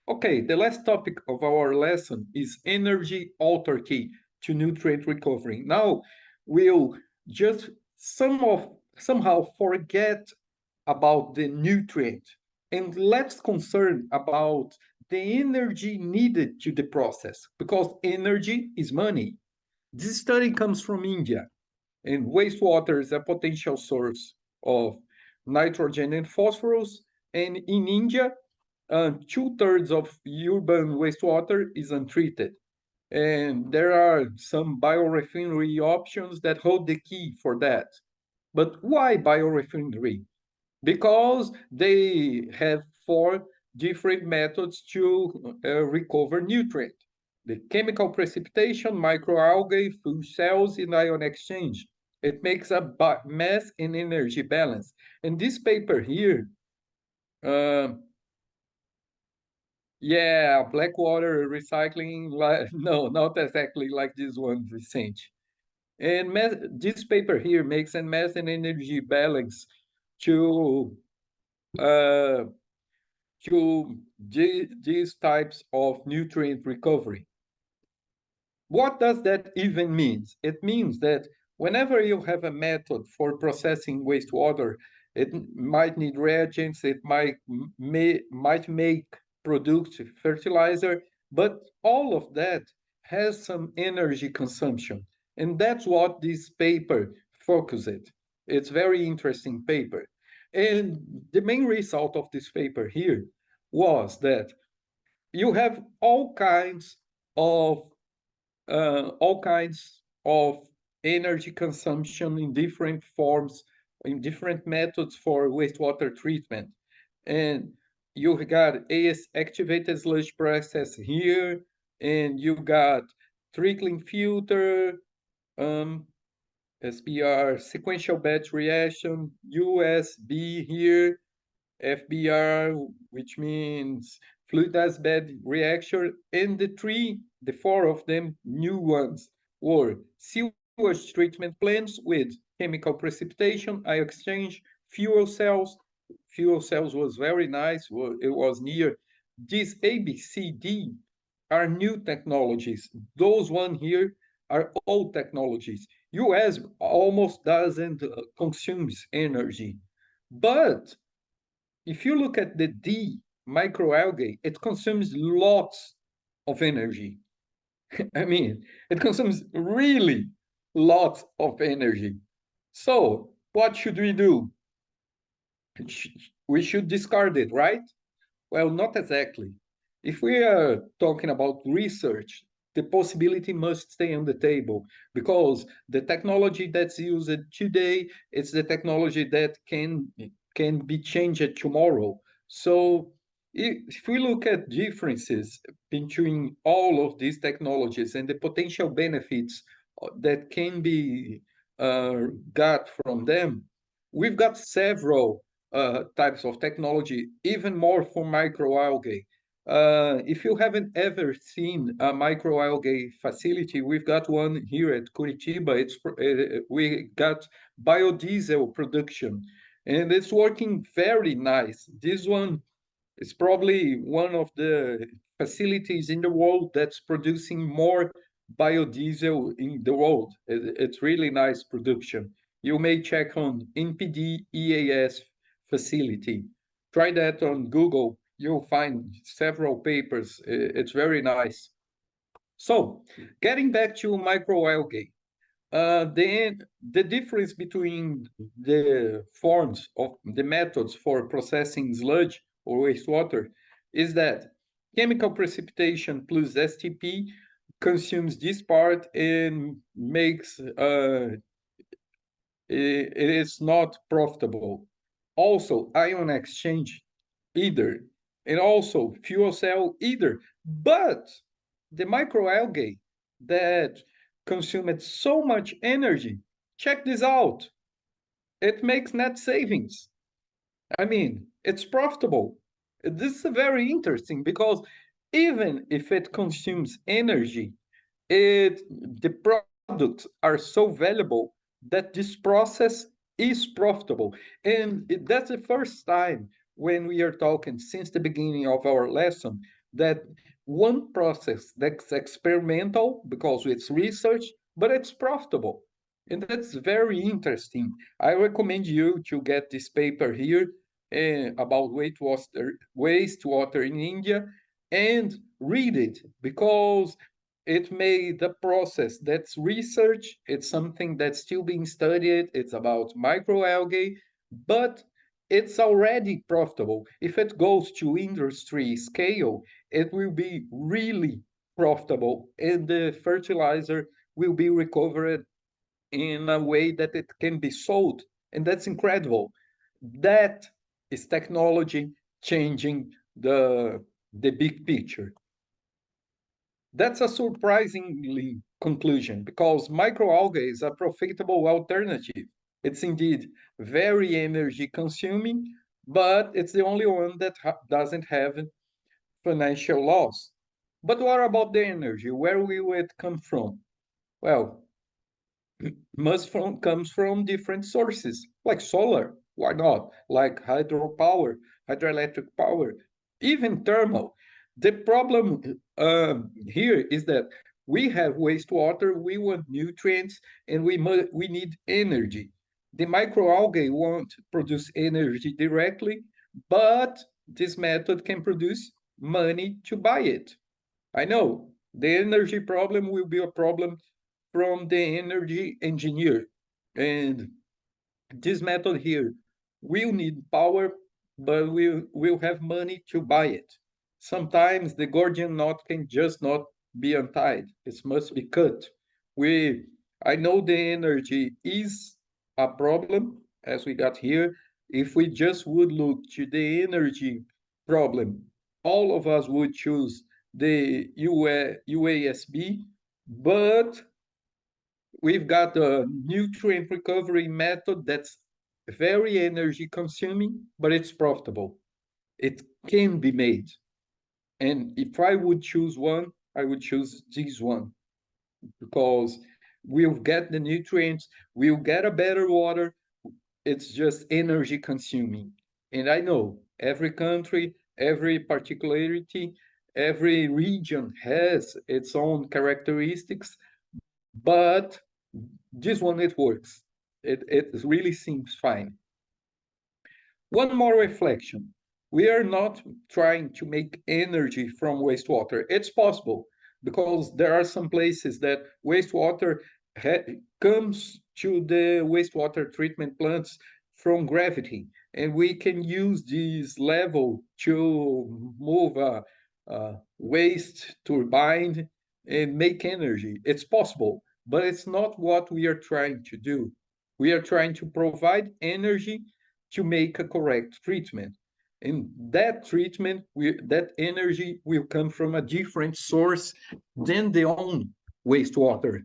Okay, the last topic of our lesson is energy autarky to nutrient recovery. Now, we'll just somehow forget about the nutrient and let's concern about the energy needed to the process, because energy is money. This study comes from India, and wastewater is a potential source of nitrogen and phosphorus. And in India, 2/3 of urban wastewater is untreated. And there are some biorefinery options that hold the key for that. But why biorefinery? Because they have 4 different methods to recover nutrient. The chemical precipitation, microalgae, fuel cells, and ion exchange. It makes a mass and energy balance. And this paper here, yeah, black water recycling, no, not exactly like this one, Vicente. And this paper here makes a mass and energy balance to these types of nutrient recovery. What does that even mean? It means that whenever you have a method for processing wastewater, it might need reagents, it might make produce fertilizer, but all of that has some energy consumption. And that's what this paper focuses. It's very interesting paper. And the main result of this paper here was that you have all kinds of energy consumption in different forms, in different methods for wastewater treatment. And you got activated sludge process here, and you got trickling filter, SBR, sequential batch reaction, USB here, FBR, which means fluidized bed reaction, and the four of them new ones were sewage treatment plants with chemical precipitation, ion exchange, fuel cells. Fuel cells was very nice. It was near. These ABCD are new technologies. Those one here are old technologies. US almost doesn't consumes energy, but if you look at the D microalgae, it consumes lots of energy. I mean, it consumes really lots of energy. So what should we do? We should discard it, right? Well, not exactly. If we are talking about research, the possibility must stay on the table because the technology that's used today is the technology that can be changed tomorrow. So if we look at differences between all of these technologies and the potential benefits that can be got from them, we've got several types of technology, even more for microalgae. If you haven't ever seen a microalgae facility, we've got one here at Curitiba. We got biodiesel production, and it's working very nice. This one is probably one of the facilities in the world that's producing more biodiesel in the world. It's really nice production. You may check on NPD EAS facility. Try that on Google. You'll find several papers. It's very nice. So, getting back to microalgae, the difference between the forms of the methods for processing sludge or wastewater is that chemical precipitation plus STP consumes this part and makes it is not profitable. Also, ion exchange either, and also fuel cell either. But the microalgae that consumed so much energy, check this out. It makes net savings. I mean, it's profitable. This is very interesting because even if it consumes energy, the products are so valuable that this process is profitable. And that's the first time when we are talking since the beginning of our lesson that one process that's experimental because it's research, but it's profitable. And that's very interesting. I recommend you to get this paper here about wastewater in India and read it because it made the process that's research. It's something that's still being studied. It's about microalgae, but it's already profitable. If it goes to industry scale, it will be really profitable and the fertilizer will be recovered in a way that it can be sold. And that's incredible. That is technology changing the big picture. That's a surprisingly conclusion because microalgae is a profitable alternative. It's indeed very energy consuming, but it's the only one that doesn't have financial loss. But what about the energy? Where will it come from? Well, comes from different sources, like solar, why not? Like hydropower, hydroelectric power, even thermal. The problem here is that we have wastewater, we want nutrients, and we need energy. The microalgae won't produce energy directly, but this method can produce money to buy it. I know the energy problem will be a problem from the energy engineer. And this method here will need power, but we'll have money to buy it. Sometimes the Gordian knot can just not be untied. It must be cut. I know the energy is a problem, as we got here. If we just would look to the energy problem, all of us would choose the UASB, but we've got a nutrient recovery method that's very energy consuming, but it's profitable. It can be made. And if I would choose one, I would choose this one, because we'll get the nutrients, we'll get a better water. It's just energy consuming. And I know every country, every particularity, every region has its own characteristics, but this one, it works. It really seems fine. One more reflection. We are not trying to make energy from wastewater. It's possible, because there are some places that wastewater comes to the wastewater treatment plants from gravity, and we can use this level to move a waste turbine and make energy. It's possible, but it's not what we are trying to do. We are trying to provide energy to make a correct treatment. And that treatment, that energy will come from a different source than the own wastewater.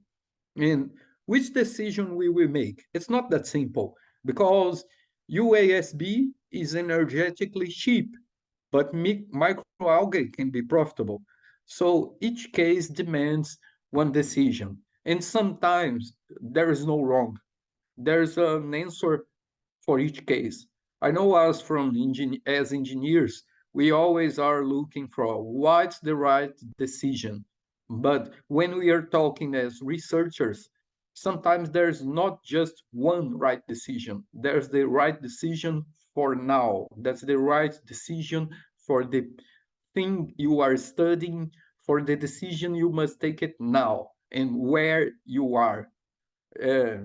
And which decision we will make? It's not that simple, because UASB is energetically cheap, but microalgae can be profitable. So each case demands one decision. And sometimes there is no wrong. There's an answer for each case. I know us as engineers, we always are looking for what's the right decision. But when we are talking as researchers, sometimes there's not just one right decision. There's the right decision for now. That's the right decision for the thing you are studying, for the decision you must take it now and where you are.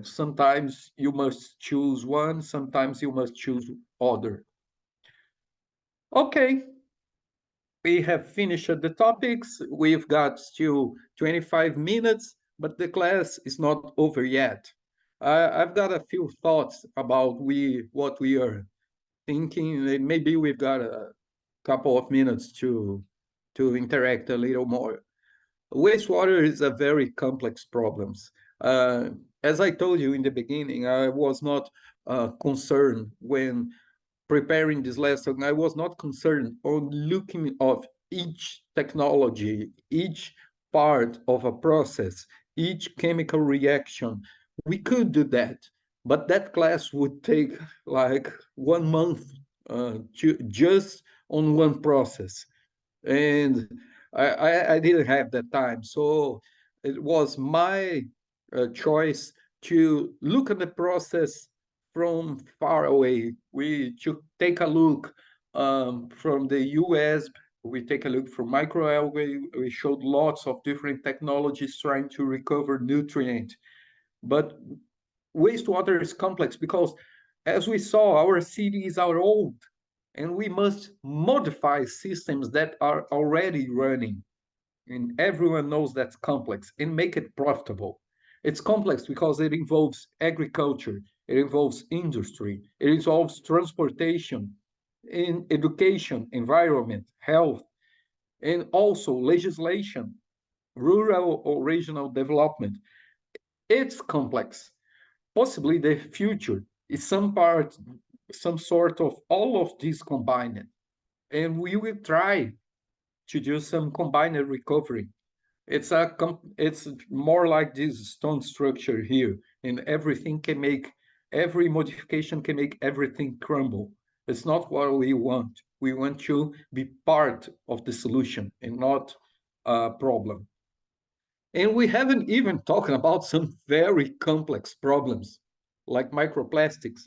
Sometimes you must choose one, sometimes you must choose other. Okay, we have finished the topics. We've got still 25 minutes, but the class is not over yet. I've got a few thoughts about what we are thinking. Maybe we've got a couple of minutes to interact a little more. Wastewater is a very complex problem. As I told you in the beginning, I was not concerned when preparing this lesson. I was not concerned on looking of each technology, each part of a process, each chemical reaction. We could do that, but that class would take like 1 month just on one process. And I didn't have that time. So it was my choice to look at the process from far away. We should take a look from the US. We take a look from microalgae. We showed lots of different technologies trying to recover nutrient. But wastewater is complex because, as we saw, our cities are old, and we must modify systems that are already running. And everyone knows that's complex, and make it profitable. It's complex because it involves agriculture, it involves industry, it involves transportation, in education, environment, health, and also legislation, rural or regional development. It's complex. Possibly the future is some sort of all of these combined. And we will try to do some combined recovery. It's more like this stone structure here, and every modification can make everything crumble. It's not what we want. We want to be part of the solution and not a problem. And we haven't even talked about some very complex problems like microplastics.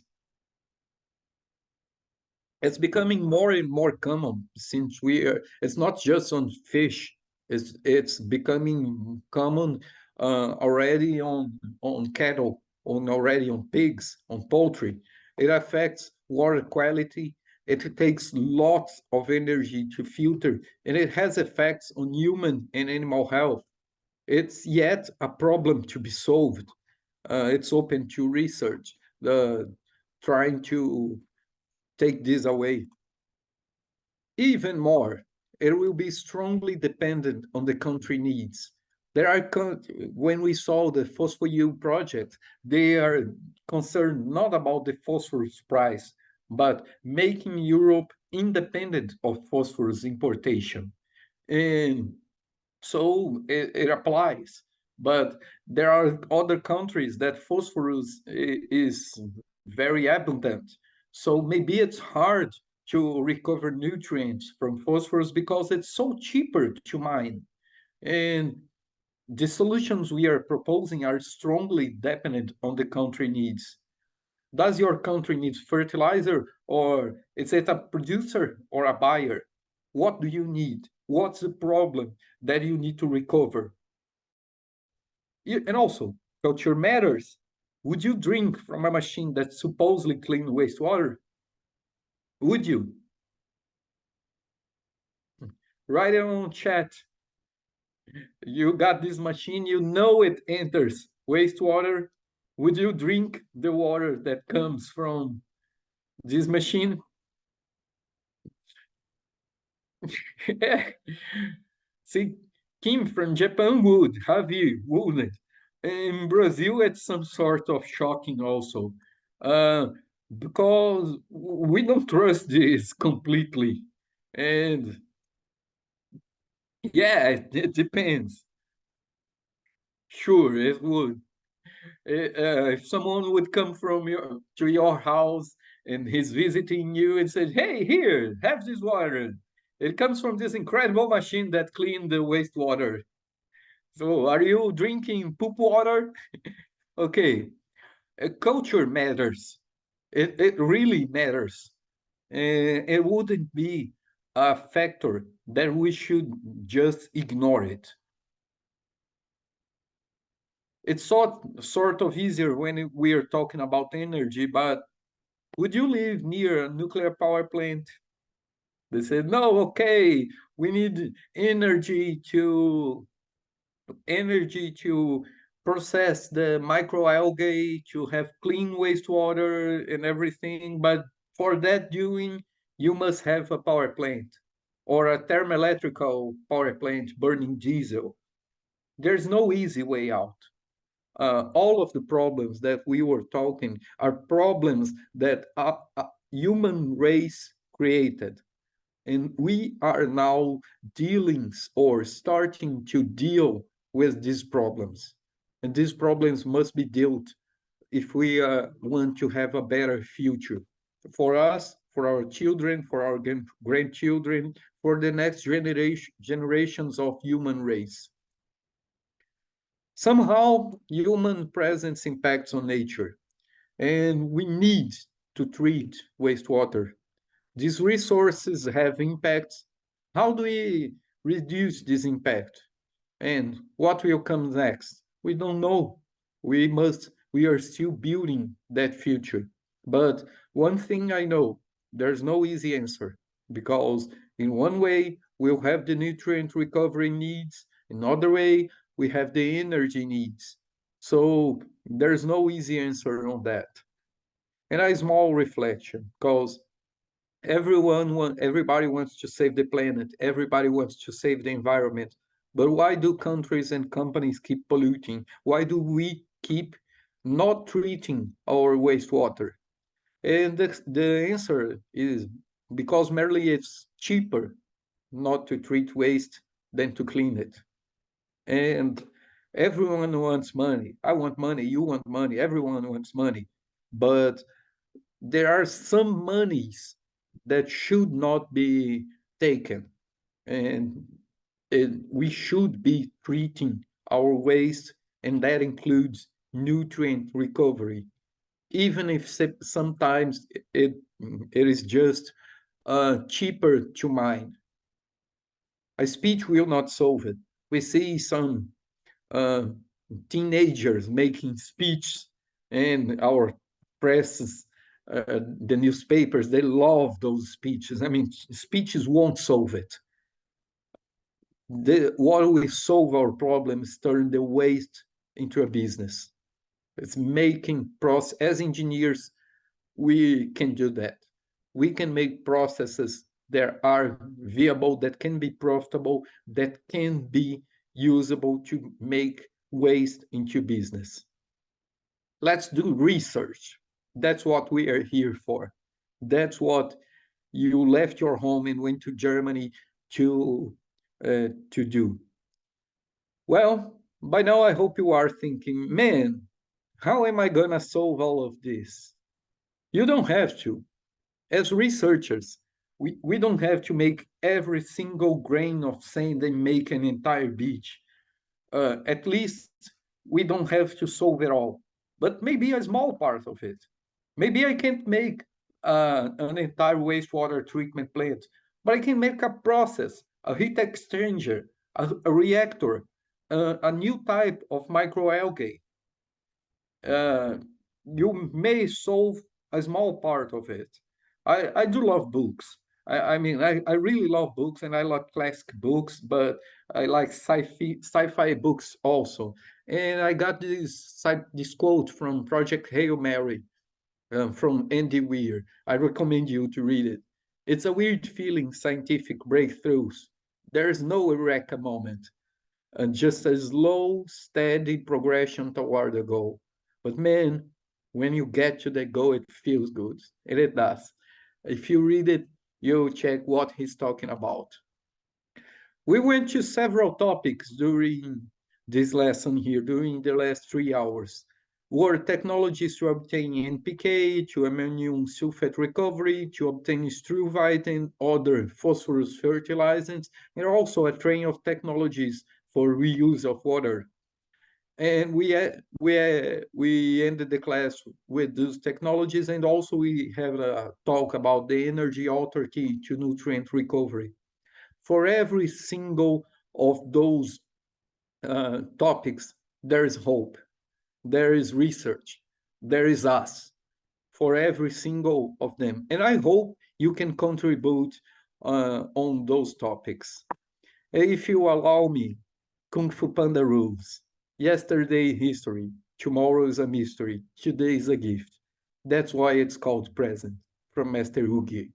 It's becoming more and more common since it's not just on fish, it's becoming common already on cattle, already on pigs, on poultry. It affects water quality. It takes lots of energy to filter, and it has effects on human and animal health. It's yet a problem to be solved. It's open to research, trying to take this away. Even more, it will be strongly dependent on the country needs. There are, when we saw the FOSFOU project, they are concerned not about the phosphorus price, but making Europe independent of phosphorus importation. And so it applies. But there are other countries that phosphorus is very abundant. So maybe it's hard to recover nutrients from phosphorus because it's so cheaper to mine. And the solutions we are proposing are strongly dependent on the country needs. Does your country need fertilizer, or is it a producer or a buyer? What do you need? What's the problem that you need to recover? And also, culture matters. Would you drink from a machine that supposedly cleans wastewater? Would you? Write it on chat. You got this machine, you know it enters wastewater. Would you drink the water that comes from this machine? See, Kim from Japan would, Javi wouldn't. In Brazil, it's some sort of shocking also, because we don't trust this completely. And yeah, it depends. Sure, it would. If someone would come to your house and he's visiting you and says, "Hey, here, have this water. It comes from this incredible machine that cleans the wastewater. So are you drinking poop water?" Okay, culture matters. It really matters. It wouldn't be a factor that we should just ignore it. It's sort of easier when we are talking about energy, but would you live near a nuclear power plant? They said, no, okay, we need energy to process the microalgae, to have clean wastewater and everything, but for that doing, you must have a power plant or a thermoelectrical power plant burning diesel. There's no easy way out. All of the problems that we were talking are problems that a human race created. And we are now dealing or starting to deal with these problems. And these problems must be dealt if we want to have a better future for us, for our children, for our grandchildren, for the next generations of human race. Somehow, human presence impacts on nature, and we need to treat wastewater. These resources have impacts. How do we reduce this impact? And what will come next? We don't know. We are still building that future. But one thing I know, there's no easy answer, because in one way, we'll have the nutrient recovery needs. In another way, we have the energy needs. So there's no easy answer on that. And a small reflection, because everybody wants to save the planet, everybody wants to save the environment, but why do countries and companies keep polluting? Why do we keep not treating our wastewater? And the answer is because merely it's cheaper not to treat waste than to clean it. And everyone wants money. I want money, you want money, everyone wants money. But there are some monies that should not be taken. And we should be treating our waste, and that includes nutrient recovery, even if sometimes it is just cheaper to mine. A speech will not solve it. We see some teenagers making speeches, and our presses, the newspapers, they love those speeches. I mean, speeches won't solve it. What will solve our problem is turn the waste into a business. It's making process. As engineers, we can do that. We can make processes that are viable, that can be profitable, that can be usable to make waste into business. Let's do research. That's what we are here for. That's what you left your home and went to Germany to do. Well, by now I hope you are thinking, man, how am I gonna solve all of this? You don't have to. As researchers, we don't have to make every single grain of sand and make an entire beach. At least we don't have to solve it all, but maybe a small part of it. Maybe I can't make an entire wastewater treatment plant, but I can make a process, a heat exchanger, a reactor, a new type of microalgae. You may solve a small part of it. I do love books. I mean, I really love books, and I love classic books, but I like sci-fi books also. And I got this quote from Project Hail Mary from Andy Weir. I recommend you to read it. It's a weird feeling, scientific breakthroughs. There's no eureka moment, and just a slow, steady progression toward the goal. But man, when you get to the goal, it feels good, and it does. If you read it, you'll check what he's talking about. We went to several topics during this lesson here, during the last 3 hours. Were technologies to obtain NPK, to ammonium sulfate recovery, to obtain struvite and other phosphorus fertilizers, and also a train of technologies for reuse of water. And we ended the class with those technologies, and also we have a talk about the energy autarky to nutrient recovery. For every single of those topics, there is hope, there is research, there is us, for every single of them. And I hope you can contribute on those topics. If you allow me, Kung Fu Panda rules. Yesterday history, tomorrow is a mystery, today is a gift. That's why it's called present, from Master Hugi.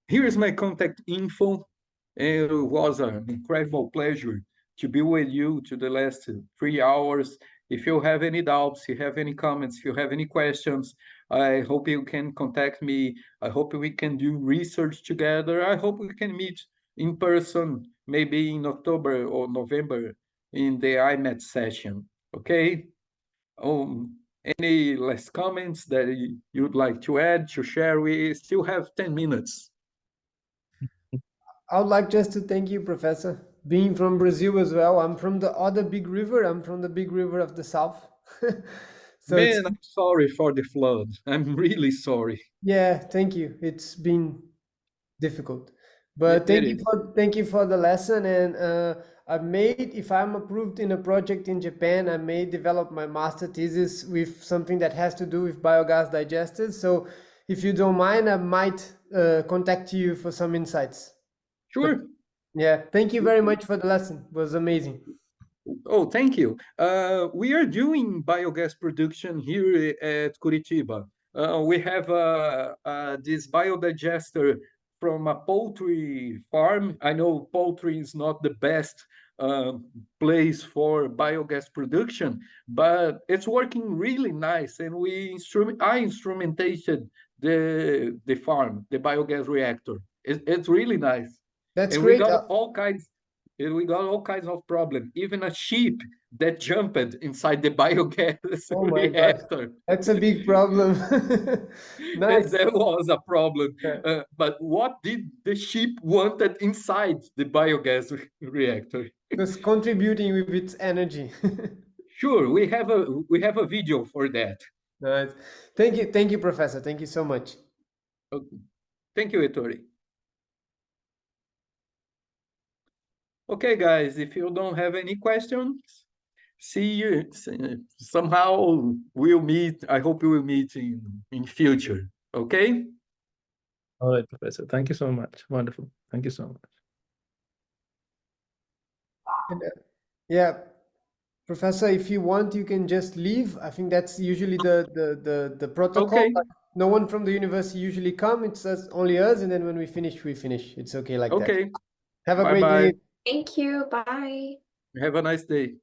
Here's my contact info. It was an incredible pleasure to be with you to the last 3 hours. If you have any doubts, you have any comments, if you have any questions, I hope you can contact me. I hope we can do research together. I hope we can meet in person, maybe in October or November, in the IMAT session, okay? Any last comments that you'd like to add, to share? We still have 10 minutes. I would like just to thank you, Professor. Being from Brazil as well, I'm from the other big river. I'm from the big river of the south. So man, I'm sorry for the flood. I'm really sorry. Yeah, thank you. It's been difficult, but thank you for the lesson. And if I'm approved in a project in Japan, I may develop my master thesis with something that has to do with biogas digesters. So if you don't mind, I might contact you for some insights. Sure. But, yeah, thank you very much for the lesson. It was amazing. Oh, thank you. We are doing biogas production here at Curitiba. We have this biodigester from a poultry farm. I know poultry is not the best place for biogas production, but it's working really nice. And I instrumentated the farm, the biogas reactor. It's really nice. That's and great. We got all kinds of problems. Even a sheep that jumped inside the biogas reactor. God. That's a big problem. Nice. That was a problem. But what did the sheep wanted inside the biogas reactor? Just contributing with its energy. Sure, we have a video for that. Nice. Thank you, Professor. Thank you so much. Okay. Thank you, Ettore. Okay, guys, if you don't have any questions, see you. Somehow we'll meet. I hope we will meet in future. Okay? All right, Professor. Thank you so much. Wonderful. Thank you so much. And, yeah, Professor, if you want, you can just leave. I think that's usually the protocol. Okay. No one from the university usually come. It's only us, and then when we finish, we finish. It's okay like that. Okay. Have a great day. Thank you. Bye. Have a nice day.